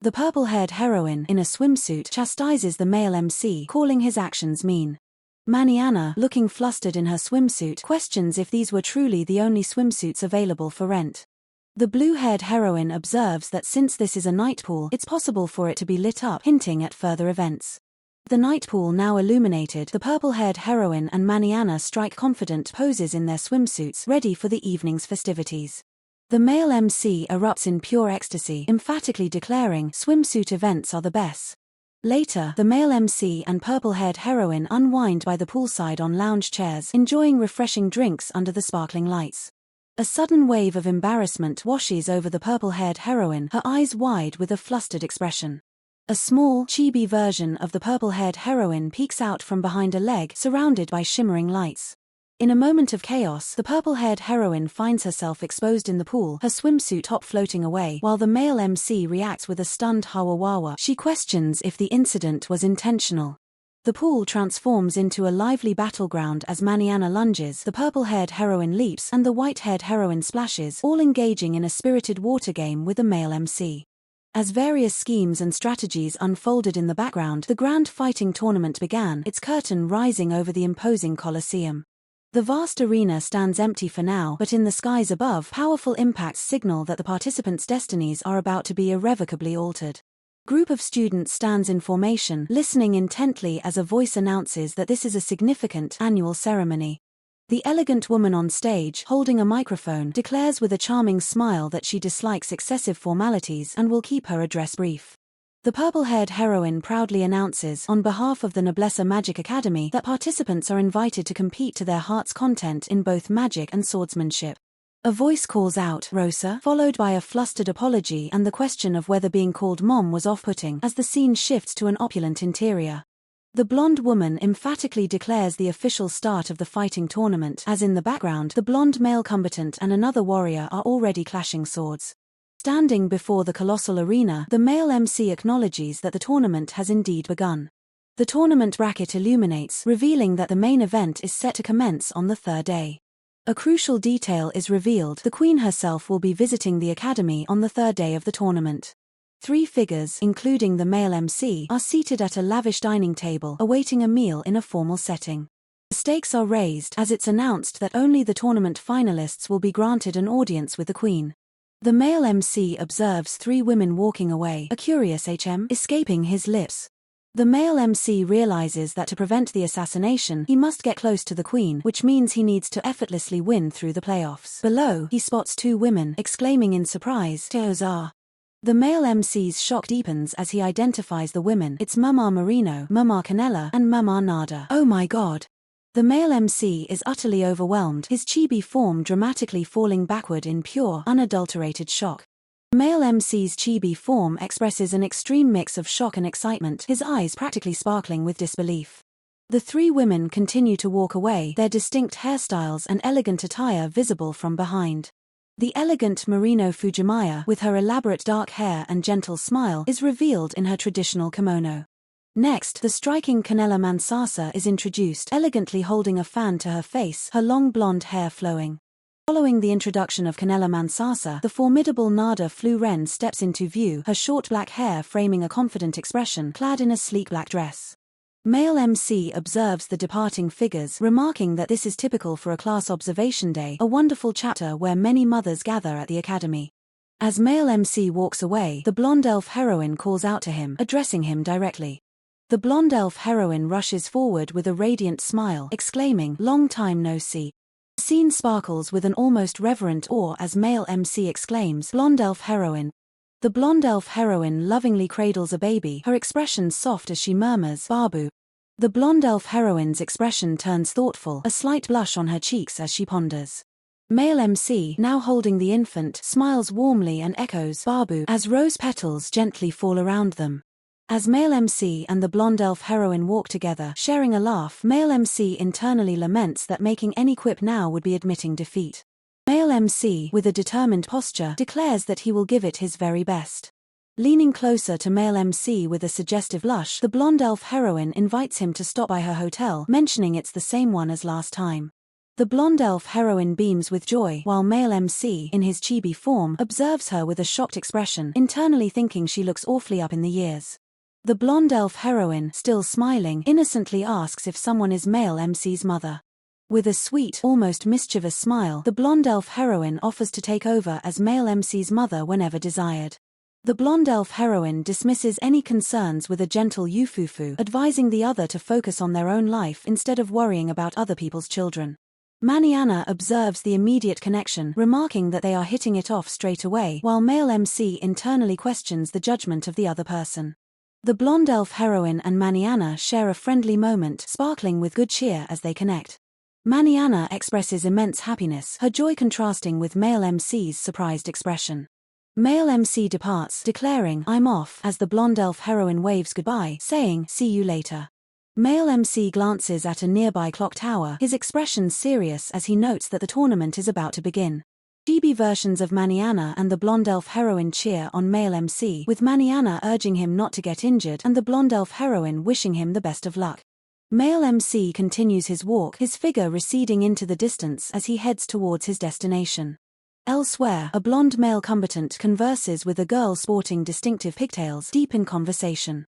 The purple-haired heroine, in a swimsuit, chastises the male MC, calling his actions mean. Maniana, looking flustered in her swimsuit, questions if these were truly the only swimsuits available for rent. The blue-haired heroine observes that since this is a night pool, it's possible for it to be lit up, hinting at further events. The night pool now illuminated, the purple-haired heroine and Maniana strike confident poses in their swimsuits, ready for the evening's festivities. The male MC erupts in pure ecstasy, emphatically declaring, swimsuit events are the best. Later, the male MC and purple-haired heroine unwind by the poolside on lounge chairs, enjoying refreshing drinks under the sparkling lights. A sudden wave of embarrassment washes over the purple-haired heroine, her eyes wide with a flustered expression. A small, chibi version of the purple-haired heroine peeks out from behind a leg, surrounded by shimmering lights. In a moment of chaos, the purple-haired heroine finds herself exposed in the pool, her swimsuit top floating away, while the male MC reacts with a stunned hawawawa. She questions if the incident was intentional. The pool transforms into a lively battleground as Maniana lunges, the purple-haired heroine leaps, and the white-haired heroine splashes, all engaging in a spirited water game with the male MC. As various schemes and strategies unfolded in the background, the grand fighting tournament began, its curtain rising over the imposing coliseum. The vast arena stands empty for now, but in the skies above, powerful impacts signal that the participants' destinies are about to be irrevocably altered. A group of students stands in formation, listening intently as a voice announces that this is a significant annual ceremony. The elegant woman on stage, holding a microphone, declares with a charming smile that she dislikes excessive formalities and will keep her address brief. The purple-haired heroine proudly announces, on behalf of the Noblesse Magic Academy, that participants are invited to compete to their heart's content in both magic and swordsmanship. A voice calls out, "Rosa," followed by a flustered apology and the question of whether being called Mom was off-putting, as the scene shifts to an opulent interior. The blonde woman emphatically declares the official start of the fighting tournament, as in the background, the blonde male combatant and another warrior are already clashing swords. Standing before the colossal arena, the male MC acknowledges that the tournament has indeed begun. The tournament bracket illuminates, revealing that the main event is set to commence on the third day. A crucial detail is revealed: the queen herself will be visiting the academy on the third day of the tournament. 3 figures, including the male MC, are seated at a lavish dining table, awaiting a meal in a formal setting. The stakes are raised as it's announced that only the tournament finalists will be granted an audience with the queen. The male MC observes 3 women walking away, a curious escaping his lips. The male MC realizes that to prevent the assassination, he must get close to the queen, which means he needs to effortlessly win through the playoffs. Below, he spots 2 women, exclaiming in surprise, "Those are." The male MC's shock deepens as he identifies the women. It's Mama Marino, Mama Canella, and Mama Nada. Oh my god. The male MC is utterly overwhelmed, his chibi form dramatically falling backward in pure, unadulterated shock. The male MC's chibi form expresses an extreme mix of shock and excitement, his eyes practically sparkling with disbelief. The 3 women continue to walk away, their distinct hairstyles and elegant attire visible from behind. The elegant Marino Fujimaya, with her elaborate dark hair and gentle smile, is revealed in her traditional kimono. Next, the striking Canella Mansasa is introduced, elegantly holding a fan to her face, her long blonde hair flowing. Following the introduction of Canella Mansasa, the formidable Nada Flu-Ren steps into view, her short black hair framing a confident expression, clad in a sleek black dress. Male MC observes the departing figures, remarking that this is typical for a class observation day, a wonderful chapter where many mothers gather at the academy. As male MC walks away, the blonde elf heroine calls out to him, addressing him directly. The blonde elf heroine rushes forward with a radiant smile, exclaiming, "Long time no see." The scene sparkles with an almost reverent awe as male MC exclaims, "Blonde elf heroine." The blonde elf heroine lovingly cradles a baby, her expression soft as she murmurs, "Babu." The blonde elf heroine's expression turns thoughtful, a slight blush on her cheeks as she ponders. Male MC, now holding the infant, smiles warmly and echoes, "Babu," as rose petals gently fall around them. As male MC and the blonde elf heroine walk together, sharing a laugh, male MC internally laments that making any quip now would be admitting defeat. Male MC, with a determined posture, declares that he will give it his very best. Leaning closer to male MC with a suggestive blush, the blonde elf heroine invites him to stop by her hotel, mentioning it's the same one as last time. The blonde elf heroine beams with joy, while male MC, in his chibi form, observes her with a shocked expression, internally thinking she looks awfully up in the years. The blonde elf heroine, still smiling, innocently asks if someone is male MC's mother. With a sweet, almost mischievous smile, the blonde elf heroine offers to take over as male MC's mother whenever desired. The blonde elf heroine dismisses any concerns with a gentle yufufu, advising the other to focus on their own life instead of worrying about other people's children. Maniana observes the immediate connection, remarking that they are hitting it off straight away, while male MC internally questions the judgment of the other person. The blonde elf heroine and Maniana share a friendly moment, sparkling with good cheer as they connect. Maniana expresses immense happiness, her joy contrasting with male MC's surprised expression. Male MC departs, declaring, "I'm off," as the blonde elf heroine waves goodbye, saying, "See you later." Male MC glances at a nearby clock tower, his expression serious as he notes that the tournament is about to begin. Chibi versions of Maniana and the blonde elf heroine cheer on male MC, with Maniana urging him not to get injured and the blonde elf heroine wishing him the best of luck. Male MC continues his walk, his figure receding into the distance as he heads towards his destination. Elsewhere, a blonde male combatant converses with a girl sporting distinctive pigtails, deep in conversation.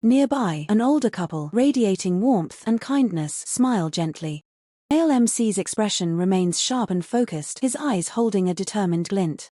Nearby, an older couple, radiating warmth and kindness, smile gently. Male MC's expression remains sharp and focused, his eyes holding a determined glint.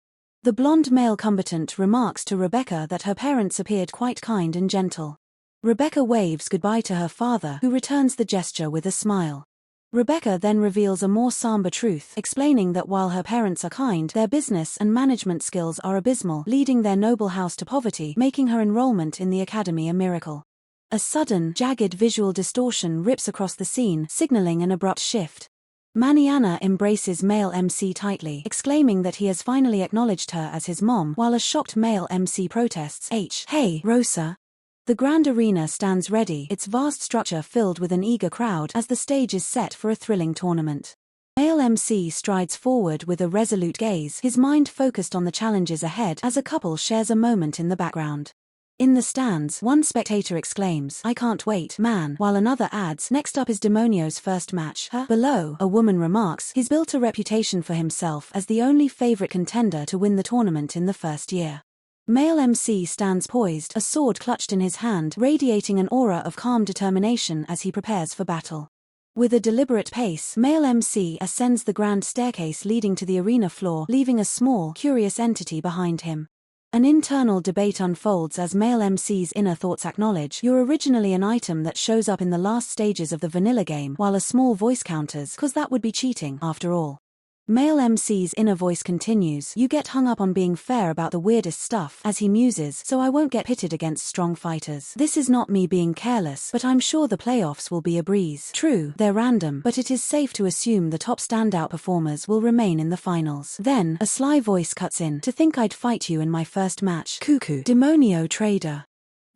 The blonde male combatant remarks to Rebecca that her parents appeared quite kind and gentle. Rebecca waves goodbye to her father, who returns the gesture with a smile. Rebecca then reveals a more somber truth, explaining that while her parents are kind, their business and management skills are abysmal, leading their noble house to poverty, making her enrollment in the academy a miracle. A sudden, jagged visual distortion rips across the scene, signaling an abrupt shift. Maniana embraces male MC tightly, exclaiming that he has finally acknowledged her as his mom, while a shocked male MC protests, "Hey, Rosa." The grand arena stands ready, its vast structure filled with an eager crowd as the stage is set for a thrilling tournament. Male MC strides forward with a resolute gaze, his mind focused on the challenges ahead as a couple shares a moment in the background. In the stands, one spectator exclaims, "I can't wait, man," while another adds, "Next up is Demonio's first match." Below, a woman remarks, "He's built a reputation for himself as the only favorite contender to win the tournament in the first year." Male MC stands poised, a sword clutched in his hand, radiating an aura of calm determination as he prepares for battle. With a deliberate pace, male MC ascends the grand staircase leading to the arena floor, leaving a small, curious entity behind him. An internal debate unfolds as male MC's inner thoughts acknowledge, "You're originally an item that shows up in the last stages of the vanilla game," while a small voice counters, "'Cause that would be cheating, after all." Male MC's inner voice continues, "You get hung up on being fair about the weirdest stuff," as he muses, "so I won't get pitted against strong fighters. This is not me being careless, but I'm sure the playoffs will be a breeze. True, they're random, but it is safe to assume the top standout performers will remain in the finals." Then, a sly voice cuts in, "To think I'd fight you in my first match. Cuckoo. Demonio Trader."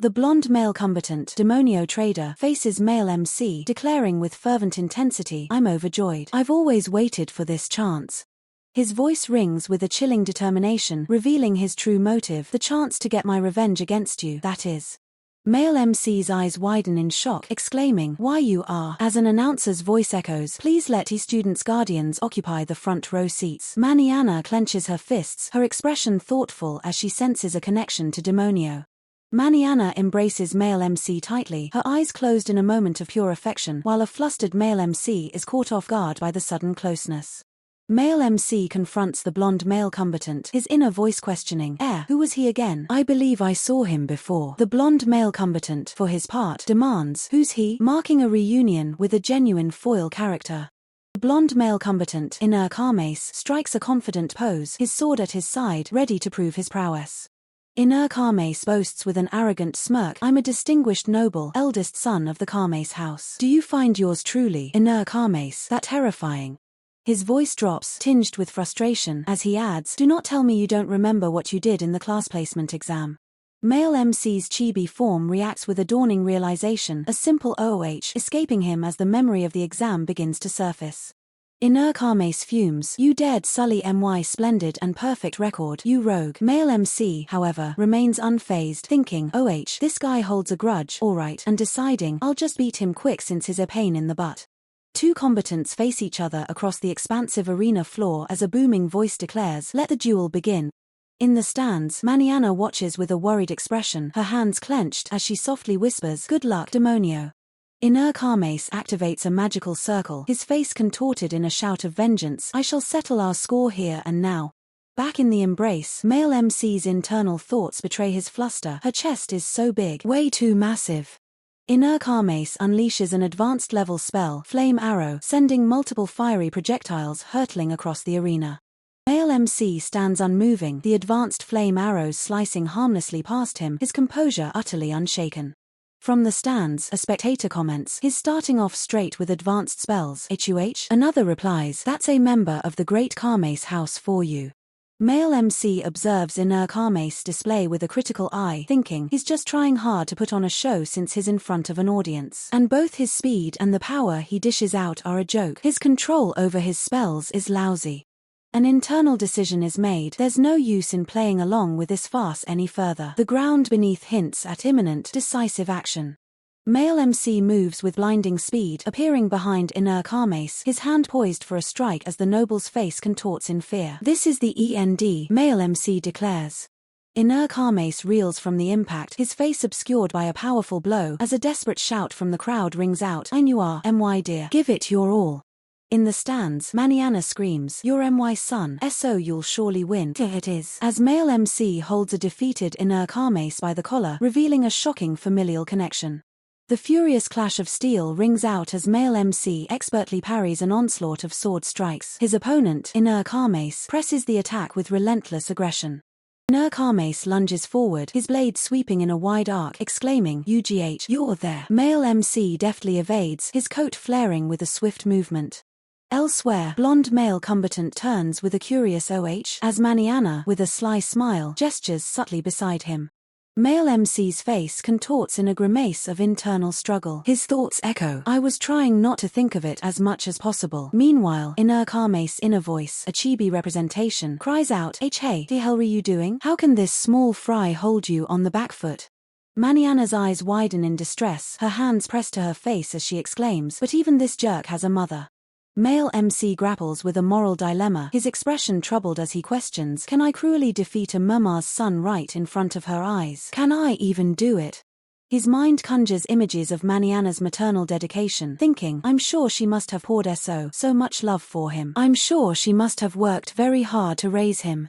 The blonde male combatant, Demonio Trader, faces male MC, declaring with fervent intensity, "I'm overjoyed. I've always waited for this chance." His voice rings with a chilling determination, revealing his true motive, "The chance to get my revenge against you, that is." Male MC's eyes widen in shock, exclaiming, "Why you are," as an announcer's voice echoes, "Please let students' guardians occupy the front row seats." Mariana clenches her fists, her expression thoughtful as she senses a connection to Demonio. Mariana embraces male MC tightly, her eyes closed in a moment of pure affection, while a flustered male MC is caught off guard by the sudden closeness. Male MC confronts the blonde male combatant, his inner voice questioning, Who was he again? I believe I saw him before." The blonde male combatant, for his part, demands, "Who's he?" marking a reunion with a genuine foil character. The blonde male combatant, Reincarnated, strikes a confident pose, his sword at his side, ready to prove his prowess. Reincarnated boasts with an arrogant smirk, "I'm a distinguished noble, eldest son of the Karmes house. Do you find yours truly, Reincarnated, that terrifying?" His voice drops, tinged with frustration, as he adds, "Do not tell me you don't remember what you did in the class placement exam." Male MC's chibi form reacts with a dawning realization, a simple OOH escaping him as the memory of the exam begins to surface. Reincarnated fumes, "You dared sully my splendid and perfect record, you rogue." Male MC, however, remains unfazed, thinking, this guy holds a grudge, alright, and deciding, "I'll just beat him quick since he's a pain in the butt." Two combatants face each other across the expansive arena floor as a booming voice declares, "Let the duel begin." In the stands, Mariana watches with a worried expression, her hands clenched as she softly whispers, "Good luck, Demonio." Reincarnated activates a magical circle, his face contorted in a shout of vengeance, "I shall settle our score here and now." Back in the embrace, male MC's internal thoughts betray his fluster, her chest is so big, way too massive. Reincarnated unleashes an advanced level spell, Flame Arrow, sending multiple fiery projectiles hurtling across the arena. Male MC stands unmoving, the advanced flame arrows slicing harmlessly past him, his composure utterly unshaken. From the stands, a spectator comments, "He's starting off straight with advanced spells, HUH?" Another replies, "That's a member of the great Karmes house for you." Male MC observes Reincarnated's display with a critical eye, thinking, "He's just trying hard to put on a show since he's in front of an audience. And both his speed and the power he dishes out are a joke. His control over his spells is lousy." An internal decision is made, there's no use in playing along with this farce any further. The ground beneath hints at imminent, decisive action. Male MC moves with blinding speed, appearing behind Reincarnated, his hand poised for a strike as the noble's face contorts in fear. "This is the END," male MC declares. Reincarnated reels from the impact, his face obscured by a powerful blow, as a desperate shout from the crowd rings out, "I knew my dear. Give it your all." In the stands, Mariana screams, "You're my son, so you'll surely win." It is, as male MC holds a defeated Reincarnated by the collar, revealing a shocking familial connection. The furious clash of steel rings out as male MC expertly parries an onslaught of sword strikes. His opponent, Reincarnated, presses the attack with relentless aggression. Reincarnated lunges forward, his blade sweeping in a wide arc, exclaiming, "UGH, you're there." Male MC deftly evades, his coat flaring with a swift movement. Elsewhere, blonde male combatant turns with a curious OH, as Mariana, with a sly smile, gestures subtly beside him. Male MC's face contorts in a grimace of internal struggle. His thoughts echo, "I was trying not to think of it as much as possible." Meanwhile, Reincarnated's inner voice, a chibi representation, cries out, hey, the hell are you doing? How can this small fry hold you on the back foot?" Mariana's eyes widen in distress, her hands pressed to her face as she exclaims, "But even this jerk has a mother." Male MC grapples with a moral dilemma, his expression troubled as he questions, "Can I cruelly defeat a mama's son right in front of her eyes? Can I even do it?" His mind conjures images of Mariana's maternal dedication, thinking, "I'm sure she must have poured so much love for him. I'm sure she must have worked very hard to raise him."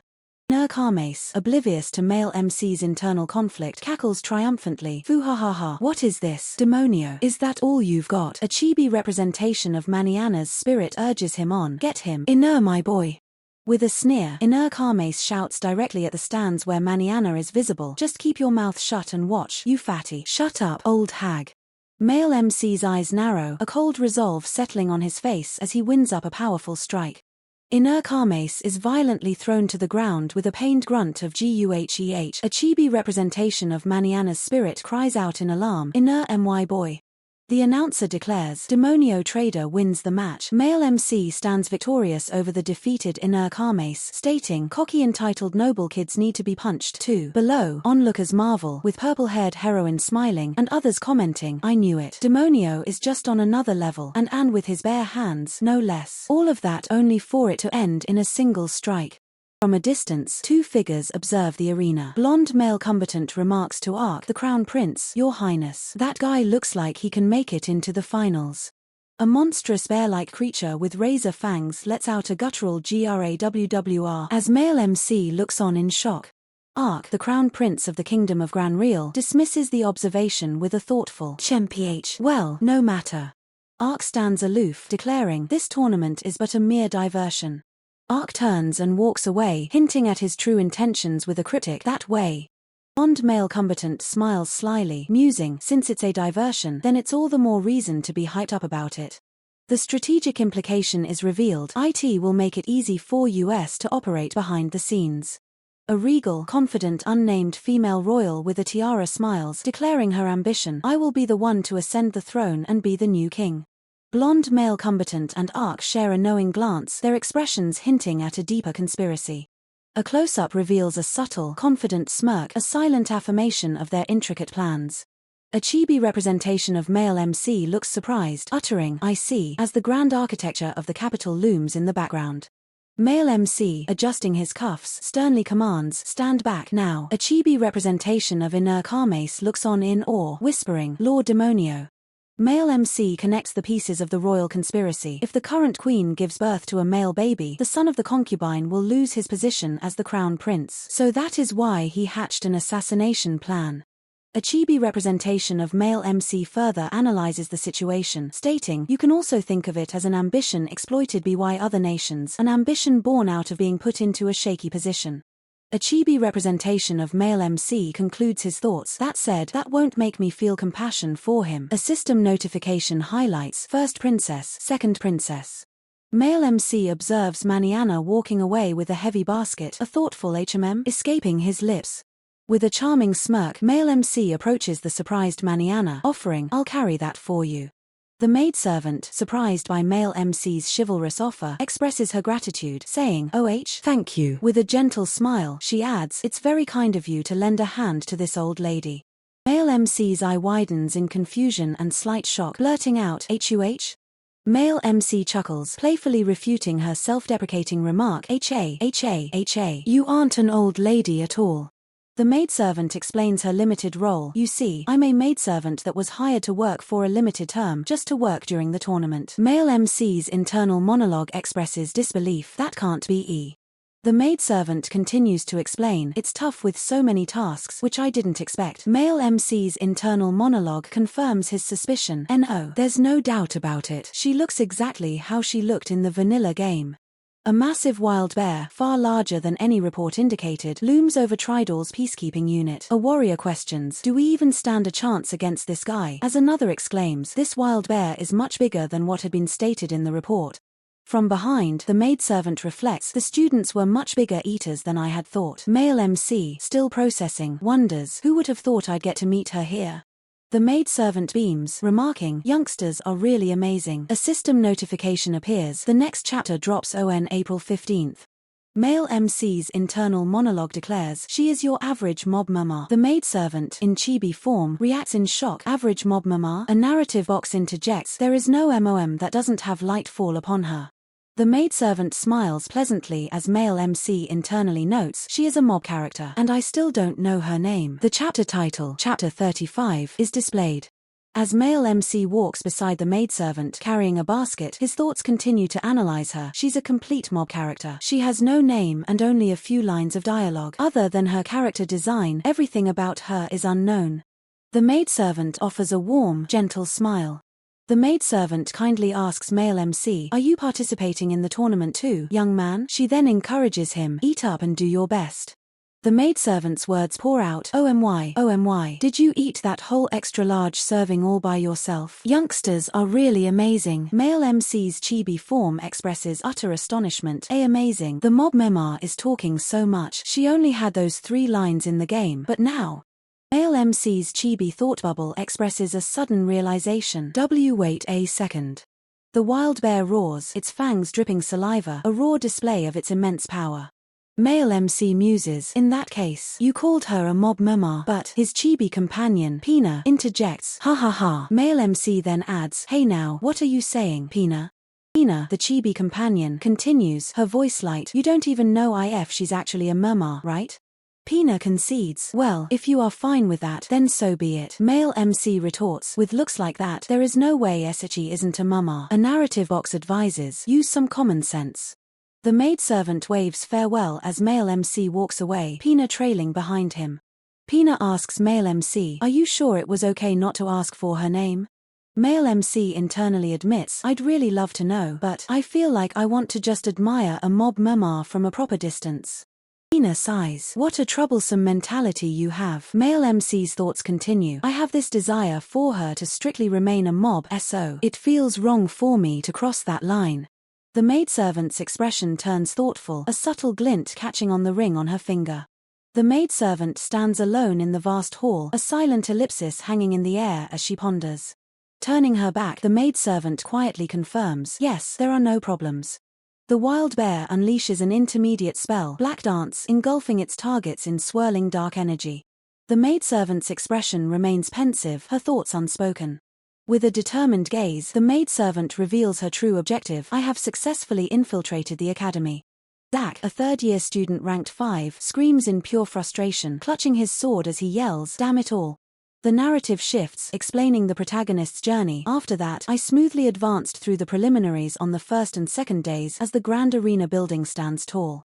Kaa, oblivious to male MC's internal conflict, cackles triumphantly, "Foo ha ha ha, what is this, demonio? Is that all you've got?" A chibi representation of Mariana's spirit urges him on, "Get him, my boy." With a sneer, Kaa shouts directly at the stands where Mariana is visible, "Just keep your mouth shut and watch, you fatty." "Shut up, old hag." Male MC's eyes narrow, a cold resolve settling on his face as he winds up a powerful strike. Kaa is violently thrown to the ground with a pained grunt of guheh. A chibi representation of Mariana's spirit cries out in alarm, "My boy." The announcer declares, "Demonio Trader wins the match." Male MC stands victorious over the defeated Kaa, stating, "Cocky entitled noble kids need to be punched too." Below, onlookers marvel, with purple-haired heroine smiling, and others commenting, "I knew it. Demonio is just on another level, and with his bare hands, no less." All of that only for it to end in a single strike. From a distance, two figures observe the arena. Blonde male combatant remarks to Ark, the Crown Prince, "Your Highness, that guy looks like he can make it into the finals." A monstrous bear-like creature with razor fangs lets out a guttural grawwr as male MC looks on in shock. Ark, the Crown Prince of the Kingdom of Granreal, dismisses the observation with a thoughtful, "Chemph, well, no matter." Ark stands aloof, declaring, "This tournament is but a mere diversion." Ark turns and walks away, hinting at his true intentions with a cryptic, "That way." Blonde male combatant smiles slyly, musing, "Since it's a diversion, then it's all the more reason to be hyped up about it." The strategic implication is revealed. IT will make it easy for US to operate behind the scenes. A regal, confident unnamed female royal with a tiara smiles, declaring her ambition, "I will be the one to ascend the throne and be the new king." Blonde male combatant and Ark share a knowing glance, their expressions hinting at a deeper conspiracy. A close-up reveals a subtle, confident smirk, a silent affirmation of their intricate plans. A chibi representation of male MC looks surprised, uttering, "I see," as the grand architecture of the capital looms in the background. Male MC, adjusting his cuffs, sternly commands, "Stand back now." A chibi representation of Kaa looks on in awe, whispering, "Lord Demonio." Male MC connects the pieces of the royal conspiracy. If the current queen gives birth to a male baby, the son of the concubine will lose his position as the crown prince. So that is why he hatched an assassination plan. A chibi representation of male MC further analyzes the situation, stating, "You can also think of it as an ambition exploited by other nations, an ambition born out of being put into a shaky position." A chibi representation of male MC concludes his thoughts, "That said, that won't make me feel compassion for him." A system notification highlights, "First princess, second princess." Male MC observes Mariana walking away with a heavy basket, a thoughtful escaping his lips. With a charming smirk, male MC approaches the surprised Mariana, offering, "I'll carry that for you." The maidservant, surprised by male MC's chivalrous offer, expresses her gratitude, saying, "Thank you." With a gentle smile, she adds, "It's very kind of you to lend a hand to this old lady." Male MC's eye widens in confusion and slight shock, blurting out, "Huh?" Male MC chuckles, playfully refuting her self-deprecating remark, You aren't an old lady at all." The maidservant explains her limited role. "You see, I'm a maidservant that was hired to work for a limited term, just to work during the tournament." Male MC's internal monologue expresses disbelief, "That can't be." The maidservant continues to explain, "It's tough with so many tasks, which I didn't expect." Male MC's internal monologue confirms his suspicion, "No, there's no doubt about it. She looks exactly how she looked in the vanilla game." A massive wild bear, far larger than any report indicated, looms over Tridal's peacekeeping unit. A warrior questions, "Do we even stand a chance against this guy?" As another exclaims, "This wild bear is much bigger than what had been stated in the report." From behind, the maidservant reflects, "The students were much bigger eaters than I had thought." Male MC, still processing, wonders, "Who would have thought I'd get to meet her here?" The maidservant beams, remarking, "Youngsters are really amazing." A system notification appears. The next chapter drops on April 15th. Male MC's internal monologue declares, "She is your average mob mama." The maidservant, in chibi form, reacts in shock. "Average mob mama?" A narrative box interjects, "There is no MOM that doesn't have light fall upon her." The maidservant smiles pleasantly as male MC internally notes, "She is a mob character, and I still don't know her name." The chapter title, Chapter 35, is displayed. As male MC walks beside the maidservant carrying a basket, his thoughts continue to analyze her. She's a complete mob character. She has no name and only a few lines of dialogue. Other than her character design, everything about her is unknown. The maidservant offers a warm, gentle smile. The maidservant kindly asks male MC, "Are you participating in the tournament too, young man?" She then encourages him, "Eat up and do your best." The maidservant's words pour out, "OMY, OMY, did you eat that whole extra-large serving all by yourself? Youngsters are really amazing." Male MC's chibi form expresses utter astonishment. Amazing. The mob mema is talking so much. She only had those 3 lines in the game, but now. Male MC's chibi thought bubble expresses a sudden realization. Wait a second. The wild bear roars, its fangs dripping saliva, a raw display of its immense power. Male MC muses, "In that case, you called her a mob mema." But his chibi companion, Pina, interjects, "Ha ha ha." Male MC then adds, "Hey now, what are you saying, Pina?" Pina, the chibi companion, continues, her voice light, "You don't even know if she's actually a mema, right?" Pina concedes, "Well, if you are fine with that, then so be it." Male MC retorts, "With looks like that, there is no way Esachi isn't a mama." A narrative box advises, "Use some common sense." The maidservant waves farewell as male MC walks away, Pina trailing behind him. Pina asks male MC, "Are you sure it was okay not to ask for her name?" Male MC internally admits, "I'd really love to know, but I feel like I want to just admire a mob mema from a proper distance." Pina sighs, "What a troublesome mentality you have." Male MC's thoughts continue, "I have this desire for her to strictly remain a mob SO. It feels wrong for me to cross that line." The maidservant's expression turns thoughtful, a subtle glint catching on the ring on her finger. The maidservant stands alone in the vast hall, a silent ellipsis hanging in the air as she ponders. Turning her back, the maidservant quietly confirms, "Yes, there are no problems." The wild bear unleashes an intermediate spell, Black Dance, engulfing its targets in swirling dark energy. The maidservant's expression remains pensive, her thoughts unspoken. With a determined gaze, the maidservant reveals her true objective, "I have successfully infiltrated the academy." Zach, a third-year student ranked 5, screams in pure frustration, clutching his sword as he yells, "Damn it all." The narrative shifts, explaining the protagonist's journey. After that, I smoothly advanced through the preliminaries on the first and second days as the grand arena building stands tall.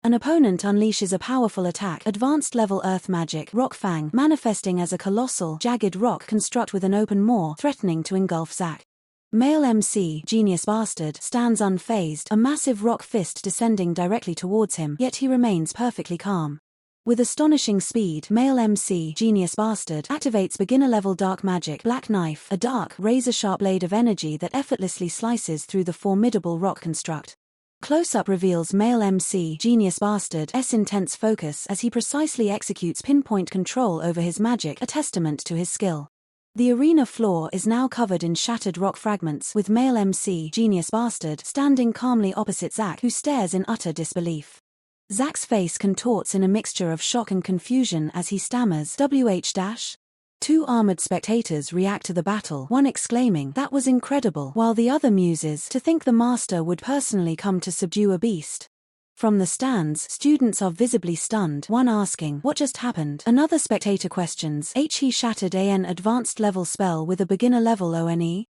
An opponent unleashes a powerful attack, advanced level earth magic, Rock Fang, manifesting as a colossal, jagged rock construct with an open maw, threatening to engulf Zack. Male MC, Genius Bastard, stands unfazed, a massive rock fist descending directly towards him, yet he remains perfectly calm. With astonishing speed, male MC, Genius Bastard, activates beginner-level dark magic, Black Knife, a dark, razor-sharp blade of energy that effortlessly slices through the formidable rock construct. Close-up reveals male MC, Genius Bastard's intense focus as he precisely executes pinpoint control over his magic, a testament to his skill. The arena floor is now covered in shattered rock fragments, with male MC, Genius Bastard, standing calmly opposite Zack, who stares in utter disbelief. Zack's face contorts in a mixture of shock and confusion as he stammers, "WH-." Two armored spectators react to the battle, one exclaiming, "That was incredible," while the other muses, "To think the master would personally come to subdue a beast." From the stands, students are visibly stunned, one asking, "What just happened?" Another spectator questions, "He shattered an advanced level spell with a beginner level ONE?"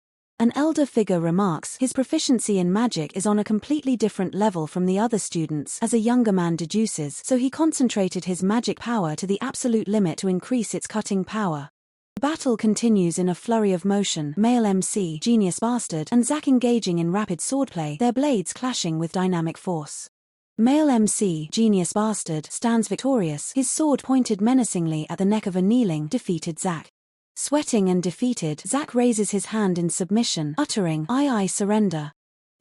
An elder figure remarks, "His proficiency in magic is on a completely different level from the other students," as a younger man deduces, so he concentrated his magic power to the absolute limit to increase its cutting power. The battle continues in a flurry of motion, male MC, Genius Bastard, and Zack engaging in rapid swordplay, their blades clashing with dynamic force. Male MC, Genius Bastard, stands victorious, his sword pointed menacingly at the neck of a kneeling, defeated Zack. Sweating and defeated, Zack raises his hand in submission, uttering, I surrender."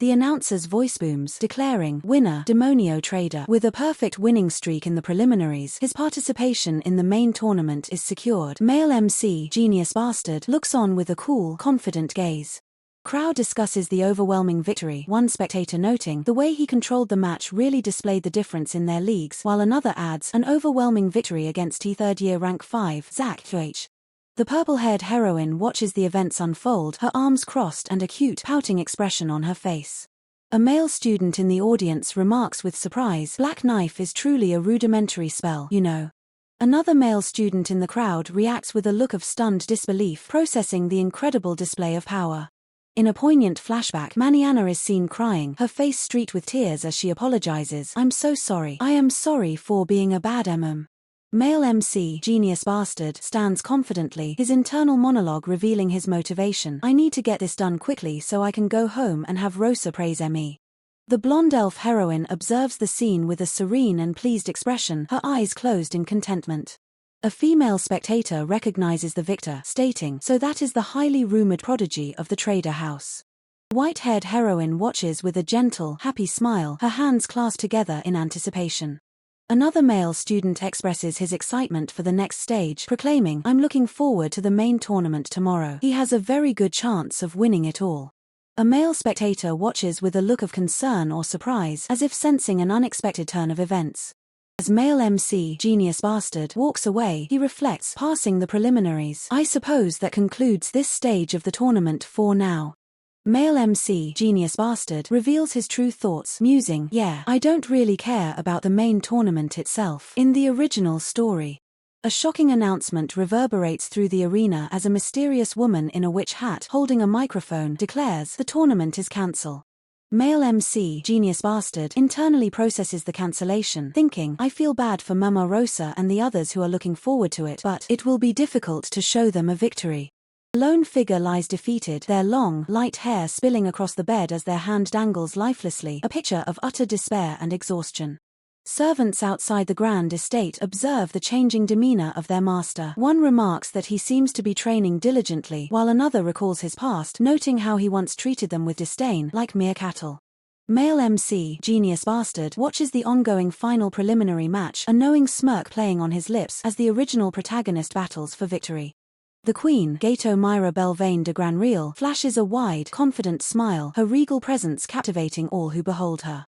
The announcer's voice booms, declaring, "Winner, Demonio Trader." With a perfect winning streak in the preliminaries, his participation in the main tournament is secured. Male MC, Genius Bastard, looks on with a cool, confident gaze. Crowd discusses the overwhelming victory, one spectator noting the way he controlled the match really displayed the difference in their leagues, while another adds, an overwhelming victory against third-year rank 5, Zach H. The purple-haired heroine watches the events unfold, her arms crossed and a cute, pouting expression on her face. A male student in the audience remarks with surprise, "Black knife is truly a rudimentary spell, you know." Another male student in the crowd reacts with a look of stunned disbelief, processing the incredible display of power. In a poignant flashback, Maniana is seen crying, her face streaked with tears as she apologizes. "I'm so sorry. I am sorry for being a bad MM." Male MC, Genius Bastard, stands confidently, his internal monologue revealing his motivation. "I need to get this done quickly so I can go home and have Rosa praise me." The blonde elf heroine observes the scene with a serene and pleased expression, her eyes closed in contentment. A female spectator recognizes the victor, stating, "So that is the highly rumored prodigy of the Trader House." White-haired heroine watches with a gentle, happy smile, her hands clasped together in anticipation. Another male student expresses his excitement for the next stage, proclaiming, "I'm looking forward to the main tournament tomorrow. He has a very good chance of winning it all." A male spectator watches with a look of concern or surprise, as if sensing an unexpected turn of events. As male MC, Genius Bastard, walks away, he reflects, passing the preliminaries. "I suppose that concludes this stage of the tournament for now." Male MC, Genius Bastard, reveals his true thoughts, musing, "Yeah, I don't really care about the main tournament itself. In the original story." A shocking announcement reverberates through the arena as a mysterious woman in a witch hat, holding a microphone, declares, "The tournament is cancelled." Male MC, Genius Bastard, internally processes the cancellation, thinking, "I feel bad for Mama Rosa and the others who are looking forward to it, but it will be difficult to show them a victory." A lone figure lies defeated, their long, light hair spilling across the bed as their hand dangles lifelessly, a picture of utter despair and exhaustion. Servants outside the grand estate observe the changing demeanor of their master. One remarks that he seems to be training diligently, while another recalls his past, noting how he once treated them with disdain, like mere cattle. Male MC, Genius Bastard, watches the ongoing final preliminary match, a knowing smirk playing on his lips as the original protagonist battles for victory. The Queen, Gato Myra Belvane de Granreal, flashes a wide, confident smile, her regal presence captivating all who behold her.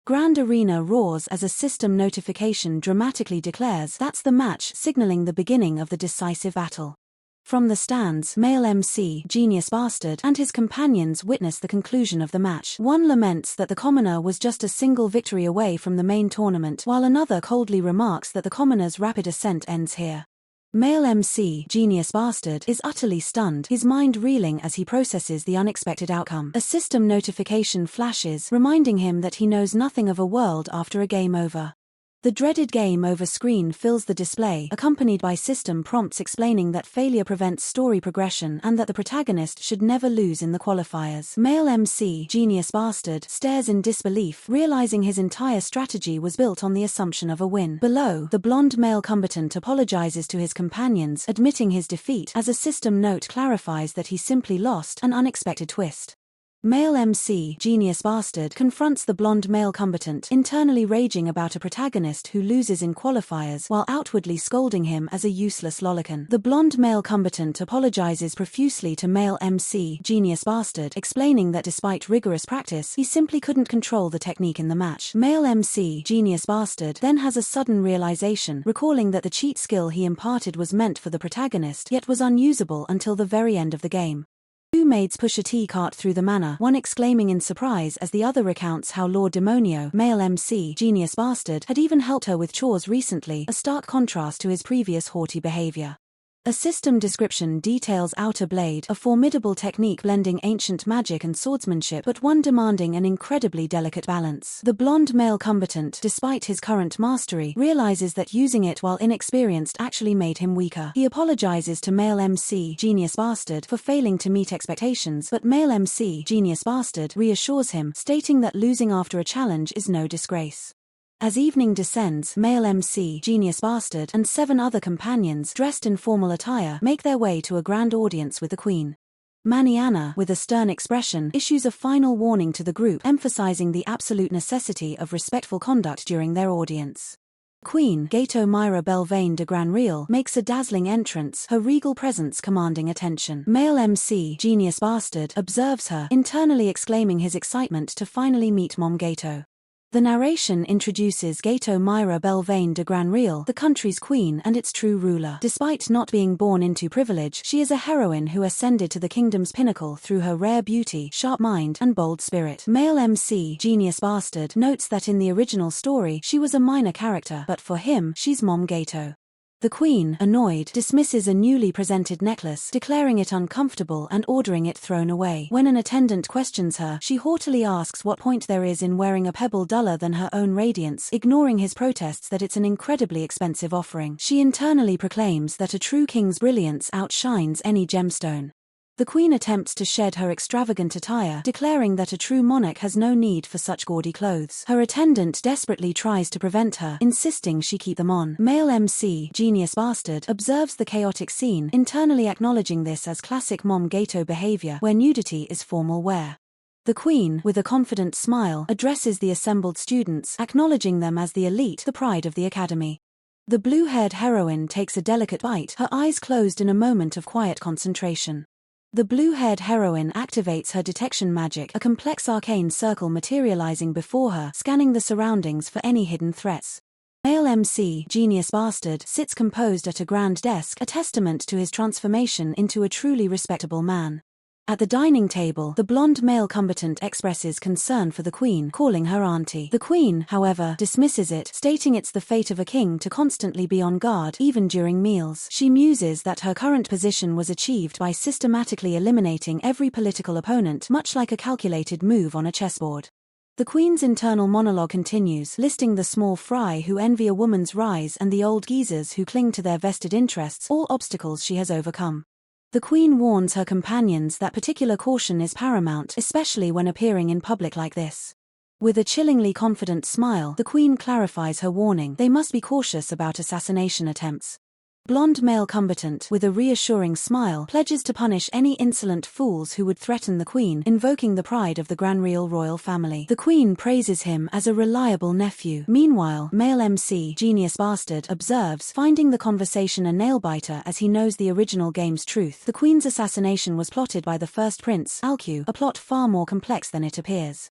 Grand Arena roars as a system notification dramatically declares, "That's the match," signaling the beginning of the decisive battle. From the stands, male MC, Genius Bastard, and his companions witness the conclusion of the match. One laments that the commoner was just a single victory away from the main tournament, while another coldly remarks that the commoner's rapid ascent ends here. Male MC, Genius Bastard, is utterly stunned, his mind reeling as he processes the unexpected outcome. A system notification flashes, reminding him that he knows nothing of a world after a game over. The dreaded game over screen fills the display, accompanied by system prompts explaining that failure prevents story progression and that the protagonist should never lose in the qualifiers. Male MC, Genius Bastard, stares in disbelief, realizing his entire strategy was built on the assumption of a win. Below, the blonde male combatant apologizes to his companions, admitting his defeat, as a system note clarifies that he simply lost, an unexpected twist. Male MC, Genius Bastard, confronts the blonde male combatant, internally raging about a protagonist who loses in qualifiers while outwardly scolding him as a useless lolicon. The blonde male combatant apologizes profusely to male MC, Genius Bastard, explaining that despite rigorous practice, he simply couldn't control the technique in the match. Male MC, Genius Bastard, then has a sudden realization, recalling that the cheat skill he imparted was meant for the protagonist, yet was unusable until the very end of the game. Two maids push a tea cart through the manor, one exclaiming in surprise as the other recounts how Lord Demonio, male MC, Genius Bastard, had even helped her with chores recently, a stark contrast to his previous haughty behavior. A system description details Outer Blade, a formidable technique blending ancient magic and swordsmanship, but one demanding an incredibly delicate balance. The blonde male combatant, despite his current mastery, realizes that using it while inexperienced actually made him weaker. He apologizes to male MC, Genius Bastard, for failing to meet expectations, but male MC, Genius Bastard, reassures him, stating that losing after a challenge is no disgrace. As evening descends, male MC, Genius Bastard, and 7 other companions, dressed in formal attire, make their way to a grand audience with the Queen. Maniana, with a stern expression, issues a final warning to the group, emphasizing the absolute necessity of respectful conduct during their audience. Queen, Gato Myra Belvane de Granreal, makes a dazzling entrance, her regal presence commanding attention. Male MC, Genius Bastard, observes her, internally exclaiming his excitement to finally meet Mom Gato. The narration introduces Gato Myra Belvane de Granreal, the country's queen and its true ruler. Despite not being born into privilege, she is a heroine who ascended to the kingdom's pinnacle through her rare beauty, sharp mind, and bold spirit. Male MC, Genius Bastard, notes that in the original story, she was a minor character, but for him, she's Mom Gato. The queen, annoyed, dismisses a newly presented necklace, declaring it uncomfortable and ordering it thrown away. When an attendant questions her, she haughtily asks what point there is in wearing a pebble duller than her own radiance, ignoring his protests that it's an incredibly expensive offering. She internally proclaims that a true king's brilliance outshines any gemstone. The queen attempts to shed her extravagant attire, declaring that a true monarch has no need for such gaudy clothes. Her attendant desperately tries to prevent her, insisting she keep them on. Male MC, Genius Bastard, observes the chaotic scene, internally acknowledging this as classic Mom Gato behavior, where nudity is formal wear. The queen, with a confident smile, addresses the assembled students, acknowledging them as the elite, the pride of the academy. The blue-haired heroine takes a delicate bite, her eyes closed in a moment of quiet concentration. The blue-haired heroine activates her detection magic, a complex arcane circle materializing before her, scanning the surroundings for any hidden threats. Male MC, Genius Bastard, sits composed at a grand desk, a testament to his transformation into a truly respectable man. At the dining table, the blonde male combatant expresses concern for the queen, calling her auntie. The queen, however, dismisses it, stating it's the fate of a king to constantly be on guard, even during meals. She muses that her current position was achieved by systematically eliminating every political opponent, much like a calculated move on a chessboard. The queen's internal monologue continues, listing the small fry who envy a woman's rise and the old geezers who cling to their vested interests, all obstacles she has overcome. The queen warns her companions that particular caution is paramount, especially when appearing in public like this. With a chillingly confident smile, the queen clarifies her warning: they must be cautious about assassination attempts. Blonde male combatant, with a reassuring smile, pledges to punish any insolent fools who would threaten the queen, invoking the pride of the Granreal royal family. The queen praises him as a reliable nephew. Meanwhile, male MC, Genius Bastard, observes, finding the conversation a nail-biter as he knows the original game's truth. The queen's assassination was plotted by the first prince, Alcu, a plot far more complex than it appears.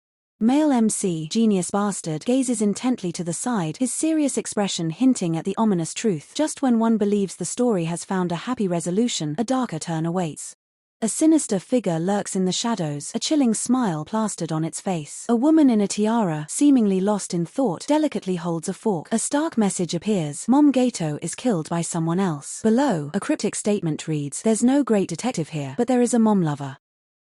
Male MC, Genius Bastard, gazes intently to the side, his serious expression hinting at the ominous truth. Just when one believes the story has found a happy resolution, a darker turn awaits. A sinister figure lurks in the shadows, a chilling smile plastered on its face. A woman in a tiara, seemingly lost in thought, delicately holds a fork. A stark message appears: Mom Gato is killed by someone else. Below, a cryptic statement reads: there's no great detective here, but there is a mom lover.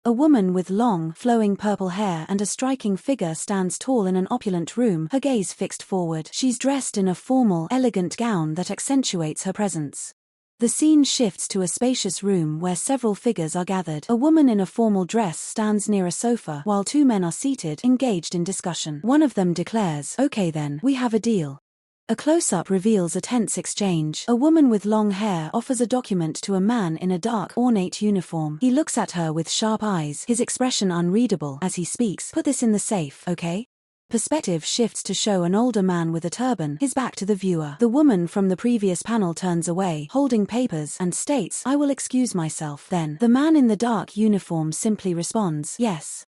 A woman with long, flowing purple hair and a striking figure stands tall in an opulent room, her gaze fixed forward. She's dressed in a formal, elegant gown that accentuates her presence. The scene shifts to a spacious room where several figures are gathered. A woman in a formal dress stands near a sofa, while two men are seated, engaged in discussion. One of them declares, "Okay then, we have a deal." A close-up reveals a tense exchange. A woman with long hair offers a document to a man in a dark, ornate uniform. He looks at her with sharp eyes, his expression unreadable. As he speaks, "Put this in the safe, okay?" Perspective shifts to show an older man with a turban, his back to the viewer. The woman from the previous panel turns away, holding papers, and states, "I will excuse myself." Then, the man in the dark uniform simply responds, "Yes."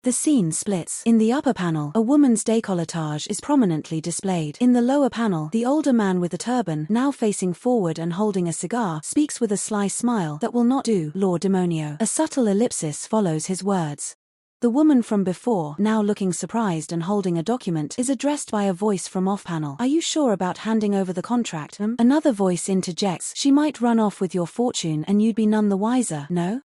The scene splits. In the upper panel, a woman's décolletage is prominently displayed. In the lower panel, the older man with the turban, now facing forward and holding a cigar, speaks with a sly smile. "That will not do, Lord Demonio." A subtle ellipsis follows his words. The woman from before, now looking surprised and holding a document, is addressed by a voice from off-panel. "Are you sure about handing over the contract?" Another voice interjects, "She might run off with your fortune and you'd be none the wiser, no?"